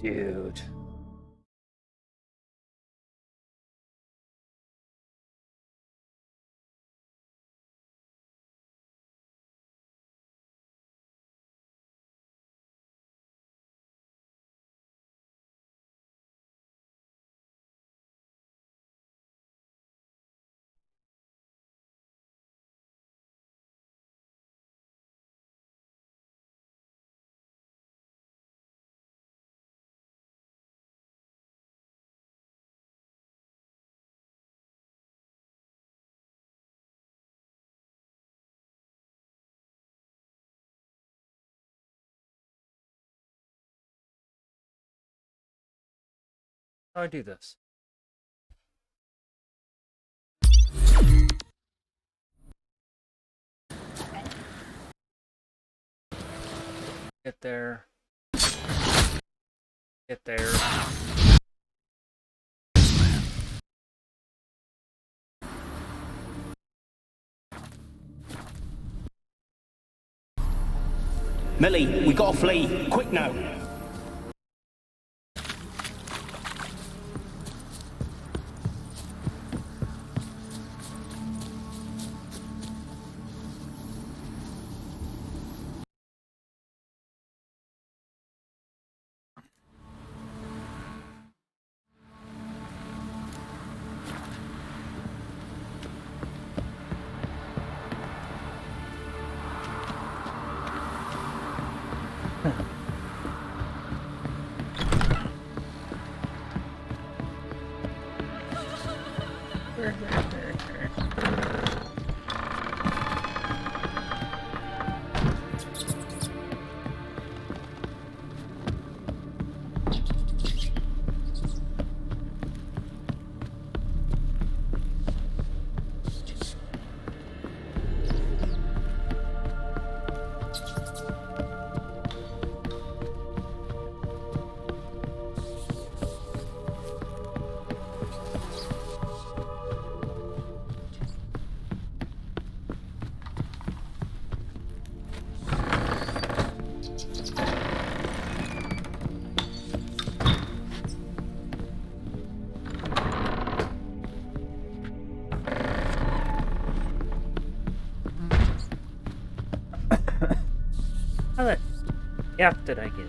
Dude. How do I do this? Get there. Get there. Millie, we gotta flee. Quick now. How the F did I get it?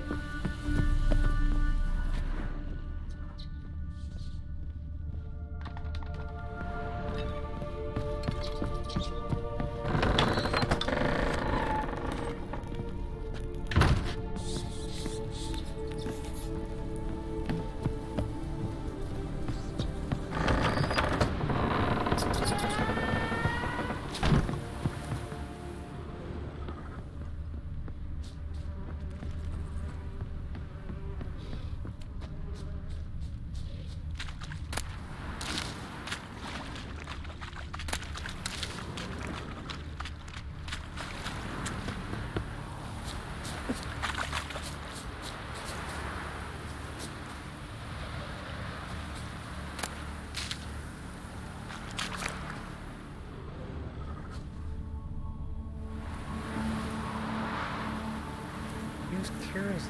Who's curious?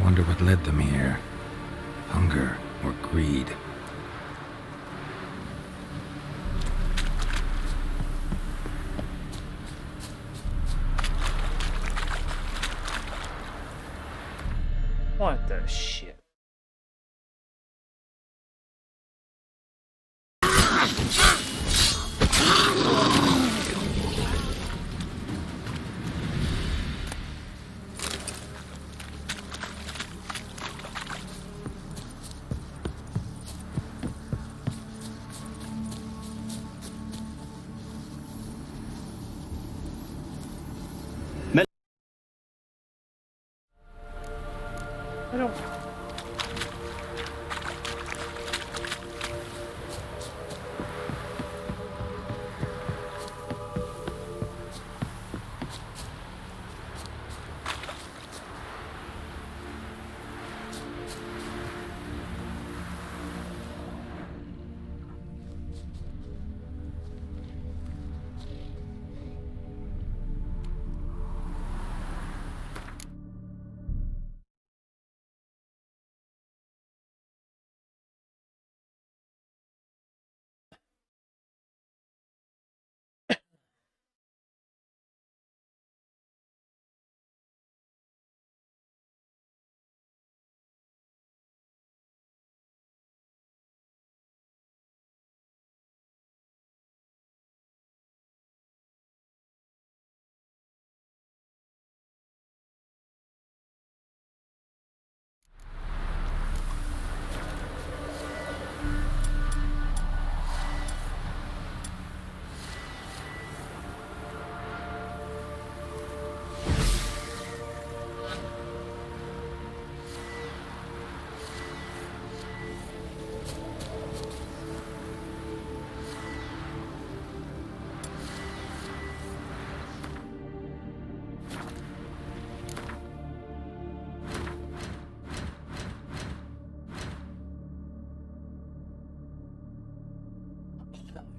Wonder what led them here. Hunger or greed? What the shit? I don't.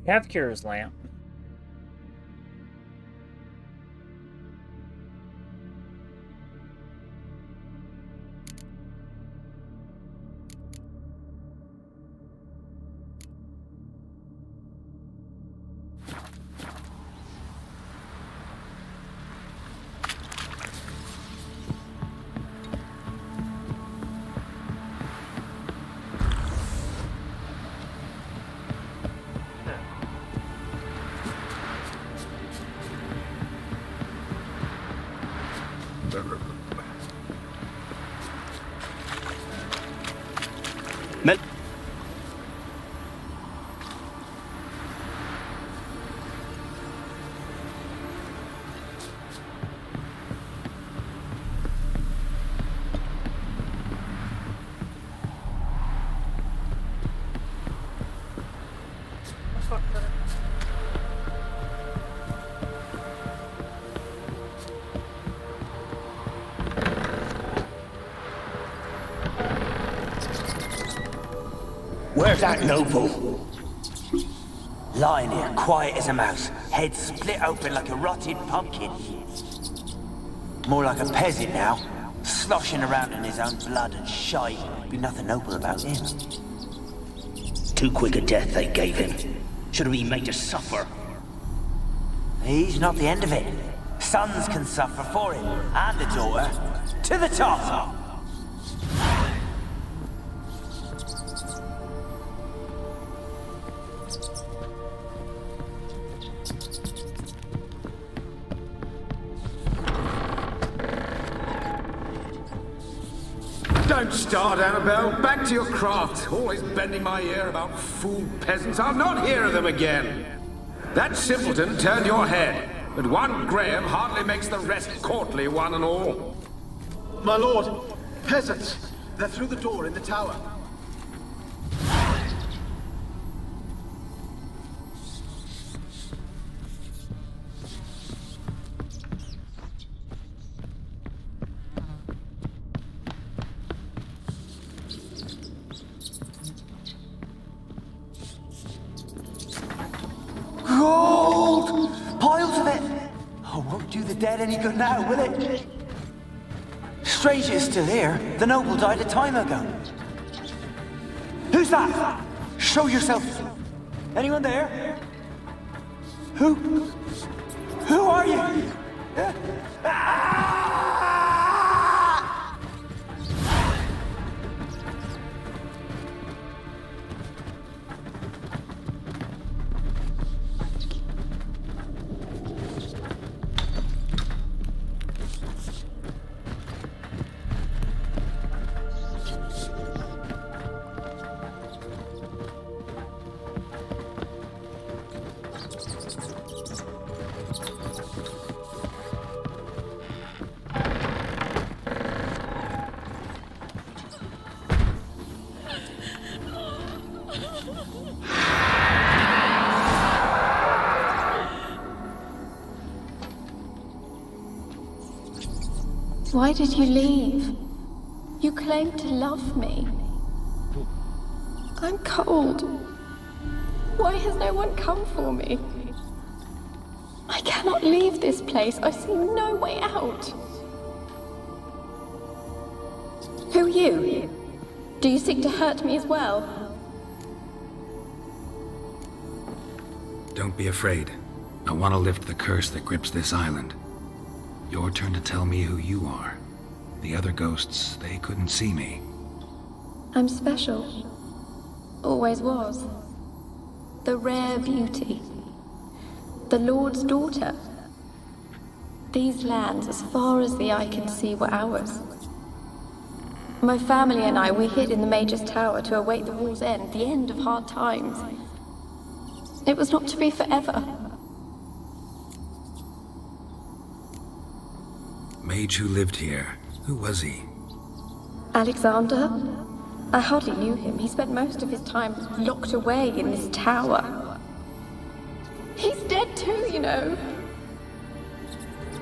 We have Kira's lamp. Where's that noble? Lying here, quiet as a mouse, head split open like a rotted pumpkin. More like a peasant now, sloshing around in his own blood and shite. Be nothing noble about him. Too quick a death they gave him. Should have been made to suffer. He's not the end of it. Sons can suffer for him, and the daughter. To the top! Don't start, Annabelle. Back to your craft. Always bending my ear about fool peasants. I'll not hear of them again. That simpleton turned your head, but one Graham hardly makes the rest courtly, one and all. My lord, peasants. They're through the door in the tower. Gold! Piles of it! Oh, won't do the dead any good now, will it? Strange it's still here. The noble died a time ago. Who's that? Show yourself. Anyone there? Who? Who are you? Why did you leave? You claimed to love me. I'm cold. Why has no one come for me? I cannot leave this place. I see no way out. Who are you? Do you seek to hurt me as well? Don't be afraid. I want to lift the curse that grips this island. Your turn to tell me who you are. The other ghosts, they couldn't see me. I'm special. Always was. The rare beauty. The Lord's daughter. These lands, as far as the eye can see, were ours. My family and I, we hid in the Major's Tower to await the war's end, the end of hard times. It was not to be forever. Mage who lived here. Who was he? Alexander? I hardly knew him. He spent most of his time locked away in this tower. He's dead too, you know.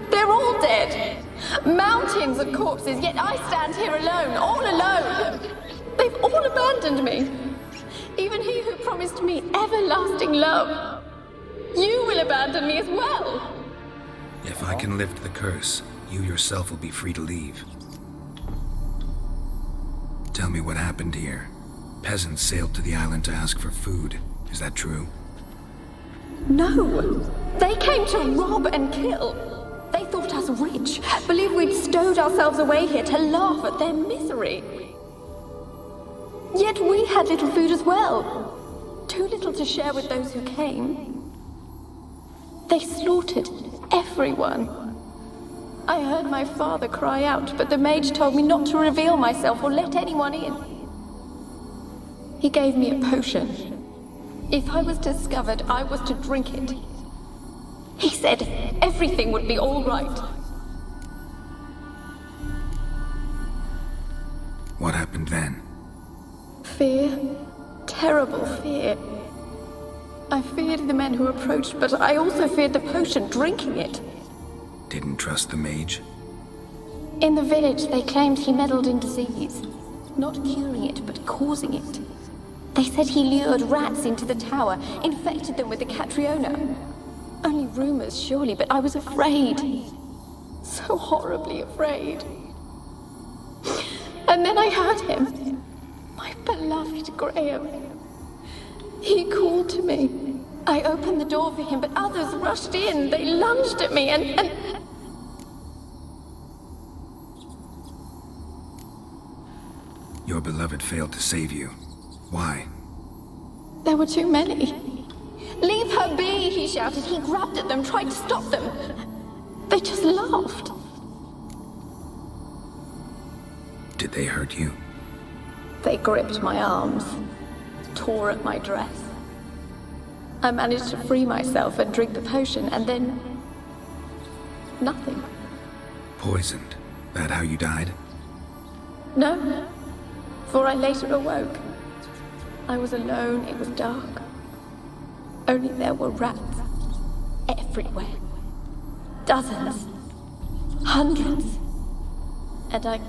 They're all dead. Mountains of corpses, yet I stand here alone, all alone. They've all abandoned me. Even he who had promised me everlasting love. You will abandon me as well. If I can lift the curse, you yourself will be free to leave. Tell me what happened here. Peasants sailed to the island to ask for food. Is that true? No. They came to rob and kill. They thought us rich, believed we'd stowed ourselves away here to laugh at their misery. Yet we had little food as well. Too little to share with those who came. They slaughtered everyone. I heard my father cry out, but the mage told me not to reveal myself or let anyone in. He gave me a potion. If I was discovered, I was to drink it. He said everything would be all right. What happened then? Fear. Terrible fear. I feared the men who approached, but I also feared the potion, drinking it. Didn't trust the mage? In the village, they claimed he meddled in disease. Not curing it, but causing it. They said he lured rats into the tower, infected them with the Catriona. Only rumors, surely, but I was afraid. So horribly afraid. And then I heard him. My beloved Graham. He called to me. I opened the door for him, but others rushed in. They lunged at me and... Your beloved failed to save you. Why? There were too many. Leave her be, he shouted. He grabbed at them, tried to stop them. They just laughed. Did they hurt you? They gripped my arms, tore at my dress. I managed to free myself and drink the potion, and then... nothing. Poisoned? That how you died? No, for I later awoke. I was alone, it was dark. Only there were rats. Everywhere. Dozens. Hundreds. And I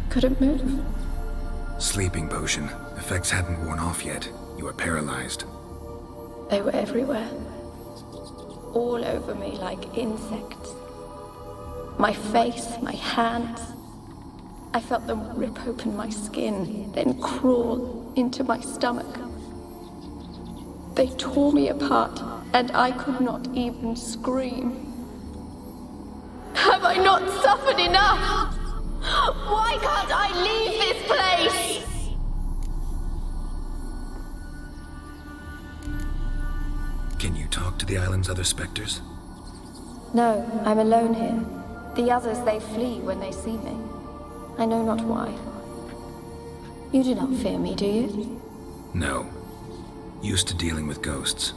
couldn't move. Sleeping potion. Effects hadn't worn off yet. You were paralyzed. They were everywhere. All over me like insects. My face, my hands. I felt them rip open my skin, then crawl into my stomach. They tore me apart, and I could not even scream. Have I not suffered enough? Why can't I leave this place? Can you talk to the island's other specters? No, I'm alone here. The others, they flee when they see me. I know not why. You do not fear me, do you? No. Used to dealing with ghosts.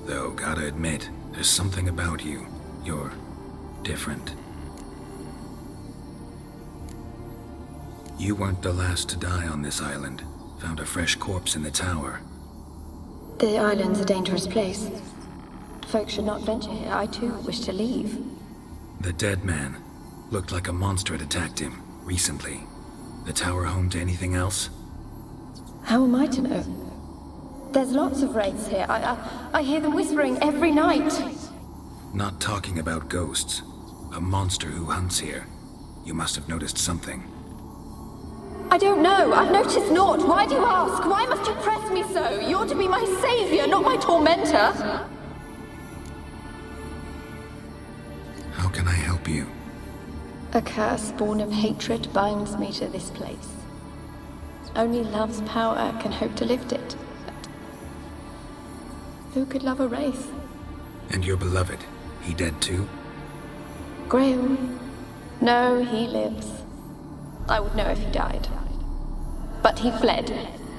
Though, gotta admit, there's something about you. You're different. You weren't the last to die on this island. Found a fresh corpse in the tower. The island's a dangerous place. Folk should not venture here. I too wish to leave. The dead man. Looked like a monster had attacked him, recently. The tower home to anything else? How am I to know? There's lots of wraiths here. I hear them whispering every night. Not talking about ghosts. A monster who hunts here. You must have noticed something. I don't know. I've noticed naught. Why do you ask? Why must you press me so? You're to be my savior, not my tormentor. How can I help you? A curse born of hatred binds me to this place. Only love's power can hope to lift it. But who could love a wraith? And your beloved, he dead too? Graham? No, he lives. I would know if he died. But he fled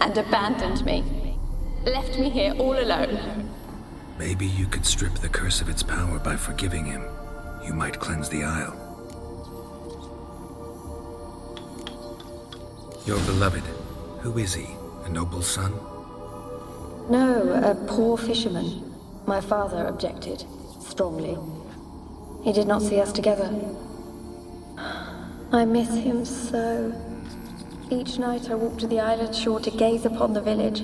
and abandoned me. Left me here all alone. Maybe you could strip the curse of its power by forgiving him. You might cleanse the Isle. Your beloved, who is he? A noble son? No, a poor fisherman. My father objected, strongly. He did not see us together. I miss him so. Each night I walk to the island shore to gaze upon the village.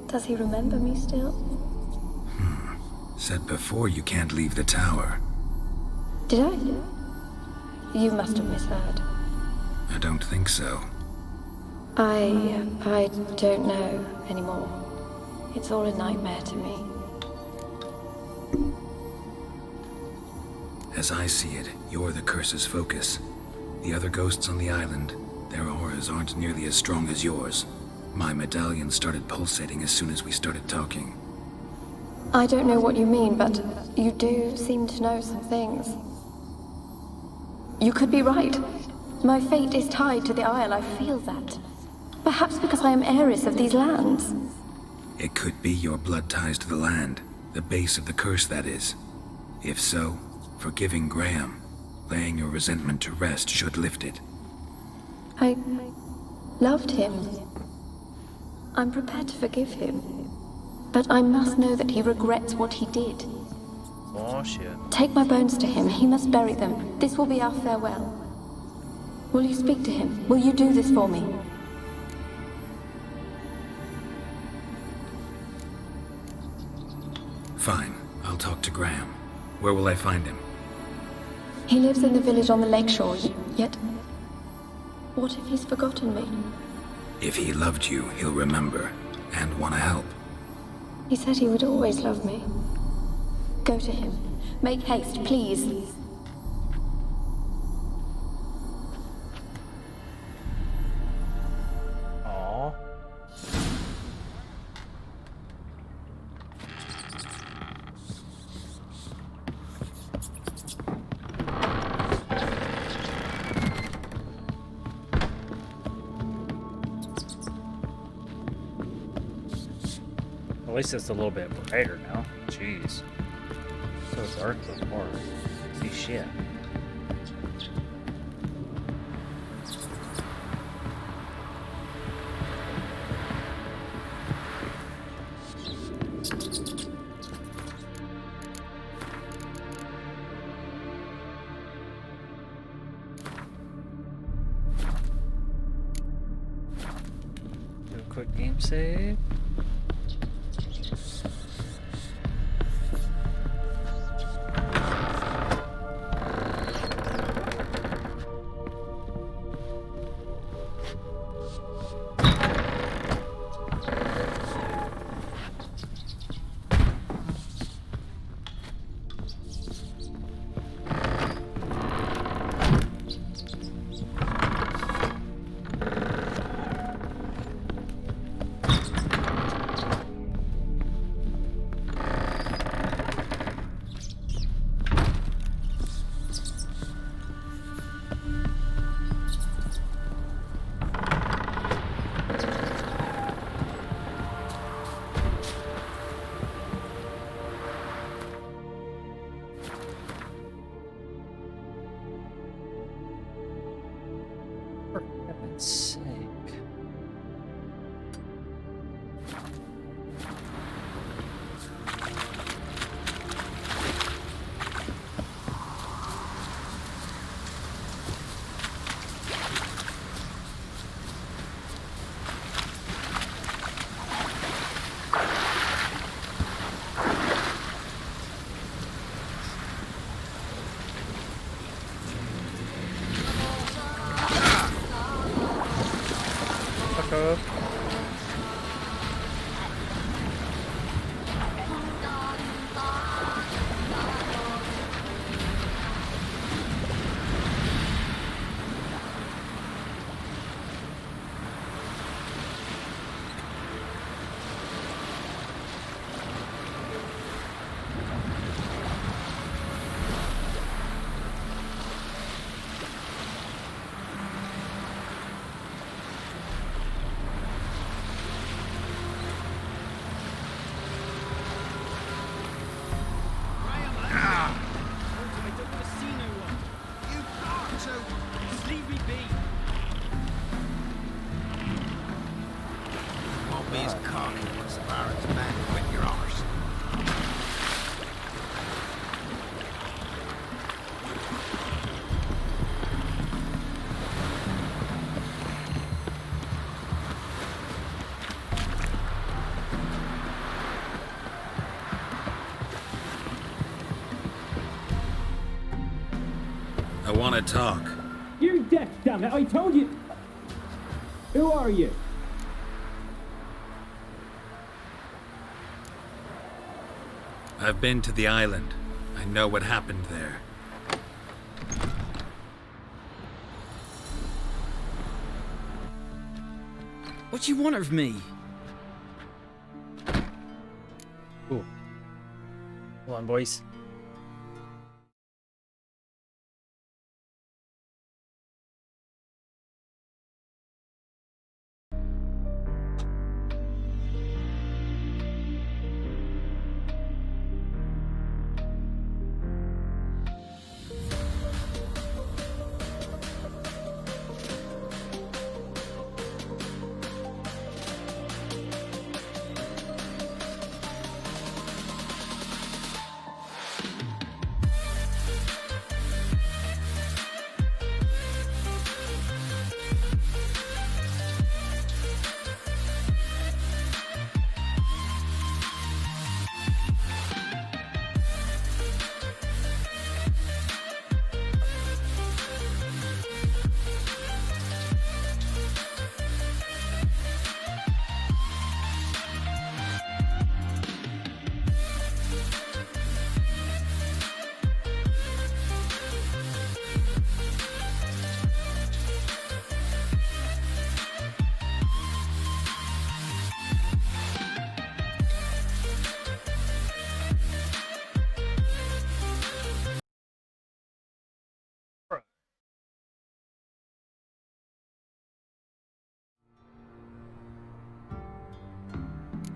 Does he remember me still? Said before you can't leave the tower. Did I? You must have misheard. I don't think so. I don't know anymore. It's all a nightmare to me. As I see it, you're the curse's focus. The other ghosts on the island, their auras aren't nearly as strong as yours. My medallion started pulsating as soon as we started talking. I don't know what you mean, but you do seem to know some things. You could be right. My fate is tied to the Isle, I feel that. Perhaps because I am heiress of these lands. It could be your blood ties to the land, the base of the curse, that is. If so, forgiving Graham, laying your resentment to rest should lift it. I loved him. I'm prepared to forgive him. But I must know that he regrets what he did. Oh, shit. Take my bones to him. He must bury them. This will be our farewell. Will you speak to him? Will you do this for me? Fine. I'll talk to Graham. Where will I find him? He lives in the village on the lakeshore, yet... What if he's forgotten me? If he loved you, he'll remember, and want to help. He said he would always love me. Go to him. Make haste, please. Aww. At least it's a little bit brighter now. Jeez. So dark before. See shit. Do a quick game save. For heaven's sake. I want to talk. You're deaf, damn it! I told you. Who are you? I've been to the island. I know what happened there. What do you want of me? Ooh. Hold on, boys.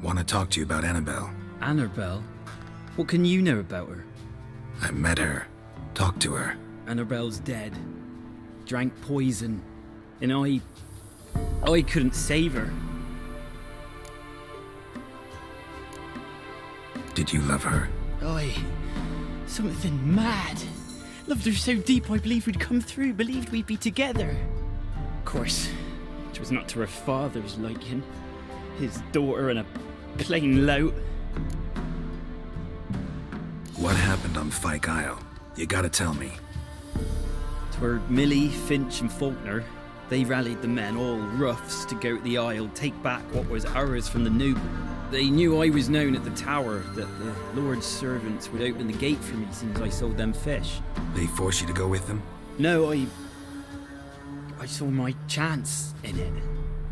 Want to talk to you about Annabelle. Annabelle? What can you know about her? I met her. Talked to her. Annabelle's dead. Drank poison. And I couldn't save her. Did you love her? Something mad. Loved her so deep I believed we'd come through, believed we'd be together. Of course, it was not to her father's liking. His daughter and a plain lout. What happened on Fyke Isle? You gotta tell me. Twere Millie, Finch and Faulkner. They rallied the men, all roughs, to go to the Isle, take back what was ours from the noble. They knew I was known at the tower, that the Lord's servants would open the gate for me since I sold them fish. They forced you to go with them? No, I saw my chance in it.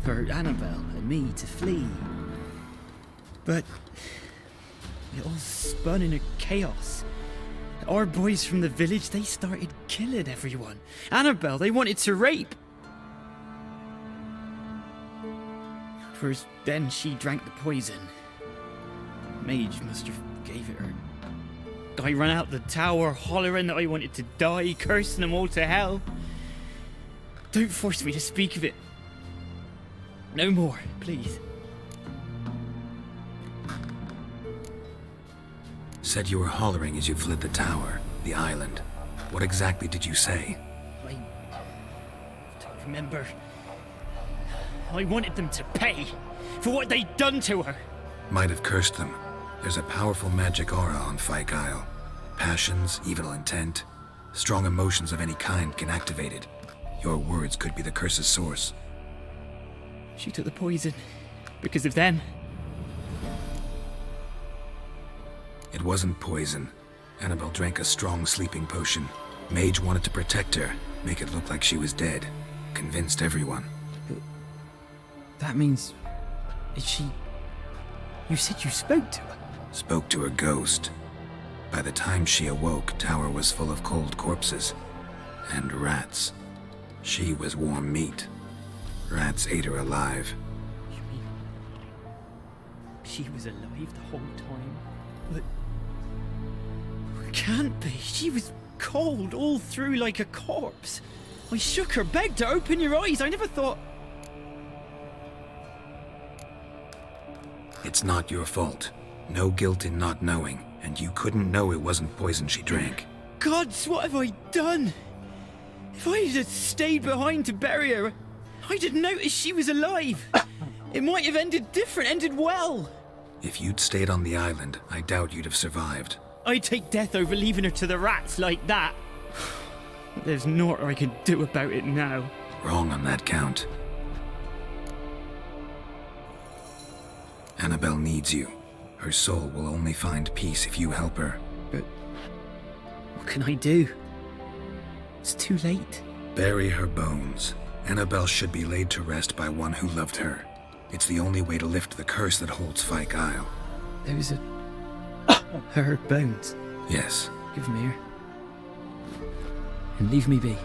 For Annabelle and me to flee. But it all spun in a chaos. Our boys from the village, they started killing everyone. Annabelle, they wanted to rape. First, then she drank the poison. Mage must have gave it her. I ran out the tower hollering that I wanted to die, cursing them all to hell. Don't force me to speak of it. No more, please. Said you were hollering as you fled the tower, the island. What exactly did you say? I don't remember. I wanted them to pay for what they'd done to her. Might have cursed them. There's a powerful magic aura on Fyke Isle. Passions, evil intent, strong emotions of any kind can activate it. Your words could be the curse's source. She took the poison because of them. It wasn't poison. Annabelle drank a strong sleeping potion. Mage wanted to protect her, make it look like she was dead. Convinced everyone. But that means... is she... You said you spoke to her? Spoke to her ghost. By the time she awoke, tower was full of cold corpses. And rats. She was warm meat. Rats ate her alive. You mean... she was alive the whole time? But... it can't be. She was cold all through like a corpse. I shook her, begged her, open your eyes. I never thought... It's not your fault. No guilt in not knowing, and you couldn't know it wasn't poison she drank. Gods, what have I done? If I had stayed behind to bury her, I didn't notice she was alive. It might have ended different, ended well. If you'd stayed on the island, I doubt you'd have survived. I'd take death over leaving her to the rats like that. There's naught I can do about it now. Wrong on that count. Annabelle needs you. Her soul will only find peace if you help her. But what can I do? It's too late. Bury her bones. Annabelle should be laid to rest by one who loved her. It's the only way to lift the curse that holds Fyke Isle. Those are her bones. Yes. Give them here. And leave me be.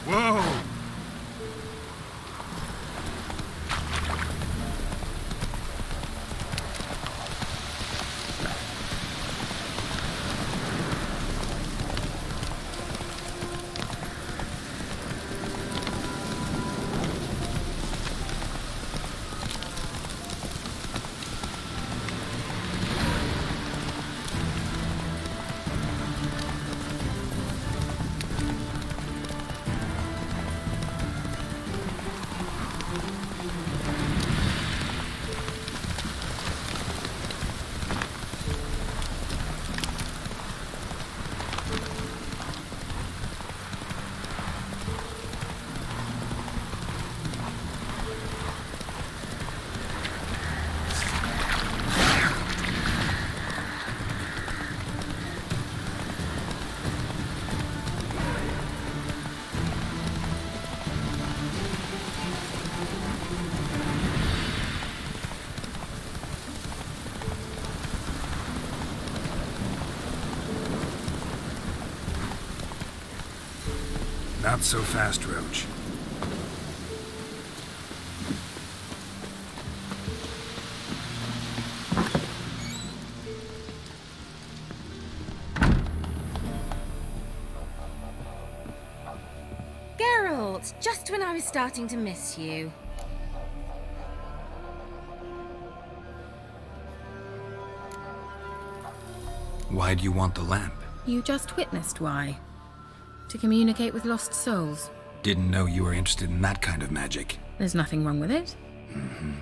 Whoa! Not so fast, Roach. Geralt, just when I was starting to miss you. Why do you want the lamp? You just witnessed why. To communicate with lost souls. Didn't know you were interested in that kind of magic. There's nothing wrong with it. Mm-hmm.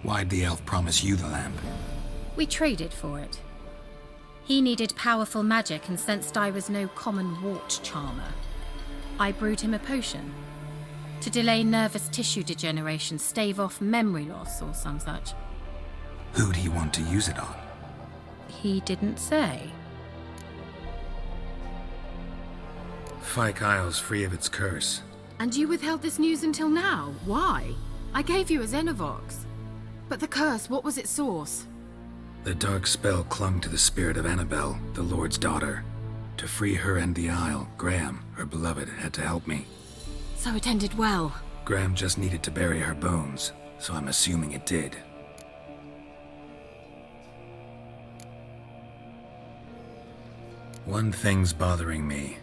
Why'd the elf promise you the lamp? We traded for it. He needed powerful magic and sensed I was no common wart charmer. I brewed him a potion. To delay nervous tissue degeneration, stave off memory loss or some such. Who'd he want to use it on? He didn't say. Fyke Isle's free of its curse. And you withheld this news until now? Why? I gave you a Xenovox. But the curse, what was its source? The dark spell clung to the spirit of Annabelle, the Lord's daughter. To free her and the Isle, Graham, her beloved, had to help me. So it ended well. Graham just needed to bury her bones, so I'm assuming it did. One thing's bothering me.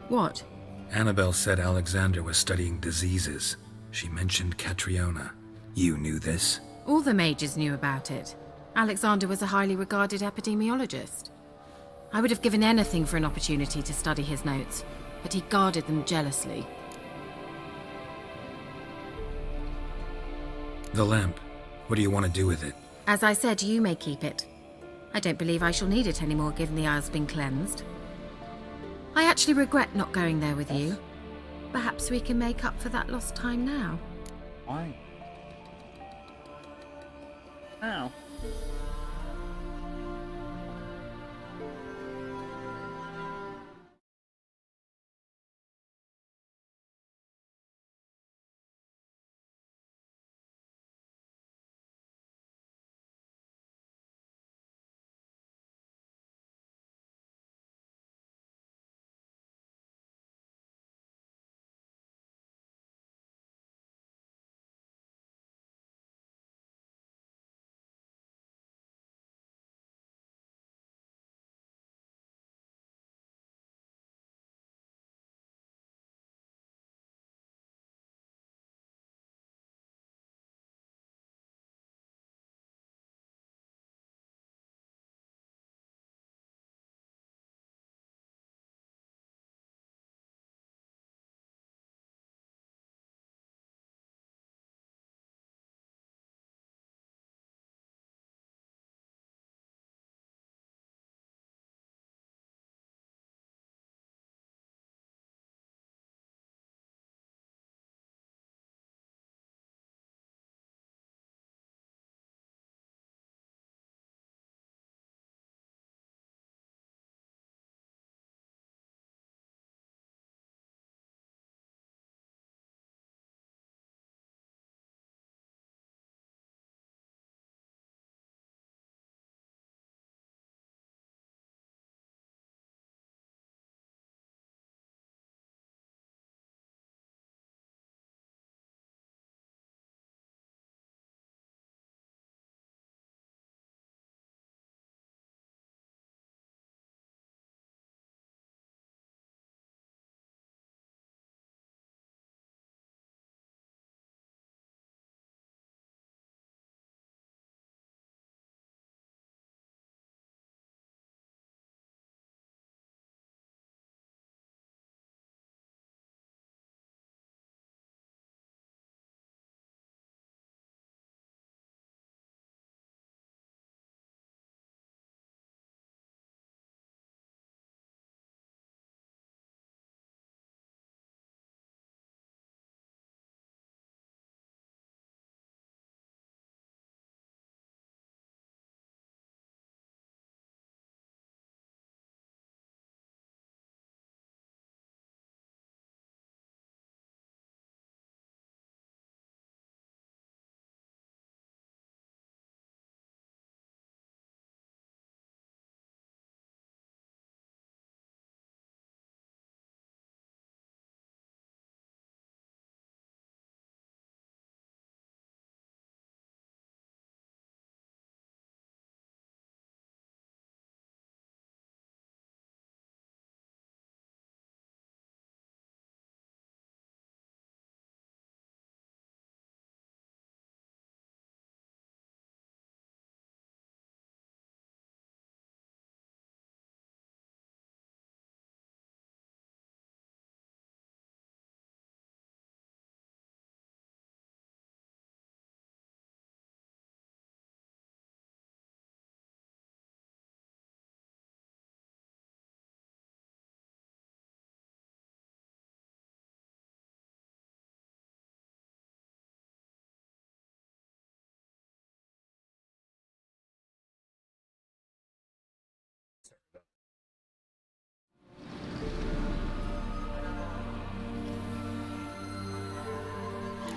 What? Annabelle said Alexander was studying diseases. She mentioned Catriona. You knew this? All the mages knew about it. Alexander was a highly regarded epidemiologist. I would have given anything for an opportunity to study his notes, but he guarded them jealously. The lamp. What do you want to do with it? As I said, you may keep it. I don't believe I shall need it anymore, given the Isle's been cleansed. I actually regret not going there with you. Perhaps we can make up for that lost time now. Why? Now.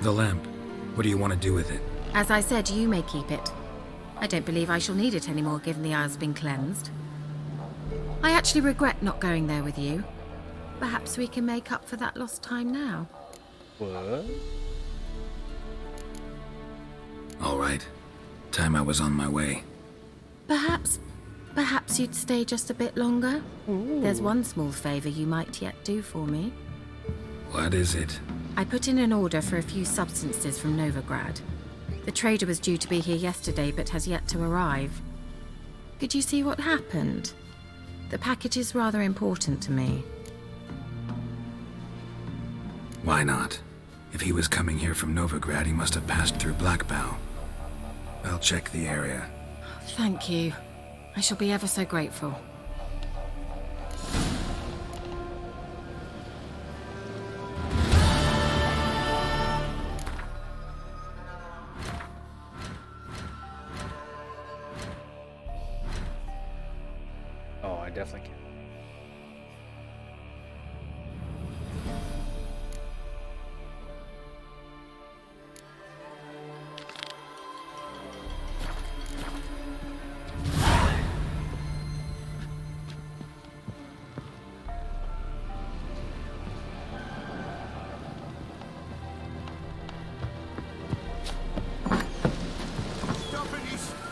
The lamp. What do you want to do with it? As I said, you may keep it. I don't believe I shall need it anymore, given the Isle's been cleansed. I actually regret not going there with you. Perhaps we can make up for that lost time now. What? All right. Time I was on my way. Perhaps you'd stay just a bit longer? Ooh. There's one small favor you might yet do for me. What is it? I put in an order for a few substances from Novigrad. The trader was due to be here yesterday, but has yet to arrive. Could you see what happened? The package is rather important to me. Why not? If he was coming here from Novigrad, he must have passed through Blackbow. I'll check the area. Thank you. I shall be ever so grateful. Oh, I definitely can.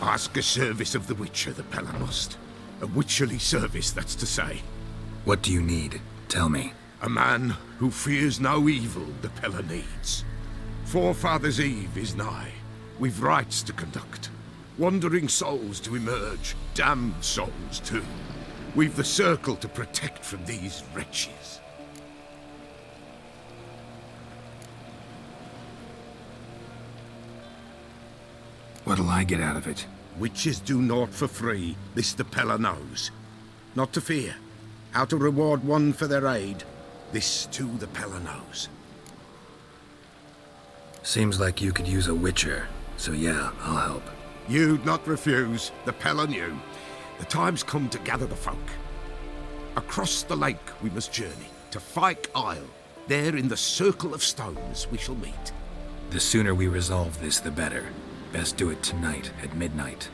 Ask a service of the Witcher, the Pella must. A witcherly service, that's to say. What do you need? Tell me. A man who fears no evil the Pella needs. Forefathers' Eve is nigh. We've rites to conduct. Wandering souls to emerge. Damned souls, too. We've the circle to protect from these wretches. What'll I get out of it? Witches do naught for free, this the Pella knows. Not to fear. How to reward one for their aid, this too the Pella knows. Seems like you could use a witcher, so yeah, I'll help. You'd not refuse, the Pella knew. The time's come to gather the folk. Across the lake we must journey, to Fyke Isle. There in the circle of stones we shall meet. The sooner we resolve this, the better. Best do it tonight at midnight.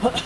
What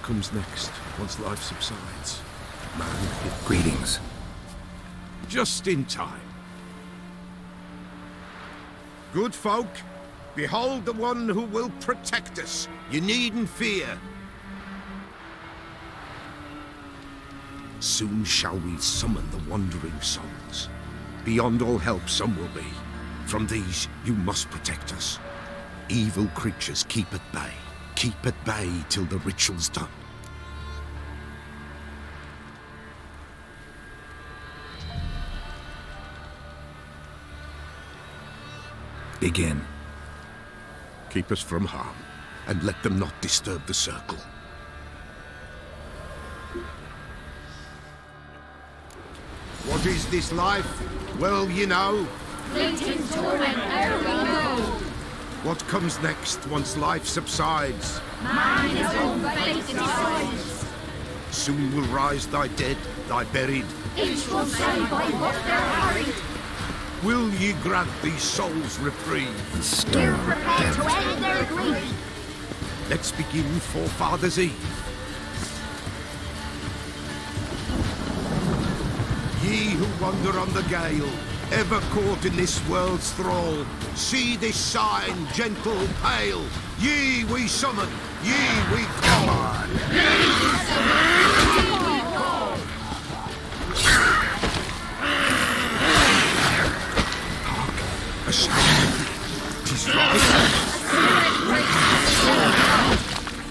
comes next, once life subsides? Man, Greetings. just in time. Good folk, behold the one who will protect us. You needn't fear. Soon shall we summon the wandering souls. Beyond all help some will be. From these you must protect us. Evil creatures keep at bay. Keep at bay till the ritual's done. Begin. Keep us from harm, and let them not disturb the circle. What is this life? Well, you know. Fleeting torment, ere we know. What comes next once life subsides? Man is all fate decides. Soon will rise thy dead, thy buried. Each will say by what they're hurried. Will ye grant these souls reprieve? We're prepared to end their grief. Let's begin Forefathers' Eve. Ye who wander on the gale, ever caught in this world's thrall, see this sign, gentle, pale. Ye we summon, ye we call. A sound. 'Tis right.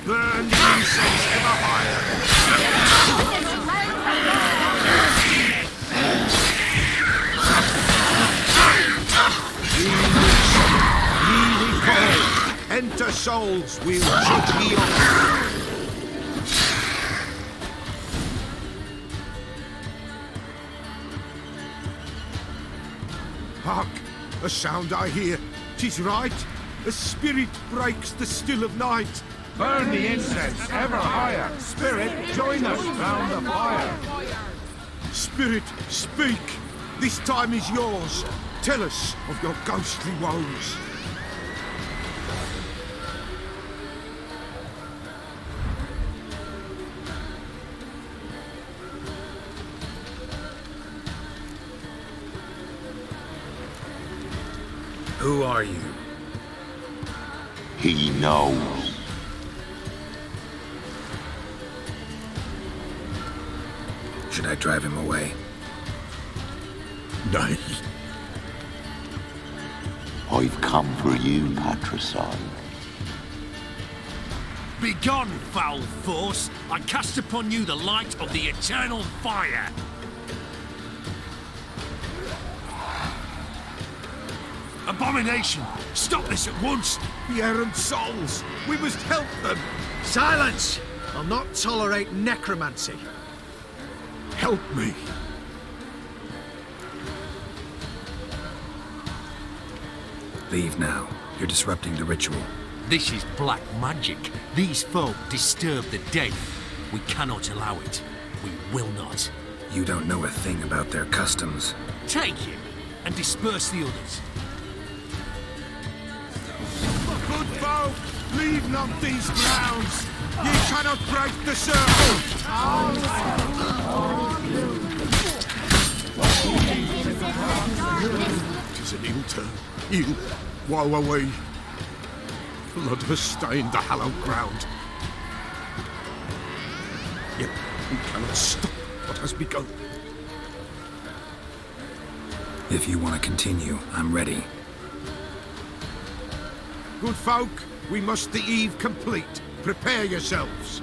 Burn the incense ever higher. Ye we call. Enter souls, we'll judge ye all. Hark! A sound I hear. 'Tis right. A spirit breaks the still of night. Burn the incense ever higher. Spirit, join us round the fire. Spirit, speak. This time is yours. Tell us of your ghostly woes. Who are you? He knows. Should I drive him away? Nay. I've come for you, patricide. Begone, foul force! I cast upon you the light of the eternal fire! Abomination! Stop this at once! The errant souls! We must help them! Silence! I'll not tolerate necromancy. Help me. Leave now. You're disrupting the ritual. This is black magic. These folk disturb the dead. We cannot allow it. We will not. You don't know a thing about their customs. Take him and disperse the others. Good folk, leave not these grounds. Ye cannot break the circle. Tis an ill turn. Ill. Woe away. Blood has stained the hallowed ground. Yet we cannot stop what has begun. If you want to continue, I'm ready. Good folk, we must the eve complete. Prepare yourselves.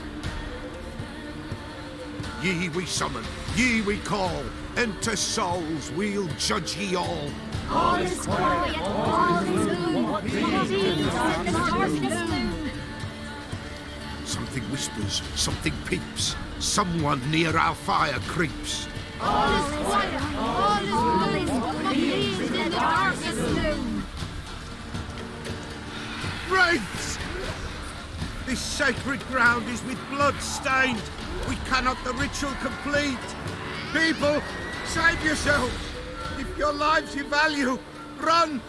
Ye we summon, ye we call. Enter souls, we'll judge ye all. All is quiet, all is gloom. Something whispers, something peeps. Someone near our fire creeps. All is quiet, all is gloom. In the darkest gloom. Wraiths! This sacred ground is with blood stained. We cannot the ritual complete. People, save yourselves. If your lives you value, run!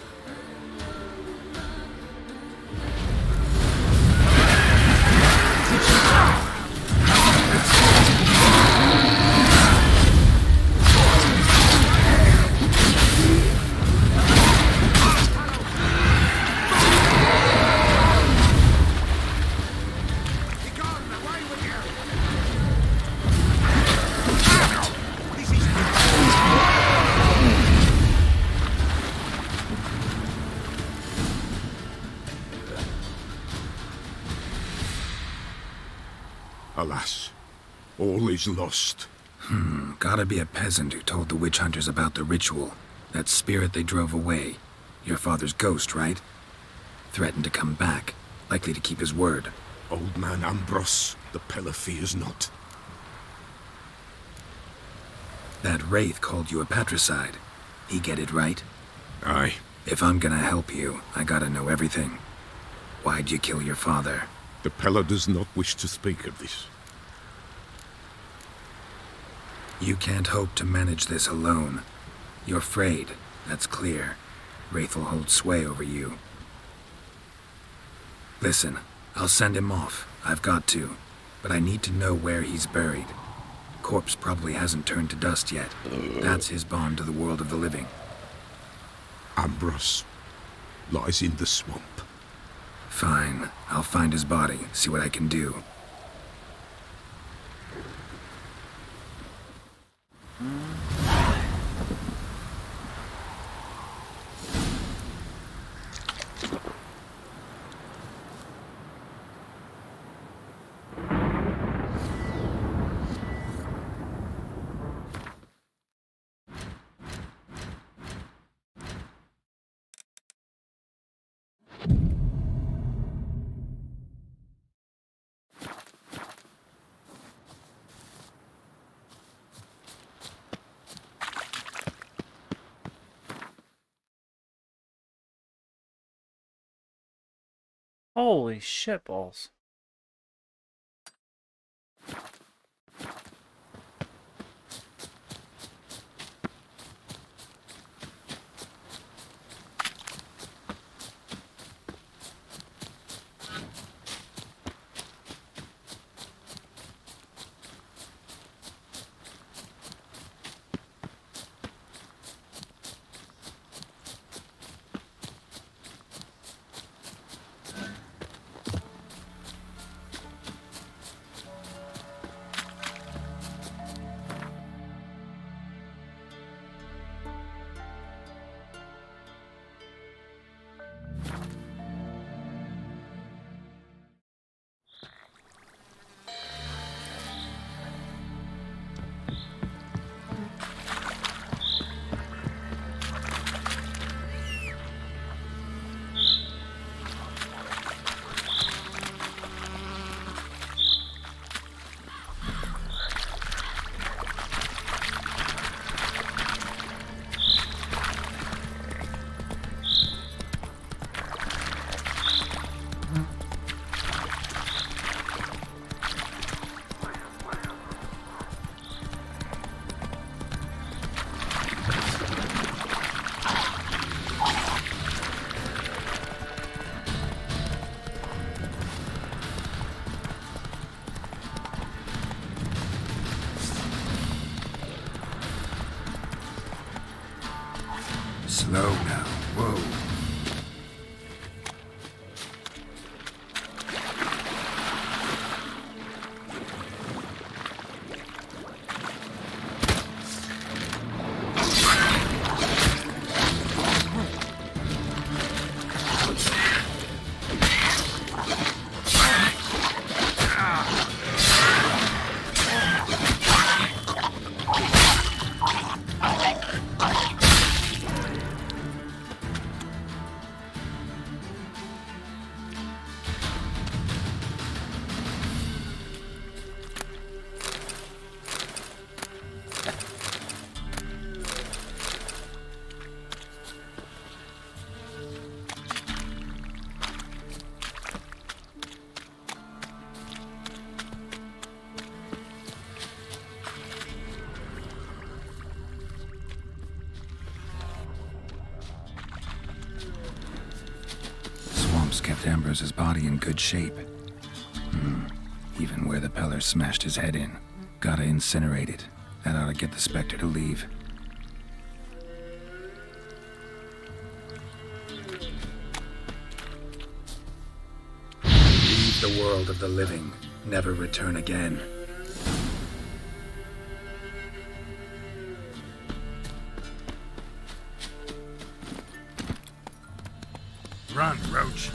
Alas, all is lost. Gotta be a peasant who told the witch hunters about the ritual. That spirit they drove away. Your father's ghost, right? Threatened to come back. Likely to keep his word. Old man Ambrose, the Pella fears not. That wraith called you a patricide. He get it right? Aye. If I'm gonna help you, I gotta know everything. Why'd you kill your father? The Pella does not wish to speak of this. You can't hope to manage this alone. You're afraid, that's clear. Wraith will hold sway over you. Listen, I'll send him off. I've got to. But I need to know where he's buried. Corpse probably hasn't turned to dust yet. That's his bond to the world of the living. Ambrose lies in the swamp. Fine. I'll find his body, see what I can do. Holy shitballs. Slow now. Whoa. Kept Ambrose's body in good shape. Even where the Peller smashed his head in. Gotta incinerate it. That ought to get the Spectre to leave. Leave the world of the living. Never return again. Run, Roach.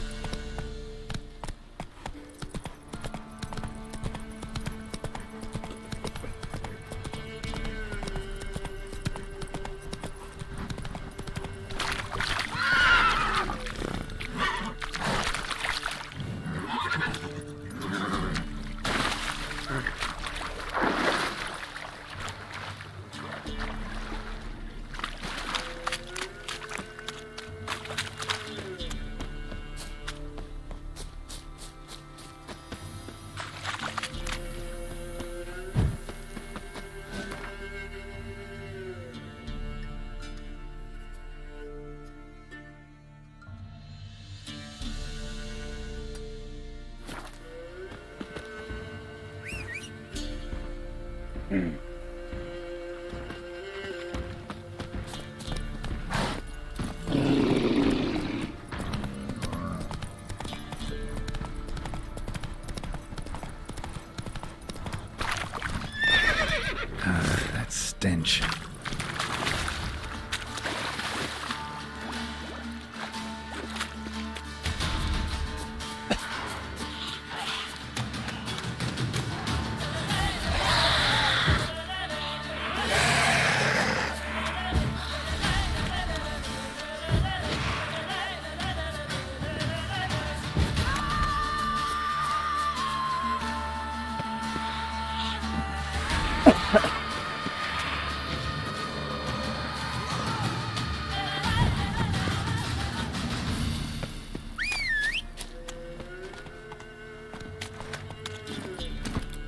That stench.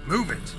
Move it!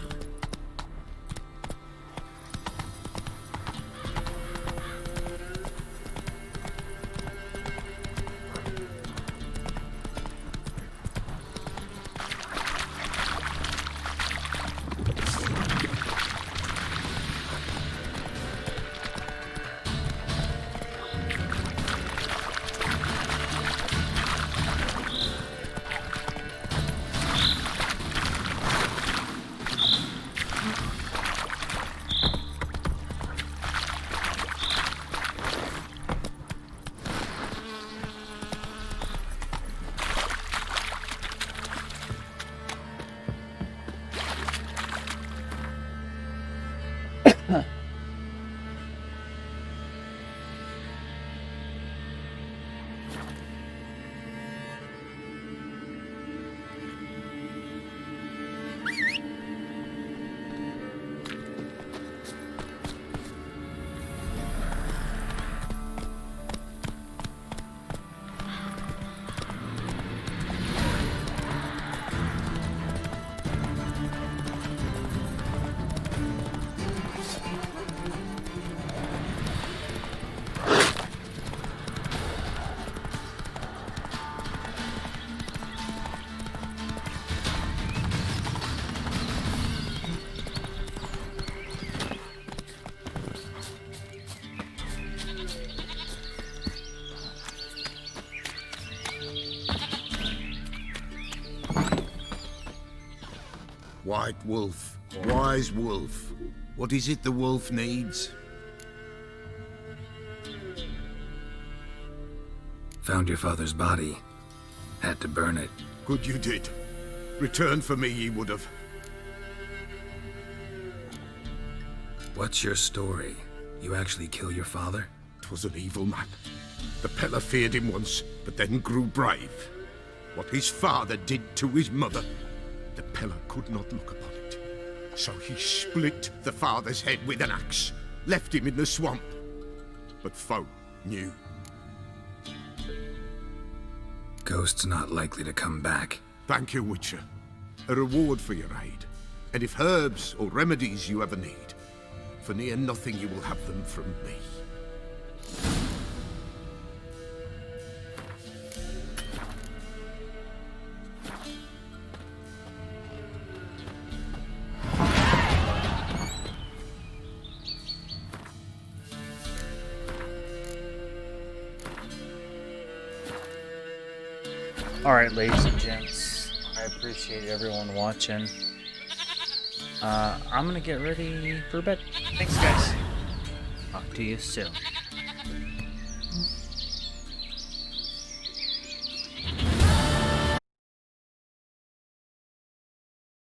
White wolf, wise wolf. What is it the wolf needs? Found your father's body. Had to burn it. Good you did. Return for me ye would have. What's your story? You actually kill your father? 'Twas an evil man. The Peller feared him once, but then grew brave. What his father did to his mother, the Peller could not look upon it. So he split the father's head with an axe, left him in the swamp. But folk knew. Ghost's not likely to come back. Thank you, Witcher. A reward for your aid. And if herbs or remedies you ever need, for near nothing you will have them from me. Alright, ladies and gents, I appreciate everyone watching. I'm gonna get ready for bed. Thanks, guys. Talk to you soon.